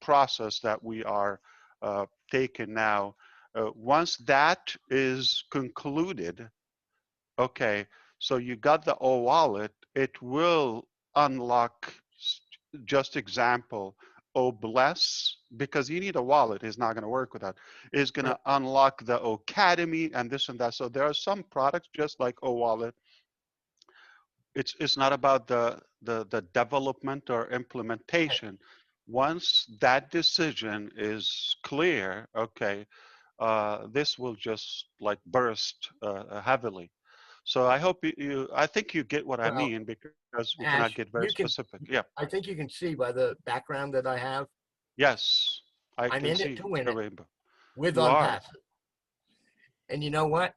process that we are taking now Once that is concluded, okay, so you got the O wallet, it will unlock, just example, O bless, because you need a wallet, it's not going to work without, is going to unlock the Academy and this and that. So there are some products just like O wallet. It's not about the development or implementation. Once that decision is clear, okay, this will just like burst heavily. So I hope I think you get what I Well, mean, because we cannot Ash, get very you can, specific. Yeah. I think you can see by the background that I have, Yes, I I'm can in it see to win the it rainbow. with You are. Onpassive. And you know what?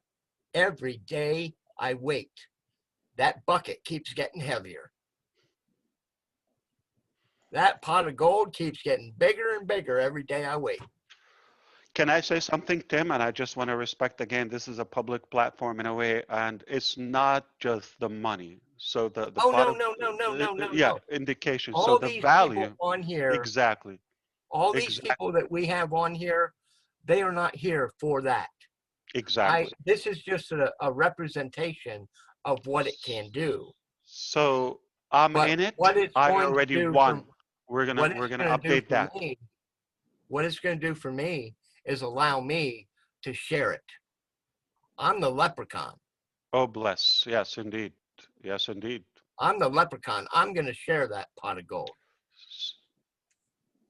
Every day I wait, that bucket keeps getting heavier. That pot of gold keeps getting bigger and bigger every day I wait. Can I say something, Tim? And I just want to respect again, this is a public platform in a way, and it's not just the money. So the Oh, pot no, of, no, no, no, no, no, yeah, no. indication. So All the these people value, on here, exactly, all these exactly, people that we have on here, they are not here for that. exactly. This is just a representation of what it can do. So I'm But in it. what it's I going to already do won. for We're what gonna it's going to do update for that. me, what it's going to do for me is allow me to share it. I'm the leprechaun. Oh, bless. Yes, indeed. Yes, indeed. I'm the leprechaun. I'm going to share that pot of gold.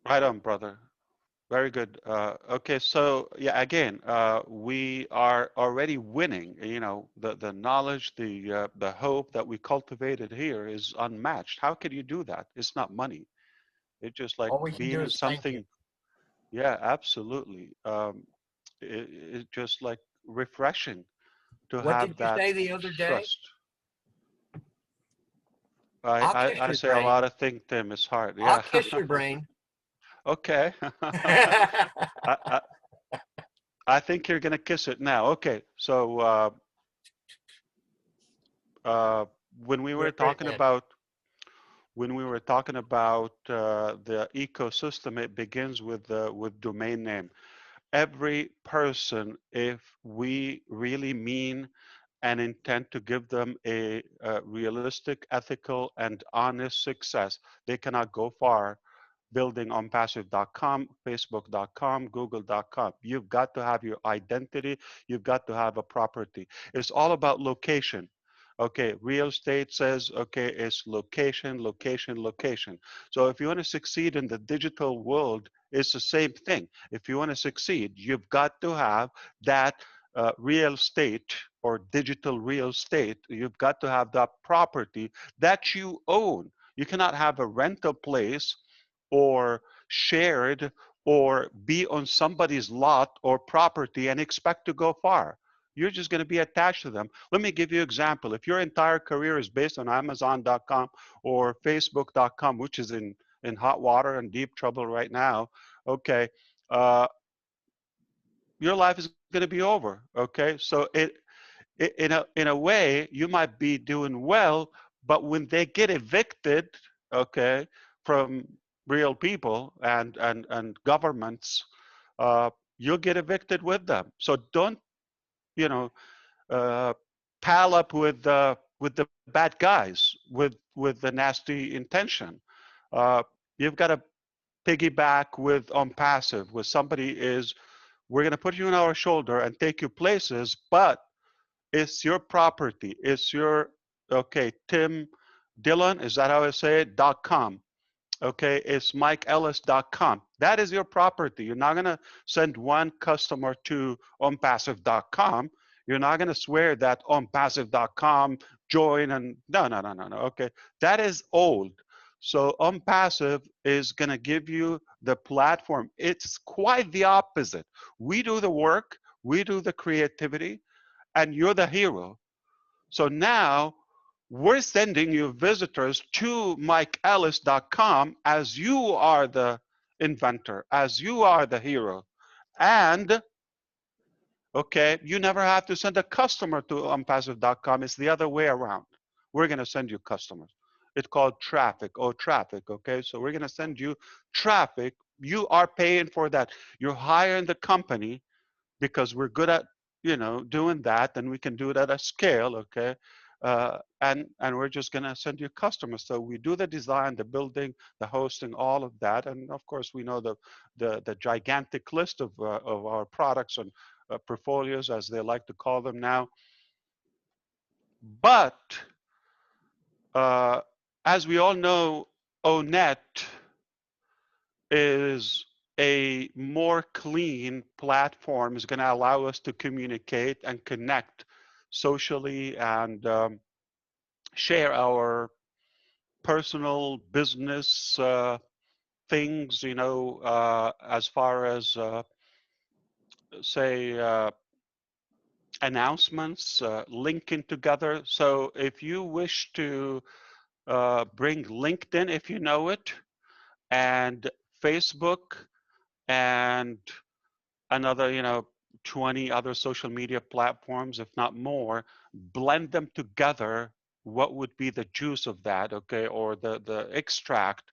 Right on, brother. Very good. Okay, so yeah, again, we are already winning. You know, the knowledge, the hope that we cultivated here is unmatched. How could you do that? It's not money. It's just like All we can being do in is thank you. something. Yeah, absolutely. It's just like refreshing to What did have you that say the other day? trust. I'll kiss I your say a brain. lot of things, Tim. It's hard. I'll Yeah. kiss your brain. Okay. I think you're gonna kiss it now. Okay. So when we You're were a great talking man. about the ecosystem, it begins with domain name. Every person, if we really mean and intend to give them a realistic, ethical, and honest success, they cannot go far building onpassive.com, facebook.com, google.com. You've got to have your identity. You've got to have a property. It's all about location. Okay, real estate says, okay, it's location, location, location. So if you want to succeed in the digital world, it's the same thing. If you want to succeed, you've got to have that real estate or digital real estate. You've got to have that property that you own. You cannot have a rental place or shared or be on somebody's lot or property and expect to go far. You're just going to be attached to them. Let me give you an example. If your entire career is based on Amazon.com or Facebook.com, which is in hot water and deep trouble right now, okay, your life is going to be over. Okay, so in a way, you might be doing well, but when they get evicted, okay, from real people and governments, you'll get evicted with them. So don't, you know, pal up with the bad guys with the nasty intention. You've got to piggyback with Onpassive, where somebody is, we're going to put you on our shoulder and take you places, but it's your property. It's your, okay, Tim Dillon, is that how I say it? .com. Okay, it's MikeEllis.com. That is your property. You're not going to send one customer to Onpassive.com. You're not going to swear that Onpassive.com join and no. Okay, that is old. So Onpassive is going to give you the platform. It's quite the opposite. We do the work, we do the creativity, and you're the hero. So now we're sending you visitors to MikeEllis.com as you are the inventor, as you are the hero. And, okay, you never have to send a customer to Onpassive.com. It's the other way around. We're going to send you customers. It's called traffic, okay? So we're going to send you traffic. You are paying for that. You're hiring the company because we're good at, you know, doing that, and we can do it at a scale, okay? And we're just gonna send you customers. So we do the design, the building, the hosting, all of that, and of course we know the gigantic list of our products and portfolios, as they like to call them now. But as we all know, ONET is a more clean platform, is going to allow us to communicate and connect socially and share our personal business things, you know, as far as say announcements, linking together. So if you wish to bring LinkedIn, if you know it, and Facebook and another, you know, 20 other social media platforms, if not more, blend them together, what would be the juice of that, okay, or the extract?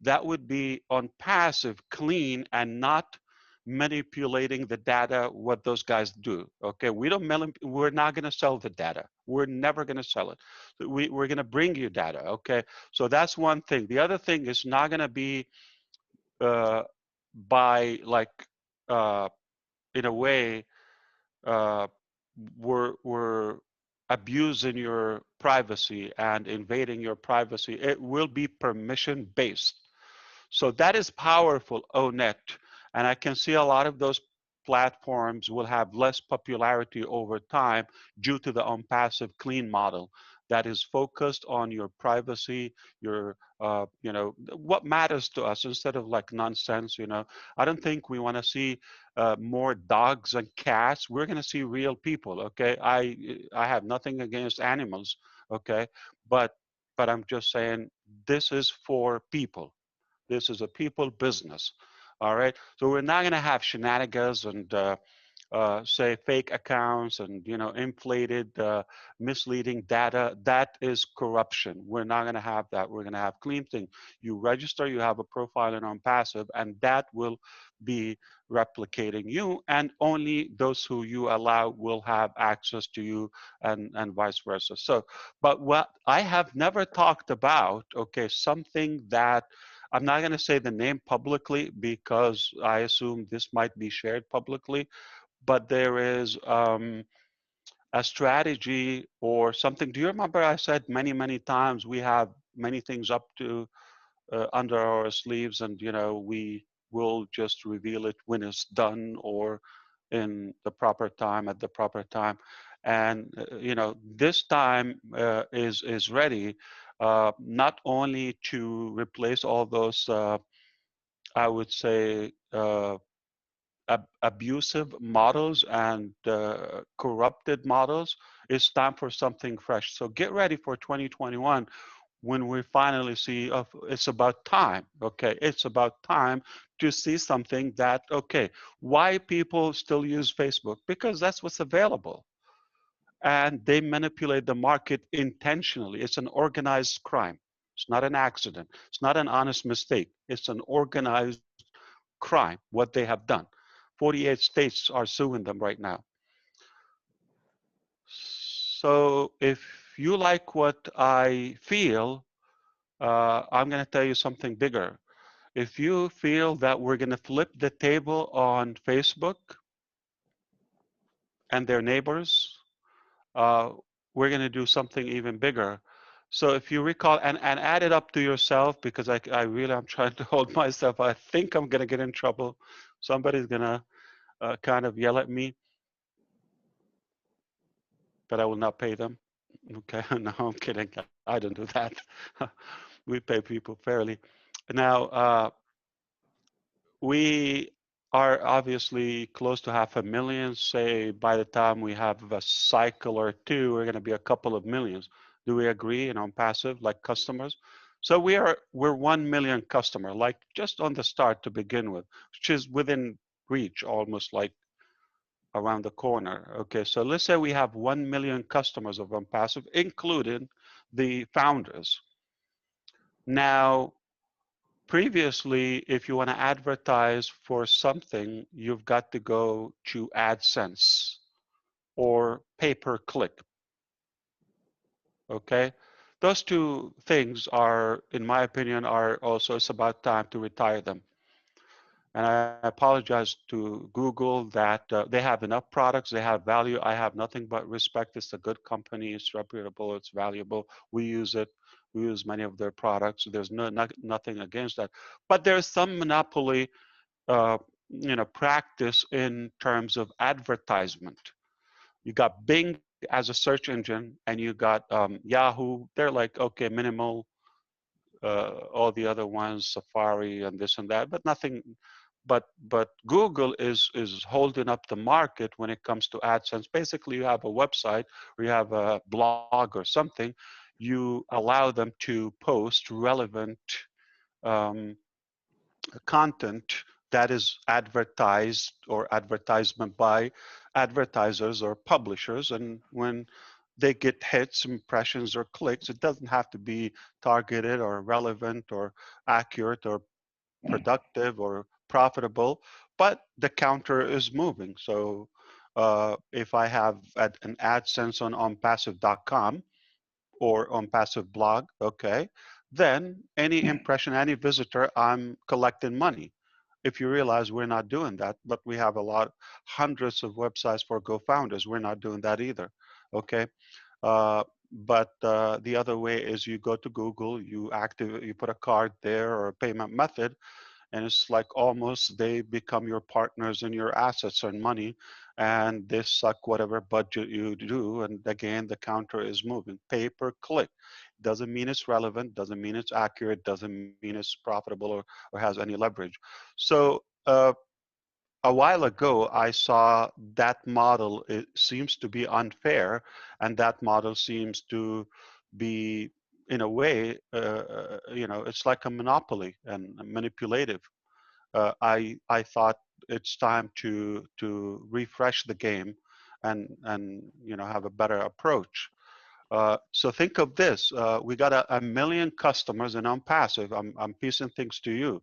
That would be on passive, clean, and not manipulating the data, what those guys do, okay? We're not gonna sell the data. We're never gonna sell it. We're gonna bring you data, okay? So that's one thing. The other thing is not gonna be by like, in a way, uh, we're abusing your privacy and invading your privacy. It will be permission based. So that is powerful, ONET. And I can see a lot of those platforms will have less popularity over time due to the Onpassive clean model that is focused on your privacy, your, you know, what matters to us instead of like nonsense, you know. I don't think we want to see more dogs and cats. We're going to see real people, okay? I have nothing against animals, okay? But I'm just saying this is for people. This is a people business, all right? So we're not gonna have shenanigans and say fake accounts and, you know, inflated, misleading data. That is corruption. We're not gonna have that. We're gonna have clean thing. You register, you have a profile in Onpassive, and that will be replicating you, and only those who you allow will have access to you, and vice versa. So, but what I have never talked about, okay, something that I'm not going to say the name publicly because I assume this might be shared publicly, but there is a strategy or something. Do you remember I said many times we have many things up to under our sleeves, and you know, we will just reveal it when it's done or in the proper time at the proper time. And you know, this time is ready, not only to replace all those I would say abusive models and corrupted models. It's time for something fresh. So get ready for 2021 when we finally see, it's about time, okay? It's about time to see something that, okay, why people still use Facebook? Because that's what's available. And they manipulate the market intentionally. It's an organized crime. It's not an accident. It's not an honest mistake. It's an organized crime, what they have done. 48 states are suing them right now. So if you like what I feel, I'm going to tell you something bigger. If you feel that we're going to flip the table on Facebook and their neighbors, we're going to do something even bigger. So if you recall, and add it up to yourself, because I really am trying to hold myself. I think I'm going to get in trouble. Somebody's going to kind of yell at me, but I will not pay them. Okay, no, I'm kidding. I don't do that. We pay people fairly. Now, we are obviously close to 500,000. Say by the time we have a cycle or two, we're going to be a couple of millions. Do we agree? And Onpassive, like customers. So we're 1 million customer, like just on the start to begin with, which is within reach, almost like around the corner. Okay, so let's say we have 1 million customers of Onpassive, including the founders. Now, previously, if you want to advertise for something, you've got to go to AdSense or pay-per-click. Okay, those two things are, in my opinion, are also, it's about time to retire them. And I apologize to Google that they have enough products, they have value. I have nothing but respect. It's a good company, it's reputable, it's valuable. We use it. We use many of their products. There's nothing against that. But there's some monopoly, practice in terms of advertisement. You got Bing as a search engine, and you got Yahoo. They're like, okay, minimal. All the other ones, Safari and this and that, but nothing. But Google is holding up the market when it comes to AdSense. Basically, you have a website or you have a blog or something. You allow them to post relevant content that is advertised or advertisement by advertisers or publishers, and when they get hits, impressions, or clicks, it doesn't have to be targeted or relevant or accurate or productive or profitable, but the counter is moving. So if I have an AdSense on onpassive.com or Onpassive blog, okay, then any impression, any visitor, I'm collecting money. If you realize we're not doing that, but we have hundreds of websites for GoFounders, we're not doing that either, okay? But the other way is you go to Google, you put a card there or a payment method, and it's like almost they become your partners in your assets and money, and they suck whatever budget you do. And again, the counter is moving. Pay per click doesn't mean it's relevant, doesn't mean it's accurate, doesn't mean it's profitable or has any leverage. So a while ago, I saw that model. It seems to be unfair, and that model seems to be, in a way, it's like a monopoly and manipulative. I thought it's time to refresh the game, and have a better approach. So think of this: we got a million customers in Onpassive. I'm piecing things to you.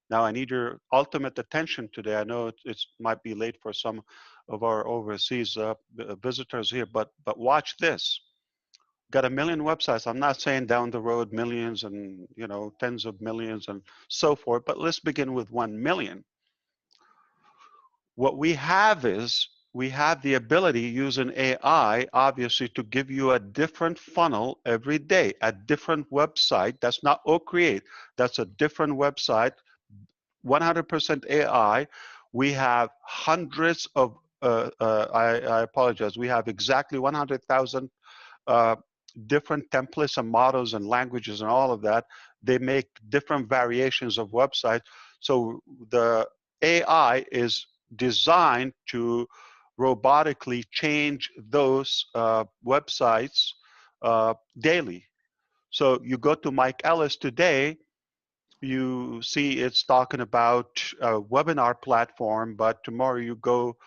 Now I need your ultimate attention today. I know it might be late for some of our overseas visitors here, but watch this. Got a million websites. I'm not saying down the road millions and tens of millions and so forth, but let's begin with 1 million. What we have is we have the ability using AI, obviously, to give you a different funnel every day, a different website. That's not OCreate. That's a different website, 100% AI. We have hundreds of, I apologize, we have exactly 100,000 different templates and models and languages and all of that. They make different variations of websites. So the AI is designed to robotically change those websites daily. So you go to Mike Ellis today, you see it's talking about a webinar platform, but tomorrow you go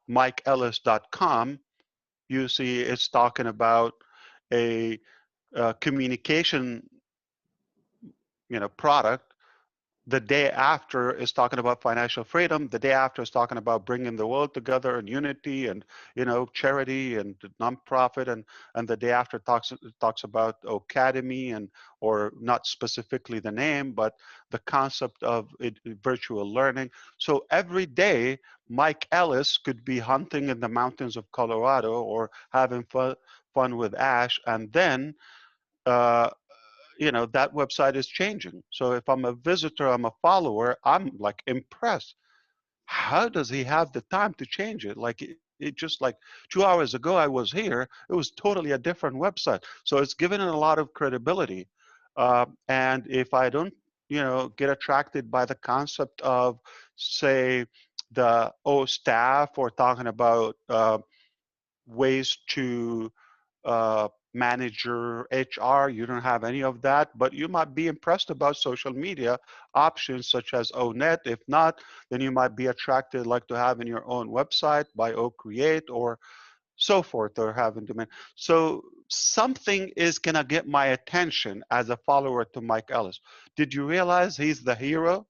mikeellis.com, you see it's talking about a communication product. The day after is talking about financial freedom. The day after is talking about bringing the world together and unity and charity and nonprofit. And the day after talks about academy or not specifically the name, but the concept of virtual learning. So every day, Mike Ellis could be hunting in the mountains of Colorado or having fun with Ash, and then that website is changing. So if I'm a visitor, I'm a follower, I'm like impressed. How does he have the time to change it? Like it just like 2 hours ago I was here, it was totally a different website. So it's given it a lot of credibility. And if I don't, get attracted by the concept of, say, the staff or talking about ways to manage your HR, you don't have any of that, but you might be impressed about social media options such as ONet. If not, then you might be attracted like to having your own website by OCreate or so forth, or having domain. So something is gonna get my attention as a follower to Mike Ellis. Did you realize he's the hero,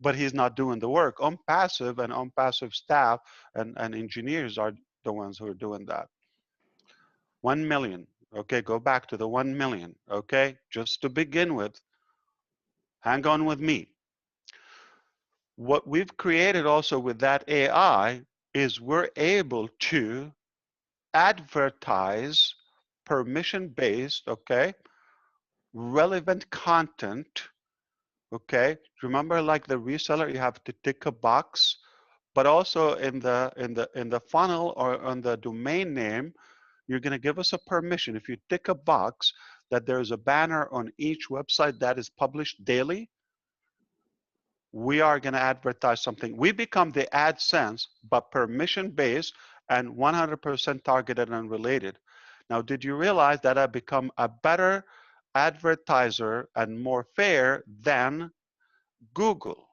but he's not doing the work? Onpassive and Onpassive staff and engineers are the ones who are doing that. 1 million. Okay, go back to the 1 million. Okay, just to begin with, hang on with me. What we've created also with that AI is we're able to advertise permission-based, okay, relevant content, okay. Remember, like the reseller, you have to tick a box, but also in the funnel or on the domain name, you're going to give us a permission. If you tick a box that there's a banner on each website that is published daily, we are going to advertise something. We become the AdSense, but permission-based and 100% targeted and related. Now, did you realize that I become a better advertiser and more fair than Google?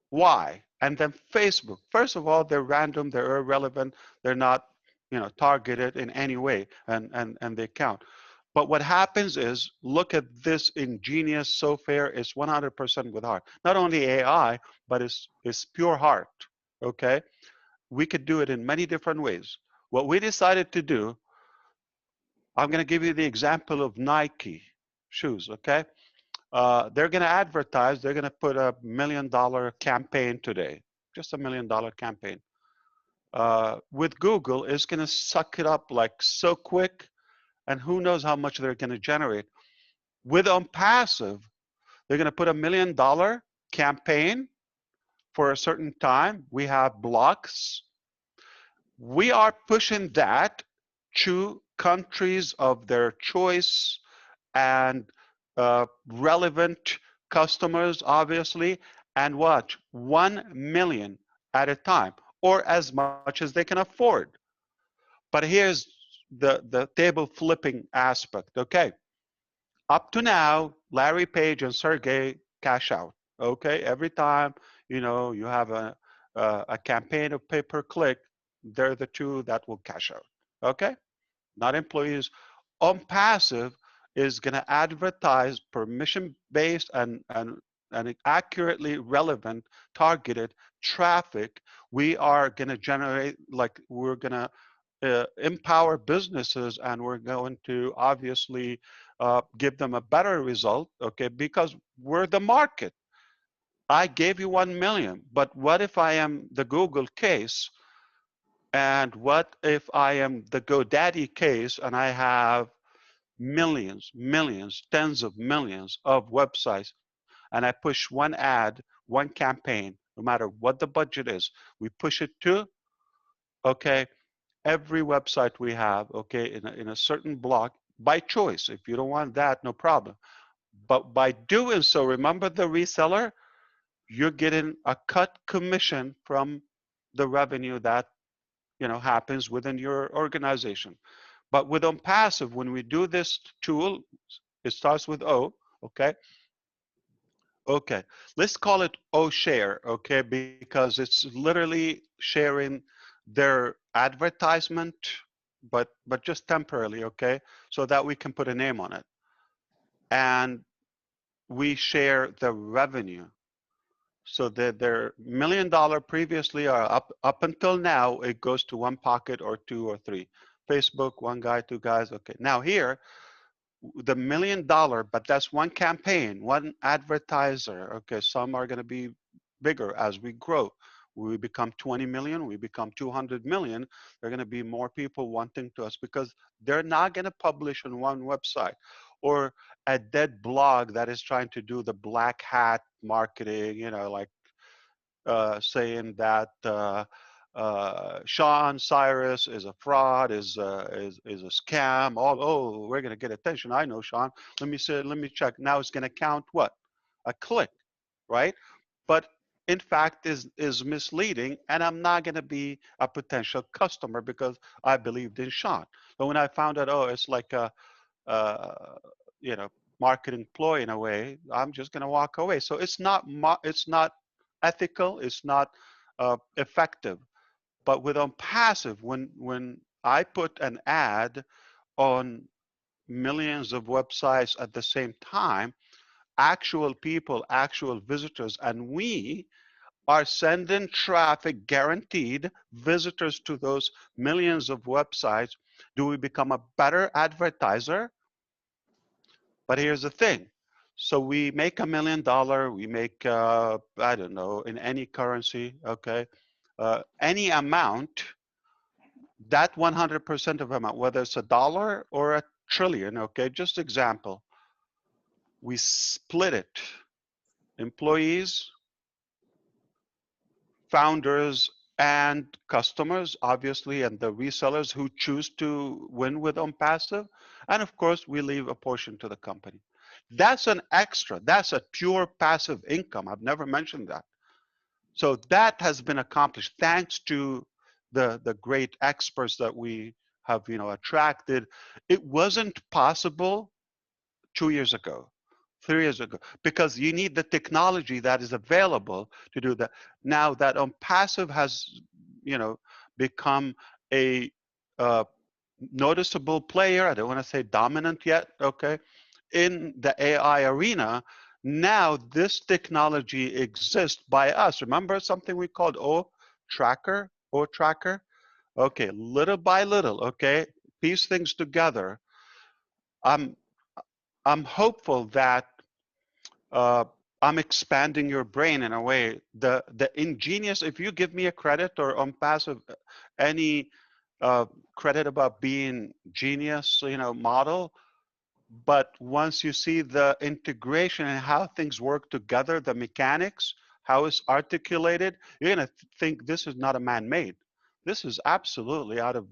Why? And then Facebook. First of all, they're random, they're irrelevant, they're not, targeted in any way, and they count. But what happens is, look at this ingenious, so fair, it's 100% with heart. Not only AI, but it's pure heart, okay? We could do it in many different ways. What we decided to do, I'm gonna give you the example of Nike shoes, okay? They're gonna advertise, they're gonna put a $1 million campaign today, just a $1 million campaign. With Google, it's gonna suck it up like so quick, and who knows how much they're going to generate. With Onpassive, they're going to put $1 million campaign for a certain time. We have blocks. We are pushing that to countries of their choice and relevant customers, obviously, and what? 1 million at a time, or as much as they can afford. But here's the table flipping aspect. Okay, up to now, Larry Page and Sergey cash out. Okay, every time you have a campaign of pay-per-click, they're the two that will cash out. Okay, not employees. Onpassive is going to advertise permission-based and accurately relevant, targeted traffic. We are going to generate, like, we're going to empower businesses, and we're going to obviously give them a better result, okay, because we're the market. I gave you 1 million, but what if I am the Google case, and what if I am the GoDaddy case, and I have millions, tens of millions of websites, and I push one ad, one campaign, no matter what the budget is, we push it to, okay, every website we have, okay, in a certain block by choice. If you don't want that, no problem. But by doing so, remember the reseller, you're getting a cut commission from the revenue that happens within your organization. But with Onpassive, when we do this tool, it starts with O, okay? Okay, let's call it O share, okay, because it's literally sharing their advertisement, but just temporarily, okay, so that we can put a name on it. And we share the revenue. So their $1 million previously are up until now, it goes to one pocket or two or three. Facebook, one guy, two guys, okay. Now here, the $1 million, but that's one campaign, one advertiser. Okay, some are going to be bigger as we grow. We become 20 million, we become 200 million. There are going to be more people wanting to us because they're not going to publish on one website or a dead blog that is trying to do the black hat marketing, like saying that Sean Cyrus is a fraud, is a scam. Oh, we're going to get attention. I know Sean. Let me check. Now it's going to count what? A click, right? But in fact is misleading, and I'm not going to be a potential customer because I believed in Sean. But when I found out, oh, it's like a marketing ploy in a way, I'm just going to walk away. So it's not ethical. It's not effective. But with Onpassive, when I put an ad on millions of websites at the same time, actual people, actual visitors, and we are sending traffic, guaranteed visitors to those millions of websites. Do we become a better advertiser? But here's the thing. So we make $1 million, we make, I don't know, in any currency, okay, any amount, that 100% of amount, whether it's $1 or $1 trillion, okay, just example, we split it. Employees, founders, and customers, obviously, and the resellers who choose to win with Onpassive. And of course, we leave a portion to the company. That's an extra. That's a pure passive income. I've never mentioned that. So that has been accomplished thanks to the great experts that we have, attracted. It wasn't possible 2 years ago, 3 years ago, because you need the technology that is available to do that. Now that Onpassive has, become a noticeable player, I don't want to say dominant yet, okay, in the AI arena, now this technology exists by us. Remember something we called O-Tracker? Okay, little by little, okay, piece things together. I'm hopeful that I'm expanding your brain in a way. The ingenious, if you give me a credit or Onpassive, any credit about being genius, model, but once you see the integration and how things work together, the mechanics, how it's articulated, you're gonna think this is not a man-made. This is absolutely out of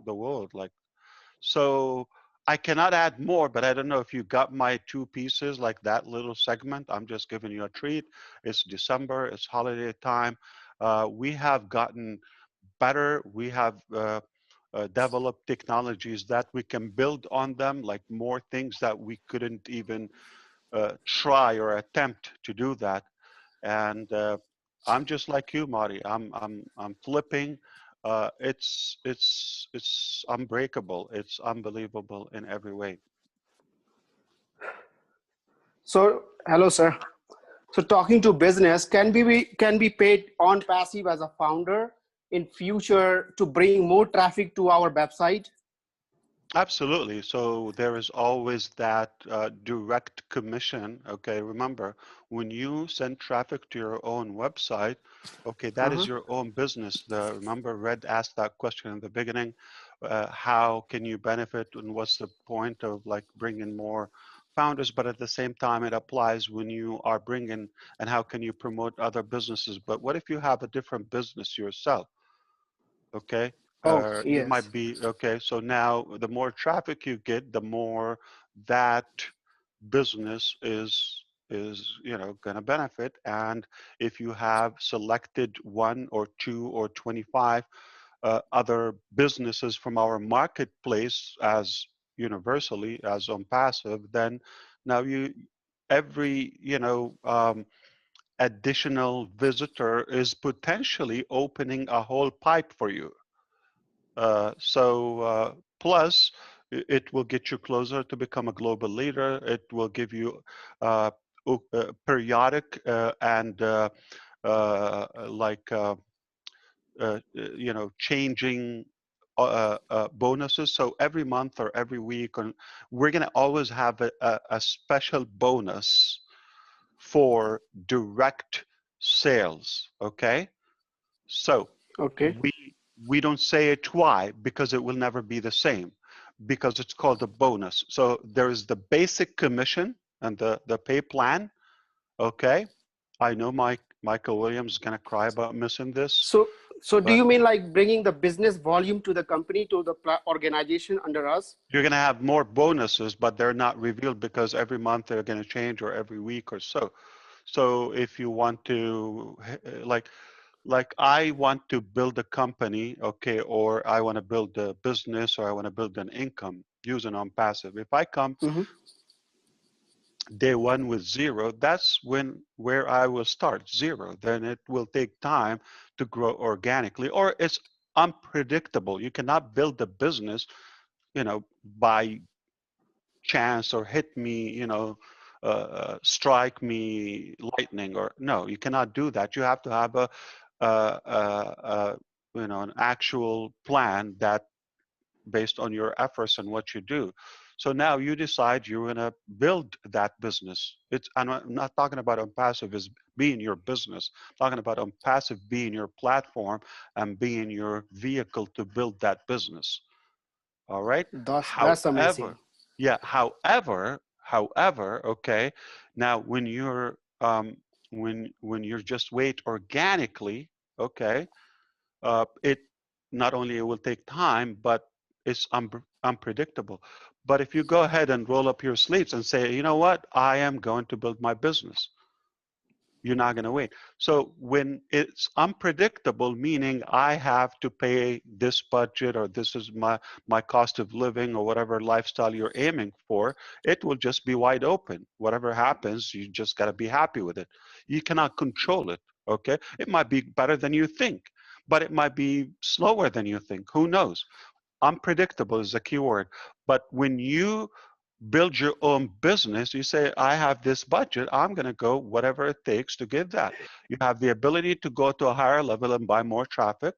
the world. So I cannot add more, but I don't know if you got my 2 pieces, like that little segment. I'm just giving you a treat. It's December, it's holiday time. We have gotten better. We have developed technologies that we can build on them, like more things that we couldn't even try or attempt to do that. And I'm just like you, Marty. I'm flipping. It's unbreakable. It's unbelievable in every way. So, hello, sir. So, talking to business, can be paid Onpassive as a founder in future to bring more traffic to our website? Absolutely. So there is always that direct commission. Okay, remember, when you send traffic to your own website, okay, that is your own business. Remember, Red asked that question in the beginning. How can you benefit, and what's the point of bringing more founders? But at the same time, it applies when you are bringing, and how can you promote other businesses? But what if you have a different business yourself? Okay. Yes. You might be, okay, so now the more traffic you get, the more that business is going to benefit. And if you have selected 1 or 2 or 25 other businesses from our marketplace as universally as Onpassive, then now every additional visitor is potentially opening a whole pipe for you. Plus, it will get you closer to become a global leader. It will give you periodic and changing bonuses. So every month or every week, we're going to always have a special bonus for direct sales. Okay, so we don't say it why, because it will never be the same, because it's called a bonus. So there is the basic commission and the pay plan. Okay, I know Michael Williams is going to cry about missing this. So do you mean like bringing the business volume to the company, to the organization under us? You're going to have more bonuses, but they're not revealed because every month they're going to change, or every week or so. So if you want to, like I want to build a company, okay, or I want to build a business, or I want to build an income using Onpassive. If I come day 1 with 0, that's where I will start 0. Then it will take time to grow organically, or it's unpredictable. You cannot build a business, by chance or hit me, strike me lightning, or no, you cannot do that. You have to have an actual plan that based on your efforts and what you do. So now you decide you're going to build that business. I'm not talking about Onpassive as being your business. I'm talking about Onpassive being your platform and being your vehicle to build that business. All right. That's amazing. Yeah. However, okay. Now, when you're just wait organically, okay, it not only it will take time, but it's unpredictable. But if you go ahead and roll up your sleeves and say, you know what, I am going to build my business, you're not going to wait. So when it's unpredictable, meaning I have to pay this budget, or this is my cost of living, or whatever lifestyle you're aiming for, it will just be wide open. Whatever happens, you just got to be happy with it. You cannot control it, okay? It might be better than you think, but it might be slower than you think. Who knows? Unpredictable is a key word. But when you build your own business, you say, I have this budget, I'm going to go whatever it takes to get that. You have the ability to go to a higher level and buy more traffic.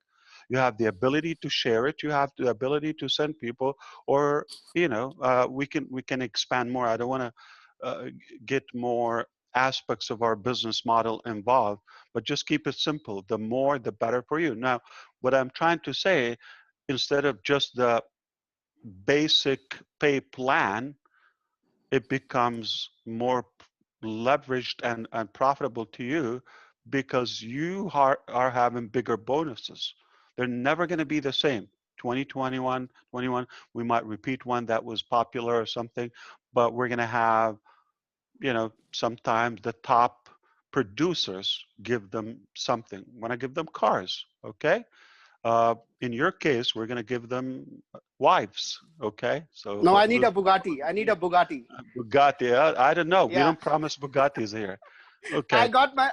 You have the ability to share it. You have the ability to send people, or we can expand more. I don't want to get more aspects of our business model involved, but just keep it simple. The more, the better for you. Now, what I'm trying to say, instead of just the basic pay plan, it becomes more leveraged and profitable to you, because you are having bigger bonuses. They're never going to be the same. 2021, we might repeat one that was popular or something, but we're going to have, sometimes the top producers give them something. When I give them cars, okay? In your case, we're going to give them wives, okay? So No, I need a Bugatti. I need a Bugatti. Bugatti. I don't know. Yeah. We don't promise Bugattis here. Okay. I got my.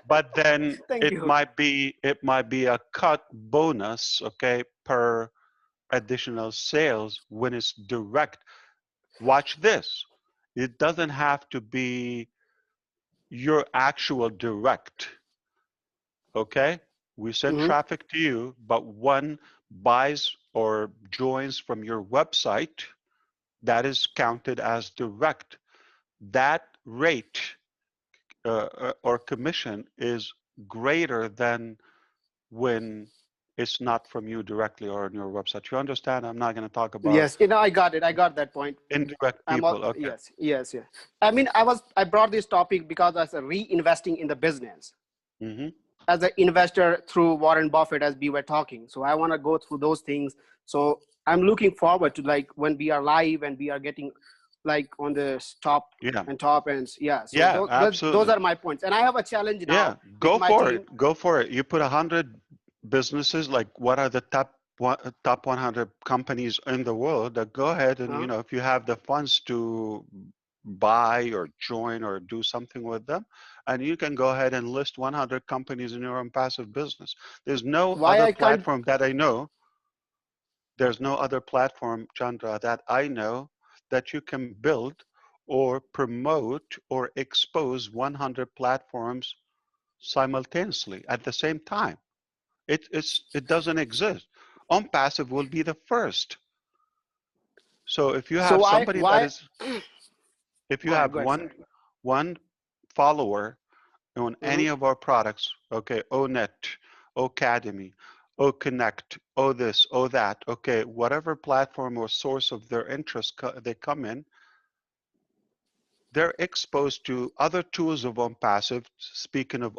But then Thank you. might be a cut bonus, okay, per additional sales when it's direct. Watch this. It doesn't have to be your actual direct. Okay? We send traffic to you, but one buys or joins from your website, that is counted as direct. That rate or commission is greater than when it's not from you directly or on your website. You understand? I'm not going to talk about Yes, I got it. I got that point. indirect people. Okay. Yes. I mean, I brought this topic because as a reinvesting in the business. Mm-hmm. As an investor through Warren Buffett, as we were talking. So I want to go through those things. So I'm looking forward to, like, when we are live and we are getting like on the top and top ends. Yeah. So absolutely. those are my points. And I have a challenge now. Yeah, go for it. Go for it. You put 100 businesses, like what are the top 100 companies in the world, that go ahead and, if you have the funds to buy or join or do something with them, and you can go ahead and list 100 companies in your Onpassive business. There's no other platform that I know. There's no other platform, Chandra, that I know that you can build or promote or expose 100 platforms simultaneously at the same time. It doesn't exist. Onpassive will be the first. So if you have if you have one follower on any of our products, okay, ONet, Academy, Connect, this, that, okay, whatever platform or source of their interest they come in, they're exposed to other tools of Onpassive, speaking of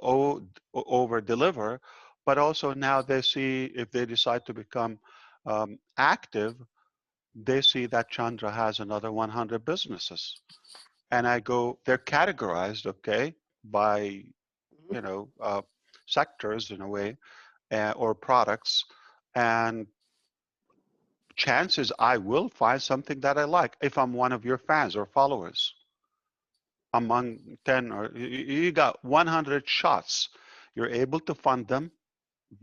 over deliver, but also now they see, if they decide to become active, they see that Chandra has another 100 businesses. And they're categorized, okay, by, sectors in a way, or products. And chances I will find something that I like if I'm one of your fans or followers. Among 10, or you got 100 shots. You're able to fund them,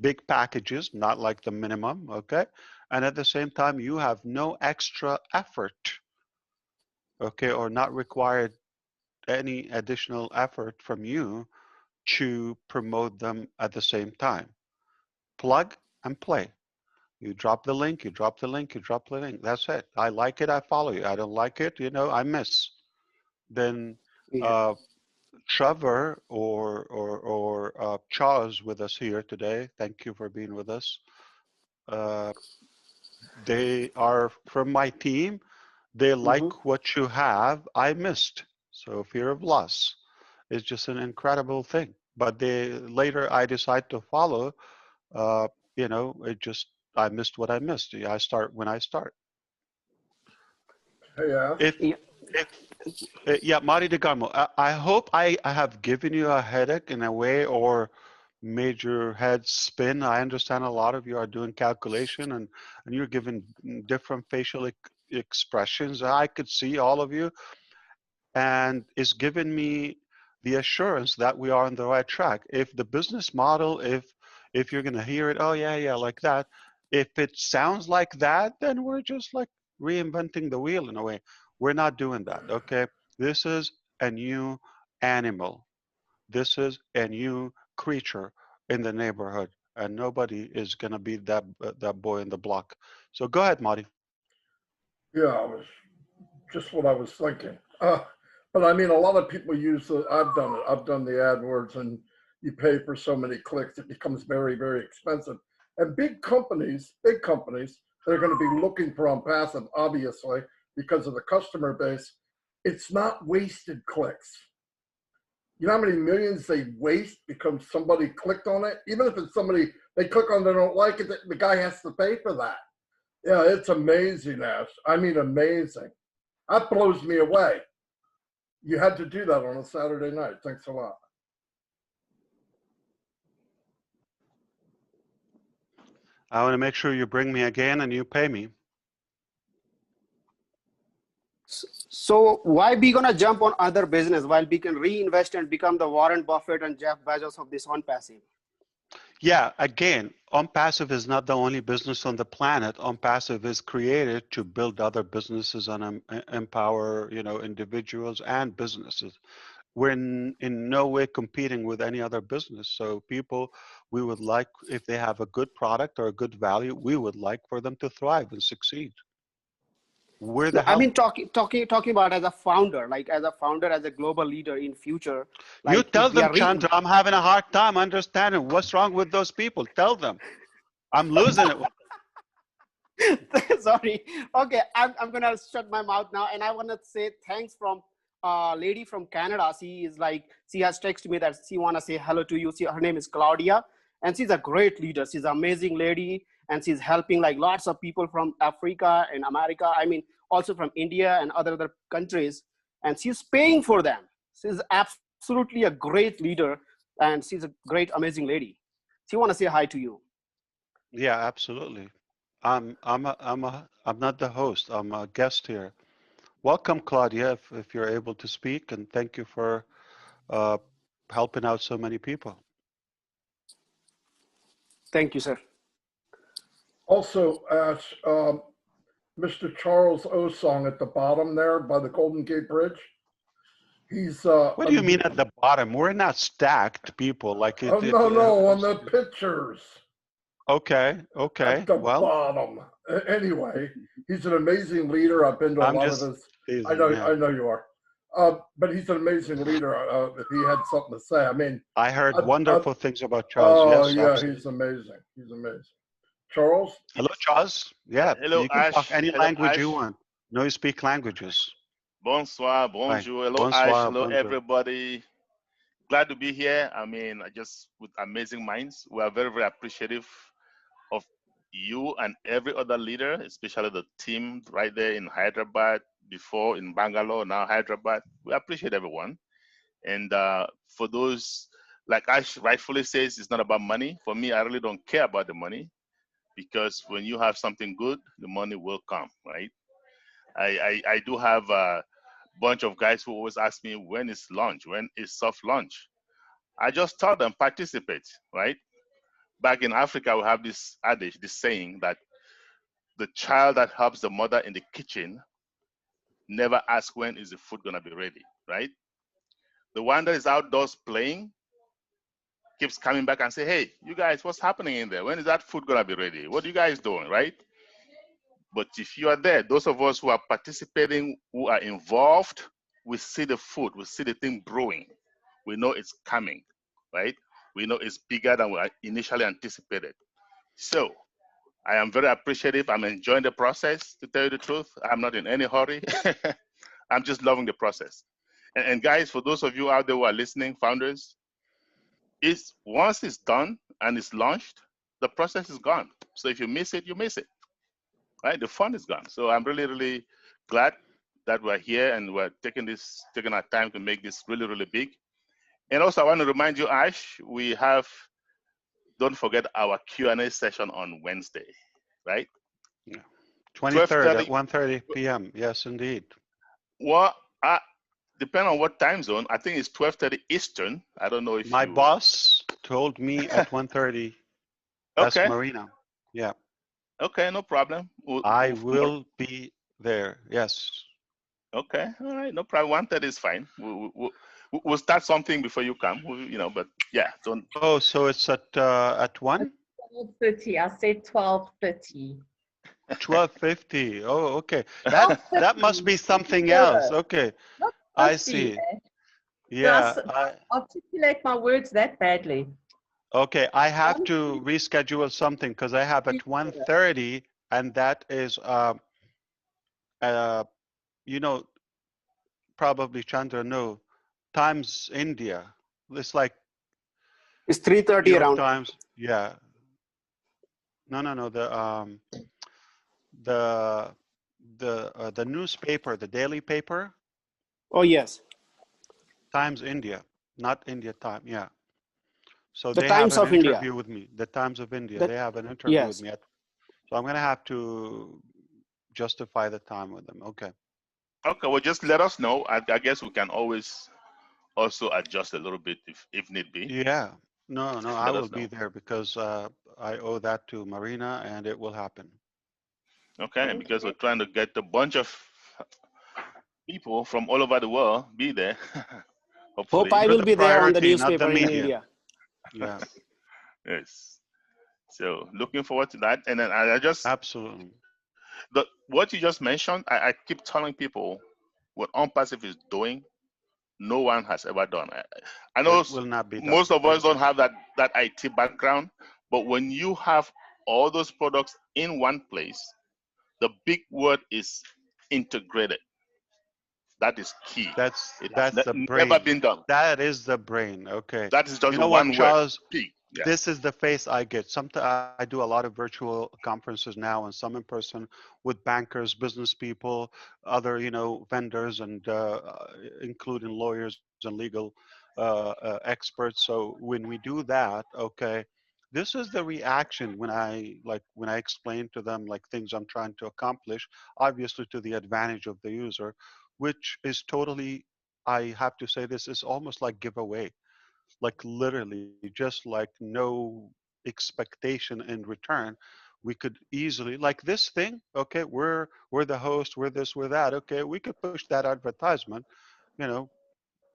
big packages, not like the minimum, okay? and at the same time, you have no extra effort, okay, or not required any additional effort from you to promote them at the same time. Plug and play. You drop the link, you drop the link, you drop the link. That's it. I like it, I follow you. I don't like it, I miss. Then Trevor or Charles with us here today. Thank you for being with us. They are from my team. They like what you have. I missed. So fear of loss is just an incredible thing. But later I decide to follow. I missed what I missed. I start when I start. Hey, Yeah, Mari de Garmo, I hope I have given you a headache in a way or made your head spin. I understand a lot of you are doing calculation and you're giving different facial expressions. I could see all of you, and it's given me the assurance that we are on the right track. If the business model, if you're going to hear it, oh yeah, like that, if it sounds like that, then we're just like reinventing the wheel in a way. We're not doing that, okay? This is a new animal. This is a new creature in the neighborhood, and nobody is going to be that boy in the block. So go ahead, Marty. Yeah, I was just what I was thinking. But I mean, a lot of people use I've done it. I've done the AdWords, and you pay for so many clicks, it becomes very, very expensive. And big companies, they're going to be looking for Onpassive, obviously, because of the customer base. It's not wasted clicks. You know how many millions they waste because somebody clicked on it? Even if it's somebody, they click on, they don't like it, the guy has to pay for that. Yeah, it's amazing, Ash. I mean, amazing. That blows me away. You had to do that on a Saturday night. Thanks a lot. I want to make sure you bring me again and you pay me. So why we gonna jump on other business while we can reinvest and become the Warren Buffett and Jeff Bezos of this Onpassive? Yeah, again, Onpassive is not the only business on the planet. Onpassive is created to build other businesses and empower, individuals and businesses. We're in no way competing with any other business. So people, we would like, if they have a good product or a good value, we would like for them to thrive and succeed. We're the I mean, talking about as a founder, as a global leader in future. Like you tell them, Chandra, I'm having a hard time understanding what's wrong with those people. Tell them. I'm losing it. Sorry. Okay, I'm gonna shut my mouth now, and I want to say thanks from a lady from Canada. She has texted me that she wanna say hello to you. Her name is Claudia, and she's a great leader. She's an amazing lady, and she's helping like lots of people from Africa and America. I mean, also from India and other countries, and she's paying for them. She's absolutely a great leader, and she's a great, amazing lady. She wanna say hi to you. Yeah, absolutely. I'm not the host. I'm a guest here. Welcome, Claudia, if you're able to speak, and thank you for helping out so many people. Thank you, sir. Also, Ash, Mr. Charles Osong at the bottom there by the Golden Gate Bridge. He's what do you mean at the bottom? We're not stacked people like it. No, on the pictures. Okay. At the bottom. Anyway, he's an amazing leader. I've been to a lot of his. I know you are. But he's an amazing leader. If he had something to say, I mean, I heard wonderful things about Charles. Oh yes, yeah, absolutely. he's amazing. He's amazing. Charles. Hello, Charles. Yeah, hello, you can Ash. talk any Hello, language Ash. you want. No, you speak languages. Bonsoir, bonjour. Hello, Bonsoir, Ash. Hello, bonjour. everybody. Glad to be here. I mean, just with amazing minds. We are very, very appreciative of you and every other leader, especially the team right there in Hyderabad, before in Bangalore, now Hyderabad. We appreciate everyone. And for those, like Ash rightfully says, it's not about money. For me, I really don't care about the money, because when you have something good, the money will come, right? I do have a bunch of guys who always ask me, when is launch? When is soft launch? I just tell them, participate, right? Back in Africa, we have this adage, this saying that the child that helps the mother in the kitchen never asks when is the food gonna be ready, right? The one that is outdoors playing keeps coming back and say, hey, you guys, what's happening in there? When is that food gonna be ready? What are you guys doing, right? But if you are there, those of us who are participating, who are involved, we see the food, we see the thing brewing. We know it's coming, right? We know it's bigger than we initially anticipated. So I am very appreciative. I'm enjoying the process, to tell you the truth. I'm not in any hurry. I'm just loving the process. And guys, for those of you out there who are listening, founders, once it's done and it's launched, the process is gone. So if you miss it, you miss it, right? The fun is gone. So I'm really, really glad that we're here and we're taking our time to make this really, really big. And also, I want to remind you, Ash, don't forget our Q&A session on Wednesday, right? Yeah. 23rd at 1:30 p.m. Yes, indeed. Well, depending on what time zone, I think it's 12:30 Eastern. I don't know if my boss told me at 1:30. That's Okay. Marina. Yeah. Okay, no problem. I will be there. Yes. Okay, all right, no problem. 1:30 is fine. We'll start something before you come. But yeah, don't. Oh, so it's at 1? 12:30. I said 12:30. 12:50. Oh, okay. That must be something else. Okay, I see. Yeah. I articulate my words that badly. Okay, I have to reschedule something because I have at 1:30, and that is probably Chandra times India. It's like it's 3:30 around times. Yeah. No. The newspaper, the daily paper. Oh yes. Times India, not India time. Yeah. So The they Times have an of India. interview with me. The Times of India. That- They have an interview yes. with me. So I'm gonna have to justify the time with them. Okay. Okay, well, just let us know. I guess we can always also adjust a little bit if need be. Yeah. No, I Let will us be know. there because I owe that to Marina, and it will happen. Okay, and because we're trying to get a bunch of people from all over the world be there. Hopefully. Hope I will be there on the priority, not the newspaper in media. India. Yeah. Yes. So looking forward to that. And then I just absolutely what you just mentioned, I keep telling people what Onpassive is doing, no one has ever done. I know It will not be done. most of us don't have that IT background, but when you have all those products in one place, the big word is integrated. That is key. That's the brain. Never been done. That is the brain. Okay. That is just you know one what, word. Charles? Key. Yeah. This is the face I get. Sometimes I do a lot of virtual conferences now, and some in person with bankers, business people, other vendors, and including lawyers and legal experts. So when we do that, okay, this is the reaction when I explain to them like things I'm trying to accomplish, obviously to the advantage of the user, which is totally, I have to say, this is almost like giveaway. Like literally, just like no expectation in return. We could easily, like this thing, okay, we're the host, we're this, we're that, okay, we could push that advertisement,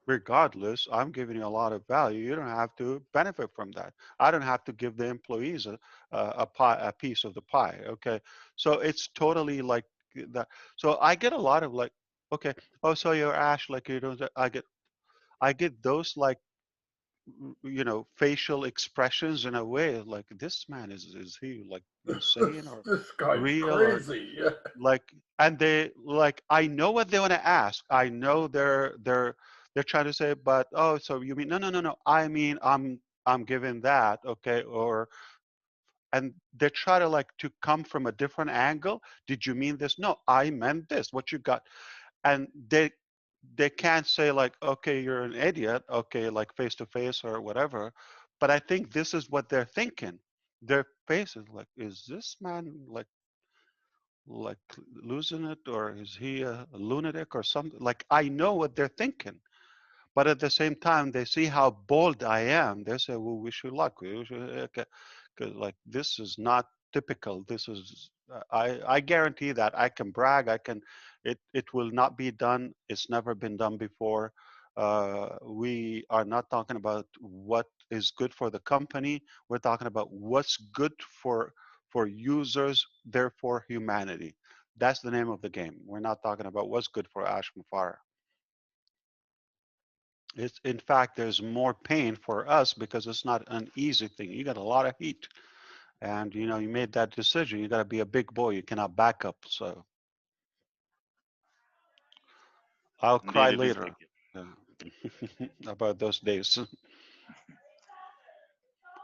regardless. I'm giving you a lot of value. You don't have to benefit from that. I don't have to give the employees a piece of the pie, okay? So it's totally like that. So I get a lot of like, okay, oh, so you're Ash, like you don't, I get those like, facial expressions in a way like this man is he like insane or This guy's real crazy. or like, and they like, I know what they want to ask. I know they're trying to say, but oh, so you mean no, I mean I'm giving that, okay, or and they try to like to come from a different angle. Did you mean this? No, I meant this. What you got? And they can't say like, okay, you're an idiot, okay, like face to face or whatever. But I think this is what they're thinking. Their face is like, is this man like losing it, or is he a lunatic or something? Like, I know what they're thinking. But at the same time, they see how bold I am. They say, well, wish you luck. We should, okay. 'Cause like, this is not typical. This is I guarantee that I can brag. It will not be done. It's never been done before. We are not talking about what is good for the company. We're talking about what's good for users, therefore humanity. That's the name of the game. We're not talking about what's good for Ash Mufareh. It's, in fact, there's more pain for us because it's not an easy thing. You got a lot of heat, and you know you made that decision. You got to be a big boy. You cannot back up. So I'll cry Indeed, it is later big. about those days.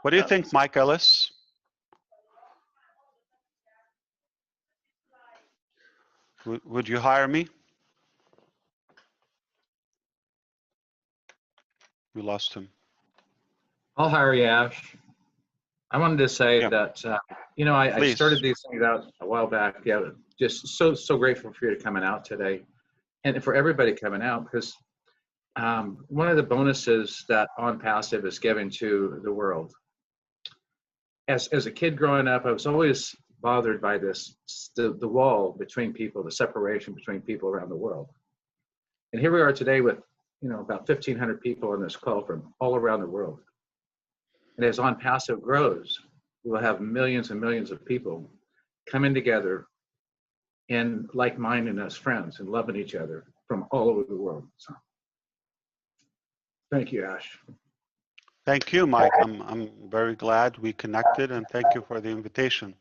What do you Yeah. think, Mike Ellis? Would you hire me? We lost him. I'll hire you, Ash. I wanted to say Yeah. that, you know, I Please. started these things out a while back. Yeah, just so grateful for you coming out today, and for everybody coming out, because one of the bonuses that Onpassive is giving to the world. As a kid growing up, I was always bothered by this, the wall between people, the separation between people around the world. And here we are today with, you know, about 1,500 people on this call from all around the world. And as Onpassive grows, we'll have millions and millions of people coming together in like-mindedness, friends, and loving each other from all over the world. So, thank you, Ash. Thank you, Mike. I'm very glad we connected, and thank you for the invitation.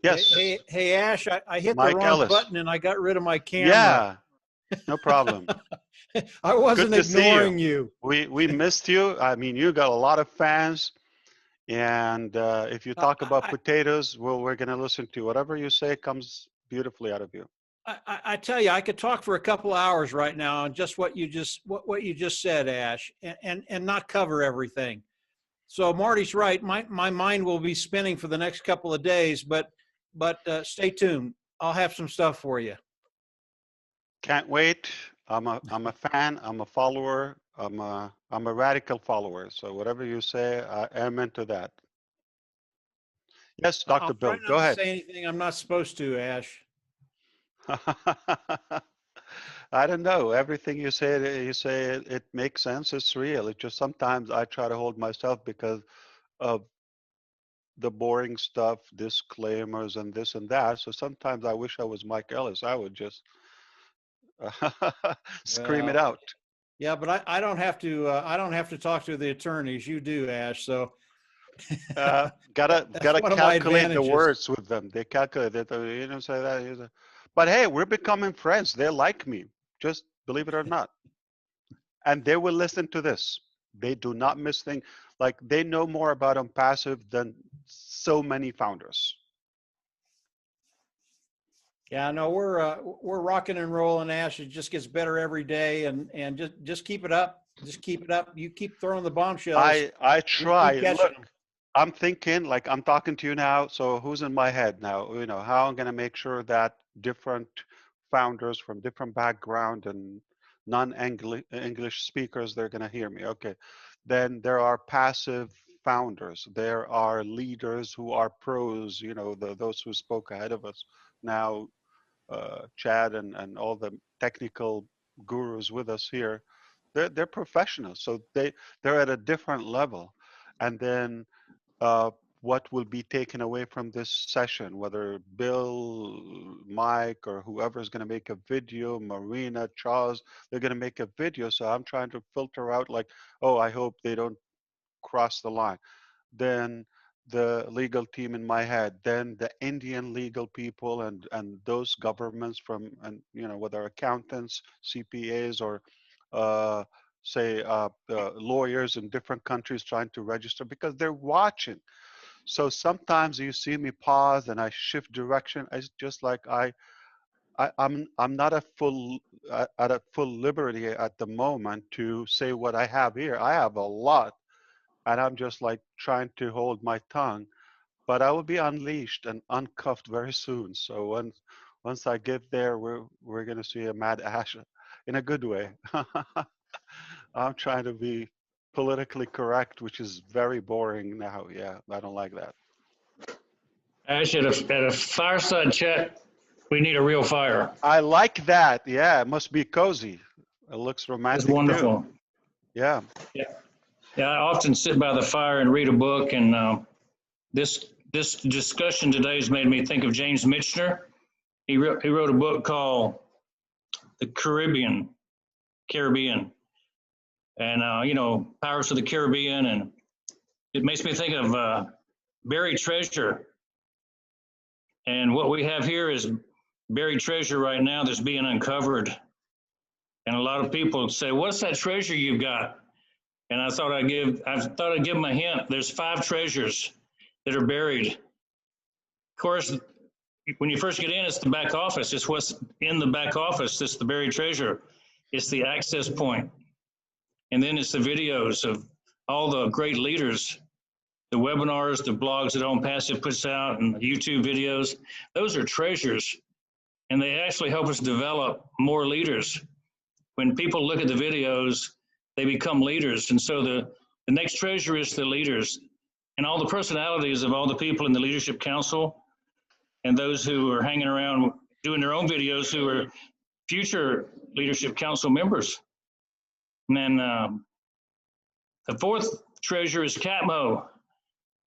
Yes. Hey, Ash, I hit Mike the wrong Ellis. button and I got rid of my camera. Yeah, no problem. I wasn't Good to see ignoring you. We missed you. I mean, you got a lot of fans, and if you talk about potatoes, well, we're going to listen to whatever you say. Comes beautifully out of you. I tell you, I could talk for a couple hours right now on just what you just said, Ash, and not cover everything. So Marty's right. My mind will be spinning for the next couple of days, but stay tuned. I'll have some stuff for you. Can't wait. I'm a fan. I'm a follower. I'm a radical follower. So whatever you say, I am into that. Yes, Dr. I'll Bill, try not go to ahead. say anything I'm not supposed to, Ash. I don't know. Everything you say, it makes sense. It's real. It's just sometimes I try to hold myself because of the boring stuff, disclaimers, and this and that. So sometimes I wish I was Mike Ellis. I would just scream it Well, out. yeah, but I don't have to. I don't have to talk to the attorneys. You do, Ash. So Gotta one of my calculate the advantages. words with them. They calculate it. You know, say that. But hey, we're becoming friends. They like me. Just believe it or not. And they will listen to this. They do not miss things. Like they know more about Onpassive than so many founders. Yeah, no, we're rocking and rolling, Ash. It just gets better every day, and just keep it up. Just keep it up. You keep throwing the bombshells. I try. We catch Look, them. I'm thinking like I'm talking to you now. So who's in my head now? You know how I'm gonna make sure that different founders from different background and non-English speakers, they're gonna hear me. Okay, then there are passive founders. There are leaders who are pros. You know, those who spoke ahead of us. Now, Chad and all the technical gurus with us here, they're professionals. So they're at a different level. And then what will be taken away from this session, whether Bill, Mike, or whoever is going to make a video, Marina, Charles, they're going to make a video. So I'm trying to filter out like, oh, I hope they don't cross the line. Then the legal team in my head, then the Indian legal people and those governments from, and you know, whether accountants, CPAs, or say lawyers in different countries trying to register because they're watching. So sometimes you see me pause and I shift direction. It's just like I'm not at full liberty at the moment to say what I have here. I have a lot, and I'm just like trying to hold my tongue. But I will be unleashed and uncuffed very soon. So once I get there, we're gonna see a Mad Ash in a good way. I'm trying to be politically correct, which is very boring now. Yeah, I don't like that. Ash, at a fireside chat, we need a real fire. I like that. Yeah, it must be cozy. It looks It's romantic wonderful. too. Yeah. Yeah. Yeah, I often sit by the fire and read a book, and this discussion today has made me think of James Michener. He wrote a book called The Caribbean, and Pirates of the Caribbean, and it makes me think of buried treasure. And what we have here is buried treasure right now that's being uncovered. And a lot of people say, "What's that treasure you've got?" And I thought I'd give them a hint. There's 5 treasures that are buried. Of course, when you first get in, it's the back office. It's what's in the back office that's the buried treasure. It's the access point. And then it's the videos of all the great leaders, the webinars, the blogs that Onpassive puts out, and the YouTube videos. Those are treasures, and they actually help us develop more leaders. When people look at the videos, they become leaders. And so the next treasure is the leaders, and all the personalities of all the people in the Leadership Council and those who are hanging around doing their own videos who are future Leadership Council members. And then the 4th treasure is CAPMO.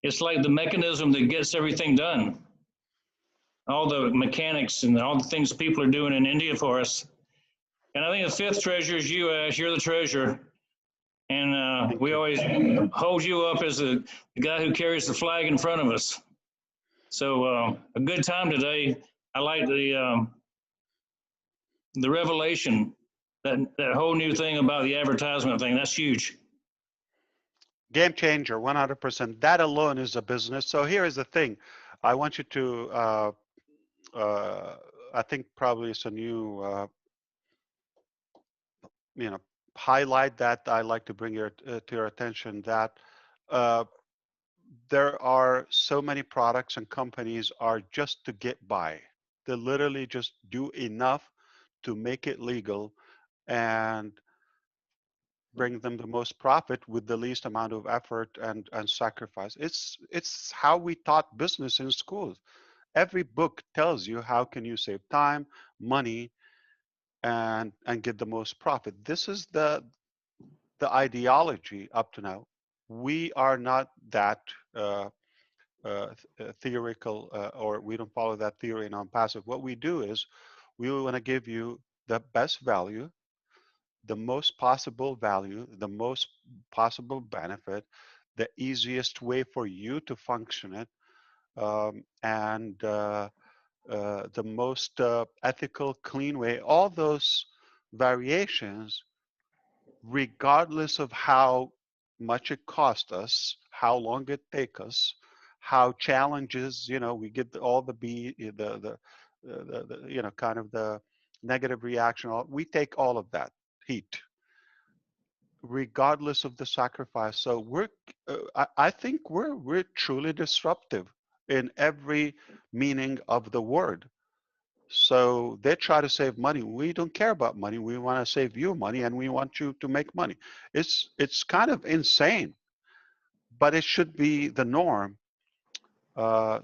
It's like the mechanism that gets everything done. All the mechanics and all the things people are doing in India for us. And I think the 5th treasure is you, Ash. You're the treasure. And we always hold you up as the guy who carries the flag in front of us. So a good time today. I like the revelation, that whole new thing about the advertisement thing. That's huge. Game changer, 100%. That alone is a business. So here is the thing. I want you to, I think probably it's a new, highlight that I like to bring to your attention, that there are so many products and companies are just to get by. They literally just do enough to make it legal and bring them the most profit with the least amount of effort and sacrifice. It's how we taught business in schools. Every book tells you how can you save time, money, and get the most profit. This is the ideology up to now. We are not that theoretical, or we don't follow that theory in Onpassive. What we do is we want to give you the best value, the most possible value, the most possible benefit, the easiest way for you to function it, and the most ethical, clean way. All those variations, regardless of how much it cost us, how long it take us, how challenges, we get all the kind of the negative reaction. We take all of that heat, regardless of the sacrifice. So I think we're truly disruptive in every meaning of the word. So they try to save money. We don't care about money. We want to save you money, and we want you to make money. It's kind of insane, but it should be the norm.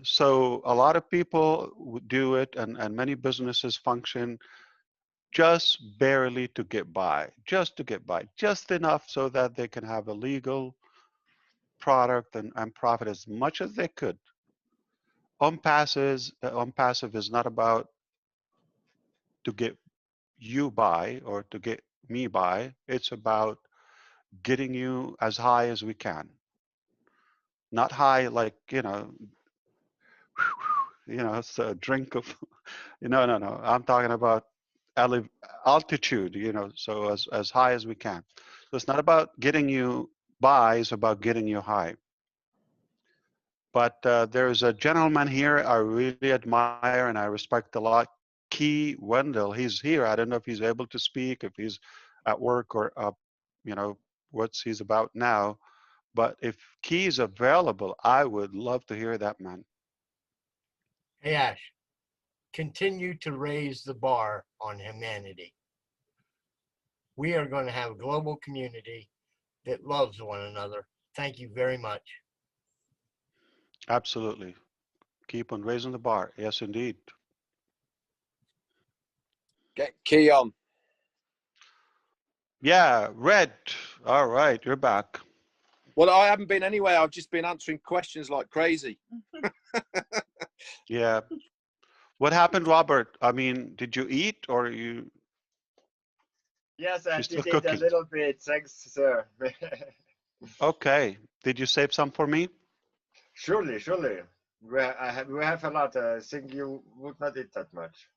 So a lot of people do it, and many businesses function just barely to get by, just enough so that they can have a legal product and profit as much as they could. Onpassive is not about to get you by or to get me by. It's about getting you as high as we can. Not high like, it's a drink of, no. I'm talking about altitude, so as high as we can. So it's not about getting you by, it's about getting you high. But there's a gentleman here I really admire and I respect a lot, Key Wendell. He's here. I don't know if he's able to speak, if he's at work or, what he's about now. But if Key is available, I would love to hear that, man. Hey, Ash, continue to raise the bar on humanity. We are going to have a global community that loves one another. Thank you very much. Absolutely. Keep on raising the bar. Yes, indeed. Get Key on. Yeah, Red. All right, you're back. Well, I haven't been anywhere. I've just been answering questions like crazy. Yeah. What happened, Robert? I mean, did you eat or you Yes, I you still did it a cooking? little bit. Thanks, sir. Okay. Did you save some for me? Surely, surely. We have a lot. I think you would not eat that much.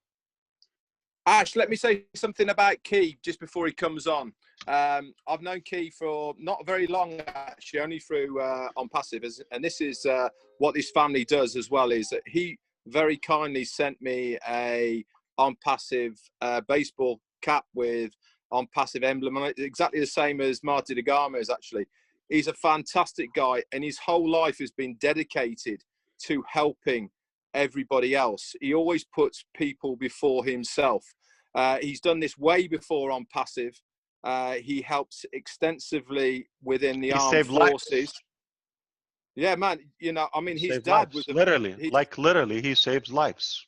Ash, let me say something about Key just before he comes on. I've known Key for not very long, actually, only through Onpassive, and this is what this family does as well. Is that he very kindly sent me a Onpassive baseball cap with Onpassive emblem on it, exactly the same as Marty DeGarmo's. Actually, he's a fantastic guy, and his whole life has been dedicated to helping everybody else. He always puts people before himself. He's done this way before Onpassive. He helps extensively within the He armed saved lives. forces. Yeah, man. You know, I mean, He his saved dad lives. was Literally, like literally, he saves lives.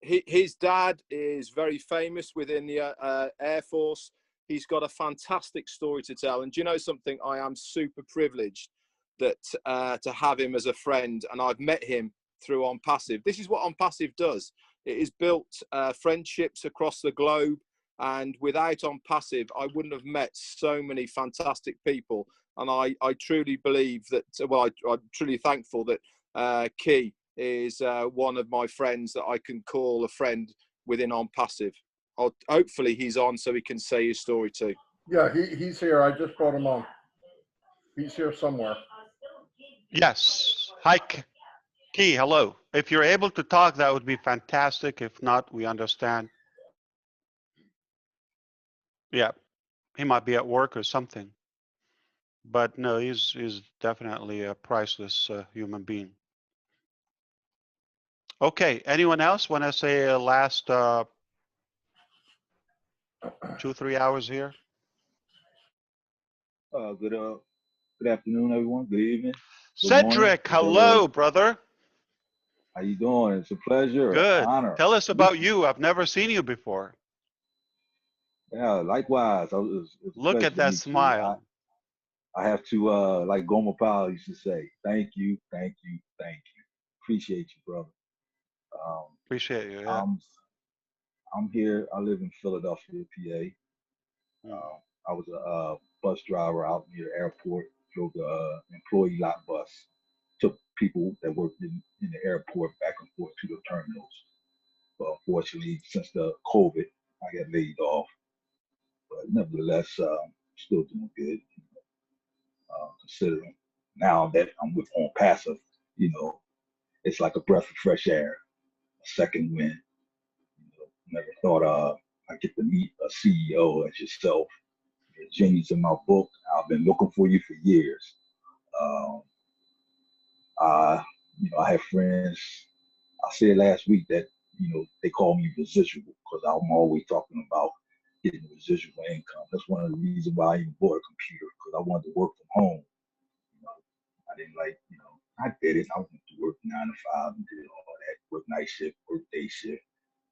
his dad is very famous within the Air Force. He's got a fantastic story to tell. And do you know something? I am super privileged that to have him as a friend, and I've met him through Onpassive. This is what Onpassive does. It has built friendships across the globe, and without Onpassive, I wouldn't have met so many fantastic people. And I truly believe that, well, I'm truly thankful that Key is one of my friends that I can call a friend within Onpassive. Hopefully he's on so he can say his story too. Yeah, he's here. I just brought him on. He's here somewhere. Yes. Hi, Key. Hello. If you're able to talk, that would be fantastic. If not, we understand. Yeah, he might be at work or something. But no, he's definitely a priceless human being. Okay. Anyone else want to say a last 2-3 hours here? Good afternoon, everyone. Good evening. Good Cedric, morning. hello, brother. How you doing? It's a pleasure, Good. honor. Tell us about you. I've never seen you before. Yeah, likewise. It's a Look pleasure at to that meet you. smile. I have to, like Gomer Powell used to say, thank you, thank you, thank you. Appreciate you, brother. Appreciate you. Yeah. I'm here. I live in Philadelphia, PA. I was a bus driver out near the airport. Drove the employee lot bus. Took people that worked in the airport back and forth to the terminals. But unfortunately, since the COVID, I got laid off. But nevertheless, still doing good. Considering now that I'm with Onpassive, it's like a breath of fresh air, a second wind. Never thought I'd get to meet a CEO as yourself. The genius in my book. I've been looking for you for years. I have friends. I said last week that they call me residual because I'm always talking about getting residual income. That's one of the reasons why I even bought a computer, because I wanted to work from home. I didn't like, I did it. I went to work 9 to 5 and did all that, work night shift, work day shift.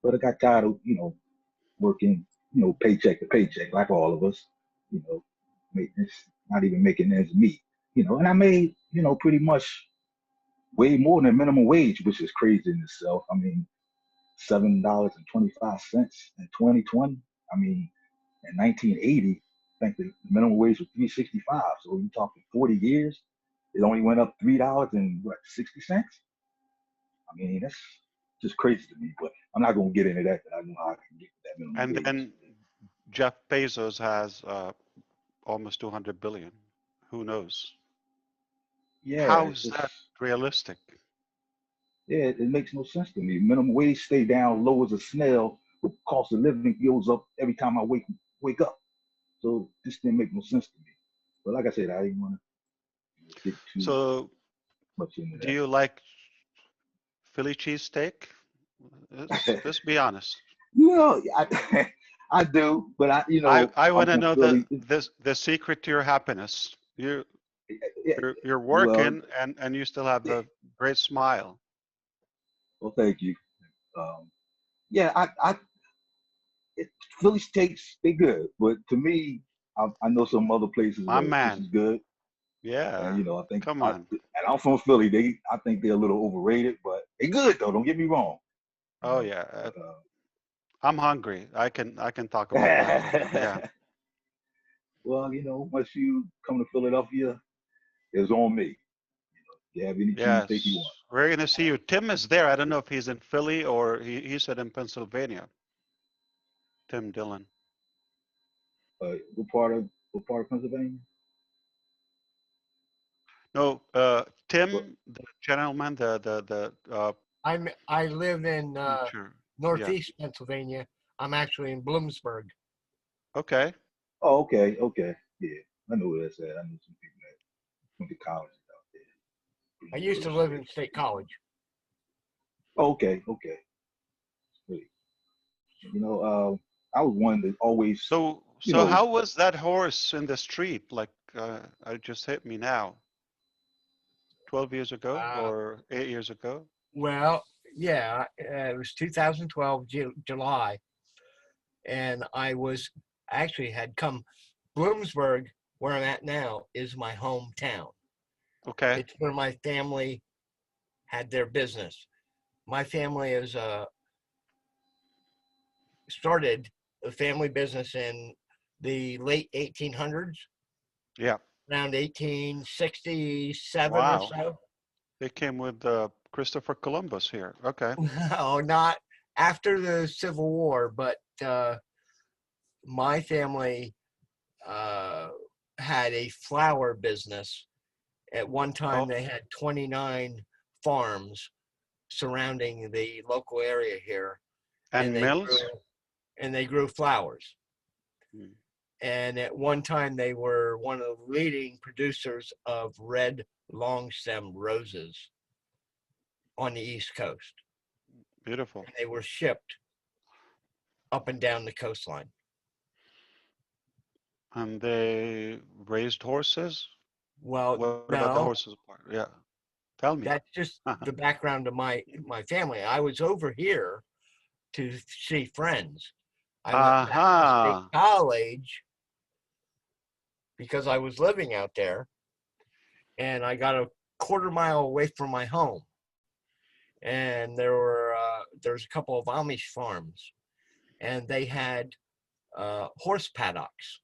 But I got tired of, working, paycheck to paycheck, like all of us, not even making ends meet, and I made, pretty much way more than minimum wage, which is crazy in itself. I mean, $7.25 in 2020. I mean, in 1980, I think the minimum wage was $3.65. So you're talking 40 years. It only went up $3.60. I mean, that's just crazy to me. But I'm not gonna get into that. I know how I can get that minimum And wage. then Jeff Bezos has almost 200 billion. Who knows? Yeah, How it's is that realistic? Yeah, it makes no sense to me. Minimum wage stay down low as a snail, but cost of living goes up every time I wake up. So this didn't make no sense to me. But like I said, I didn't want to get too much into Do that. you like Philly cheesesteak? Let's be honest. I do, but I want to I'm know Philly. the secret to your happiness. You're Well, working and you still have a great smile. Well, thank you. Yeah, Philly steaks, they good, but to me, I know some other places My where this man. is good, and Yeah. I think, Come and on. I'm from Philly. I think they're a little overrated, but they good though. Don't get me wrong. Oh yeah. I'm hungry. I can talk about that for them. Yeah. Well, once you come to Philadelphia, it's on me. You have any cheesesteak you Yes. want. We're gonna see you. Tim is there. I don't know if he's in Philly or he said in Pennsylvania. Tim Dillon. What part of Pennsylvania? No, Tim, the gentleman, I live in sure. Yeah. Northeast Pennsylvania. I'm actually in Bloomsburg. Okay. Oh, okay, yeah, I know where that's at. I know some people that went to college out there. I used to live in State College. Oh, okay. Great. I was one that always, So how was that horse in the street? Like, it just hit me now. 12 years ago or 8 years ago? Well, yeah, it was 2012 July, and I actually had come. Bloomsburg, where I'm at now, is my hometown. Okay. It's where my family had their business. My family is started a family business in the late 1800s. Yeah. Around 1867 or Wow. so. They came with Christopher Columbus here. Okay. No, not after the Civil War, but my family had a flower business. At one time, they had 29 farms surrounding the local area here, And mills? They grew flowers. Hmm. And at one time, they were one of the leading producers of red long stem roses on the East Coast. Beautiful. And they were shipped up and down the coastline. And they raised horses? Well, what no, about the horses part? Yeah. Tell me. That's just the background of my family. I was over here to see friends. I went back to state college because I was living out there, and I got a quarter-mile away from my home. And there's a couple of Amish farms, and they had horse paddocks.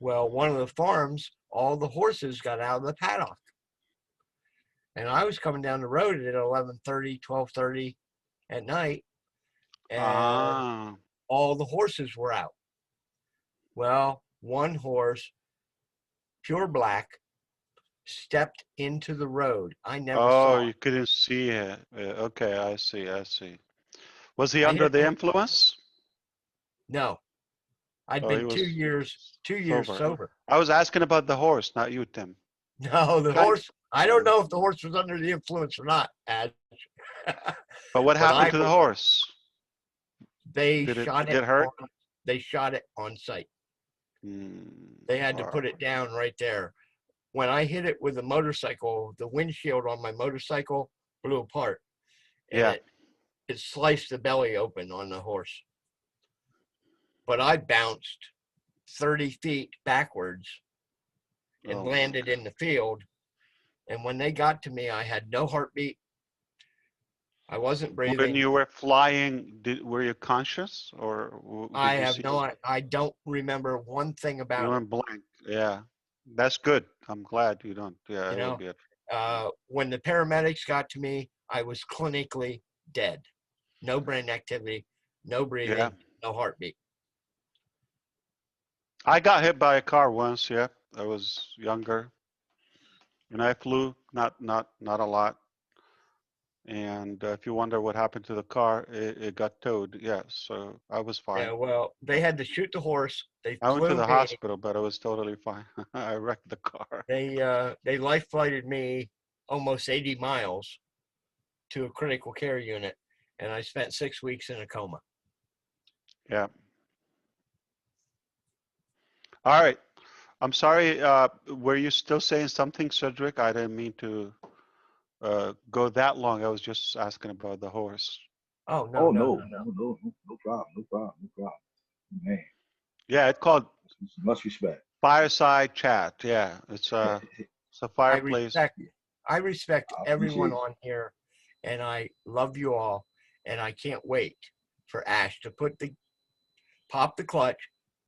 Well, one of the farms, all the horses got out of the paddock. And I was coming down the road at 11:30, 12:30 at night, and all the horses were out. Well, one horse, pure black, stepped into the road. I never saw you couldn't see it. Okay, I see. Was he under the influence? No. I'd Oh, been he 2 was years sober. I was asking about the horse, not you, Tim. No, the horse, I don't know if the horse was under the influence or not, Ash. But what happened to the horse? They Did shot it get hurt? They shot it on sight. They had to put it down right there. When I hit it with a motorcycle, the windshield on my motorcycle blew apart. And it sliced the belly open on the horse. But I bounced 30 feet backwards and landed in the field. And when they got to me, I had no heartbeat. I wasn't breathing. When you were flying, were you conscious, or I don't remember one thing about you it. went blank? Yeah, that's good. I'm glad you don't. Yeah, You it would be when the paramedics got to me, I was clinically dead. No brain activity, no breathing, no heartbeat. I got hit by a car once. Yeah, I was younger, and I flew. Not a lot. And if you wonder what happened to the car, it got towed. Yeah, so I was fine. Yeah, well, they had to shoot the horse. They I went to flew the me. hospital, but I was totally fine. I wrecked the car. They life flighted me almost 80 miles to a critical care unit, and I spent 6 weeks in a coma. Yeah. All right. I'm sorry. Were you still saying something, Cedric? I didn't mean to go that long. I was just asking about the horse. Oh Oh no problem, no problem, man. Yeah, it's called Much respect. Fireside Chat. Yeah, it's a fireplace. I respect I everyone appreciate on here, and I love you all, and I can't wait for Ash to pop the clutch,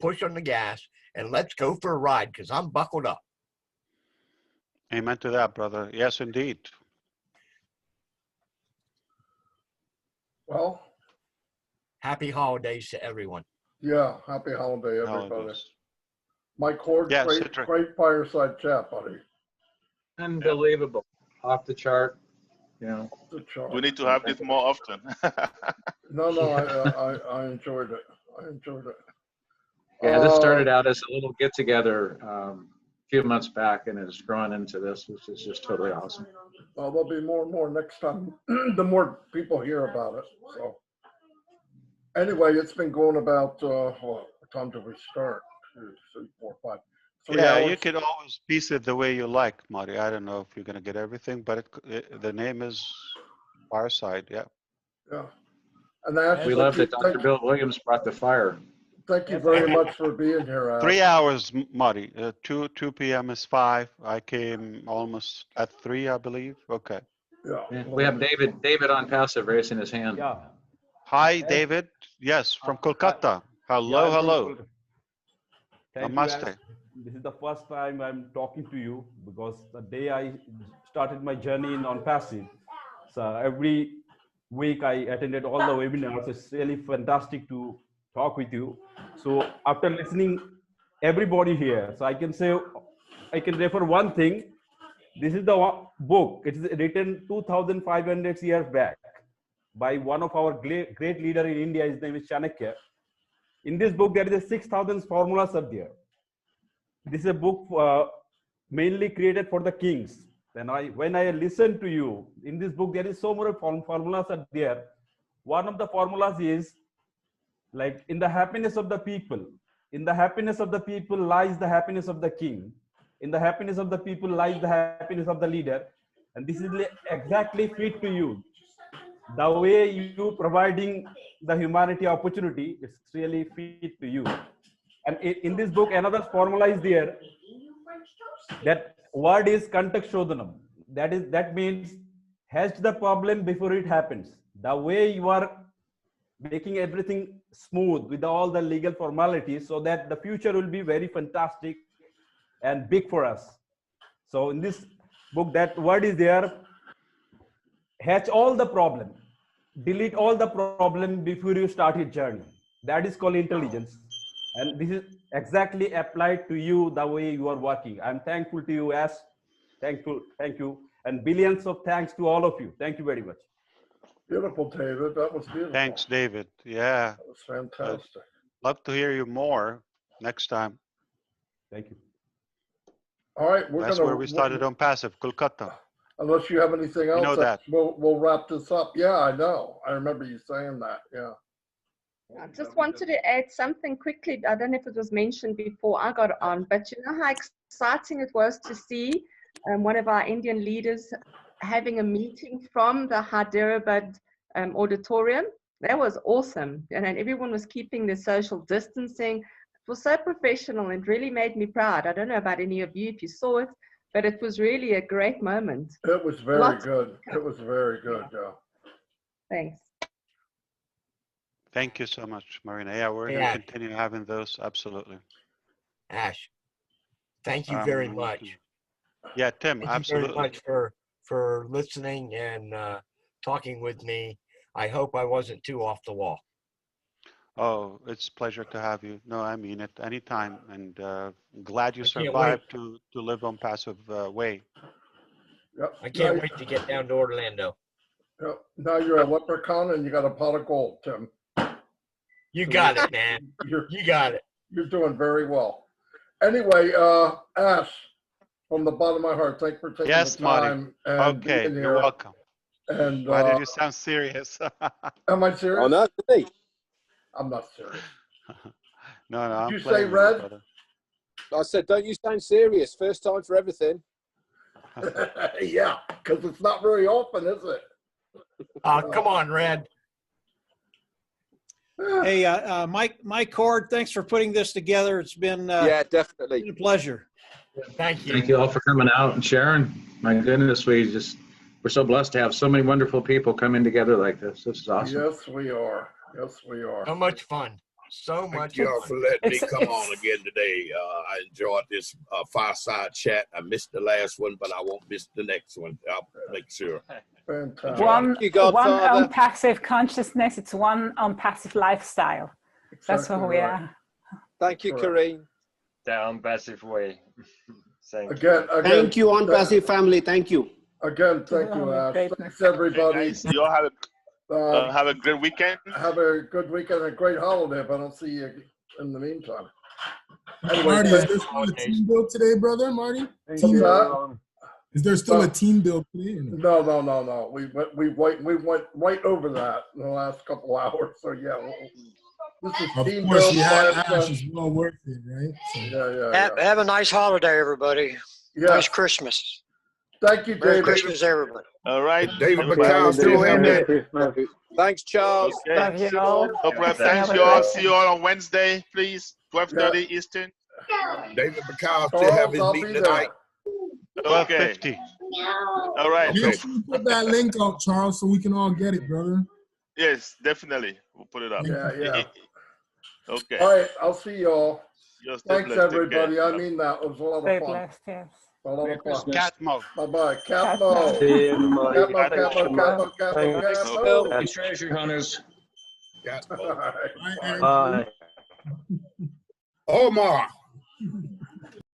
push on the gas, and let's go for a ride because I'm buckled up. Amen to that, brother. Yes, indeed. Well, happy holidays to everyone. Yeah, happy holiday, everybody. Holidays. Mike Horde, Yeah, great fireside chat, buddy. Unbelievable. Off the chart. You know. The chart. We need to have this more often. No, I enjoyed it. I enjoyed it. Yeah, this started out as a little get together a few months back, and it's grown into this, which is just totally awesome. Well, there'll be more and more next time. The more people hear about it. So anyway, it's been going about what time did we start? 2, 3, 4, 5. 3 Yeah, hours. you could always piece it the way you like, Marty. I don't know if you're going to get everything, but the name is Fireside. Yeah. Yeah. And Ash, We love that Dr. Bill Williams brought the fire. Thank you very much for being here, Ash. 3 hours, Marty. 2 p.m. is 5. I came almost at 3, I believe. Okay. Yeah. We have David Onpassive raising his hand. Yeah. Hi, David. Yes, from Kolkata. Hello, Yeah, hello. Thank Namaste. you, Ash. This is the first time I'm talking to you because the day I started my journey in Onpassive, so every week I attended all the webinars. It's really fantastic to talk with you. So after listening everybody here, so I can refer one thing. This is the book. It is written 2,500 years back by one of our great leader in India. His name is Chanakya. In this book, there is 6,000 formulas are there. This is a book mainly created for the kings. When I listen to you, in this book, there is so many formulas are there. One of the formulas is like, in the happiness of the people. In the happiness of the people lies the happiness of the king. In the happiness of the people lies the happiness of the leader. And this is exactly fit to you. The way you providing the humanity opportunity, it's really fit to you. And in this book, another formula is there. That word is kontakshodhanam. That means hatch the problem before it happens. The way you are making everything smooth with all the legal formalities, so that the future will be very fantastic and big for us. So in this book, that word is there. Hatch all the problem. Delete all the problem before you start your journey. That is called intelligence. And this is exactly applied to you the way you are working. I'm thankful to you, Ash. Thank you. And billions of thanks to all of you. Thank you very much. Beautiful, David. That was beautiful. Thanks, David. Yeah. That was fantastic. Love to hear you more next time. Thank you. All right, That's where we started Onpassive, Kolkata. Unless you have anything else, know that. we'll wrap this up. Yeah, I know. I remember you saying that. Yeah. I just wanted to add something quickly. I don't know if it was mentioned before I got on, but you know how exciting it was to see one of our Indian leaders having a meeting from the Hyderabad auditorium. That was awesome. And everyone was keeping their social distancing. It was so professional and really made me proud. I don't know about any of you if you saw it, but it was really a great moment. It was very good. It was very good, yeah. Thanks. Thank you so much, Marina. Yeah, we're going to continue having those. Absolutely. Ash, thank you very much. Yeah, Tim, thank absolutely. you very much for listening and talking with me. I hope I wasn't too off the wall. Oh, it's a pleasure to have you. No, I mean it. Anytime. And glad you survived to live Onpassive way. Yep. I can't wait to get down to Orlando. Yep. Now you're a leprechaun and you got a pot of gold, Tim. You got it, man. You got it. You're doing very well. Anyway, Ash, from the bottom of my heart, thanks for taking the time. Marty. Okay, you're welcome. And why did you sound serious? Am I serious? Oh, no, I'm not serious. No, I'm Did you say Red? I said, don't you sound serious. First time for everything. Yeah, because it's not very often, is it? Come on, Red. Hey, Mike Cord, thanks for putting this together. It's been yeah, definitely been a pleasure. Thank you. Thank you all for coming out and sharing. My goodness, we're so blessed to have so many wonderful people coming together like this. This is awesome. Yes, we are. Yes, we are. So much fun. So Thank much you all fun. for letting me come on again today. I enjoyed this fireside chat. I missed the last one, but I won't miss the next one. I'll make sure. Fantastic. One you, Godfather. Onpassive consciousness, it's one Onpassive lifestyle. That's Exactly what we right. are. Thank you, Correct. Kareem. The Onpassive way. Thank you. Again, Thank you, Onpassive family. Thank you. Again, thank you, Ash. Greatness. Thanks, everybody. Guys, you all have a great weekend. Have a good weekend and a great holiday if I don't see you in the meantime. Anyway, Marty, is thank- there still a team build today, brother? Marty? What's Team that? Is there still No. a team build today? Or no? No. We went right over that in the last couple hours. So yeah, this is Of team course, build. you had class, Ash. It's well worth it, right? So. Yeah. Have a nice holiday, everybody. Yes. Nice Christmas. Thank you, Merry David. Christmas, everybody. All right. David Everybody McCall still have Merry that. Christmas. Thanks, Charles. Okay. Love you all. No problem. See you Thanks, on you all. Wednesday. See you all on Wednesday, please. 12:30 Eastern. David McCall still have his I'll meeting be tonight. Okay. 12:50. All right. Make sure you put that link out, Charles, so we can all get it, brother. Yes, definitely. We'll put it up. Yeah. Okay. All right. I'll see y'all. Just stay Thanks, blessed. Take everybody. care. I mean that. It was a lot Stay of fun. blessed, yes. A lot of fun. Catmo. Bye-bye. Catmo. Catmo. See you, Marty. Catmo. Happy treasure hunters. All right. Bye, Aaron. Bye. Omar.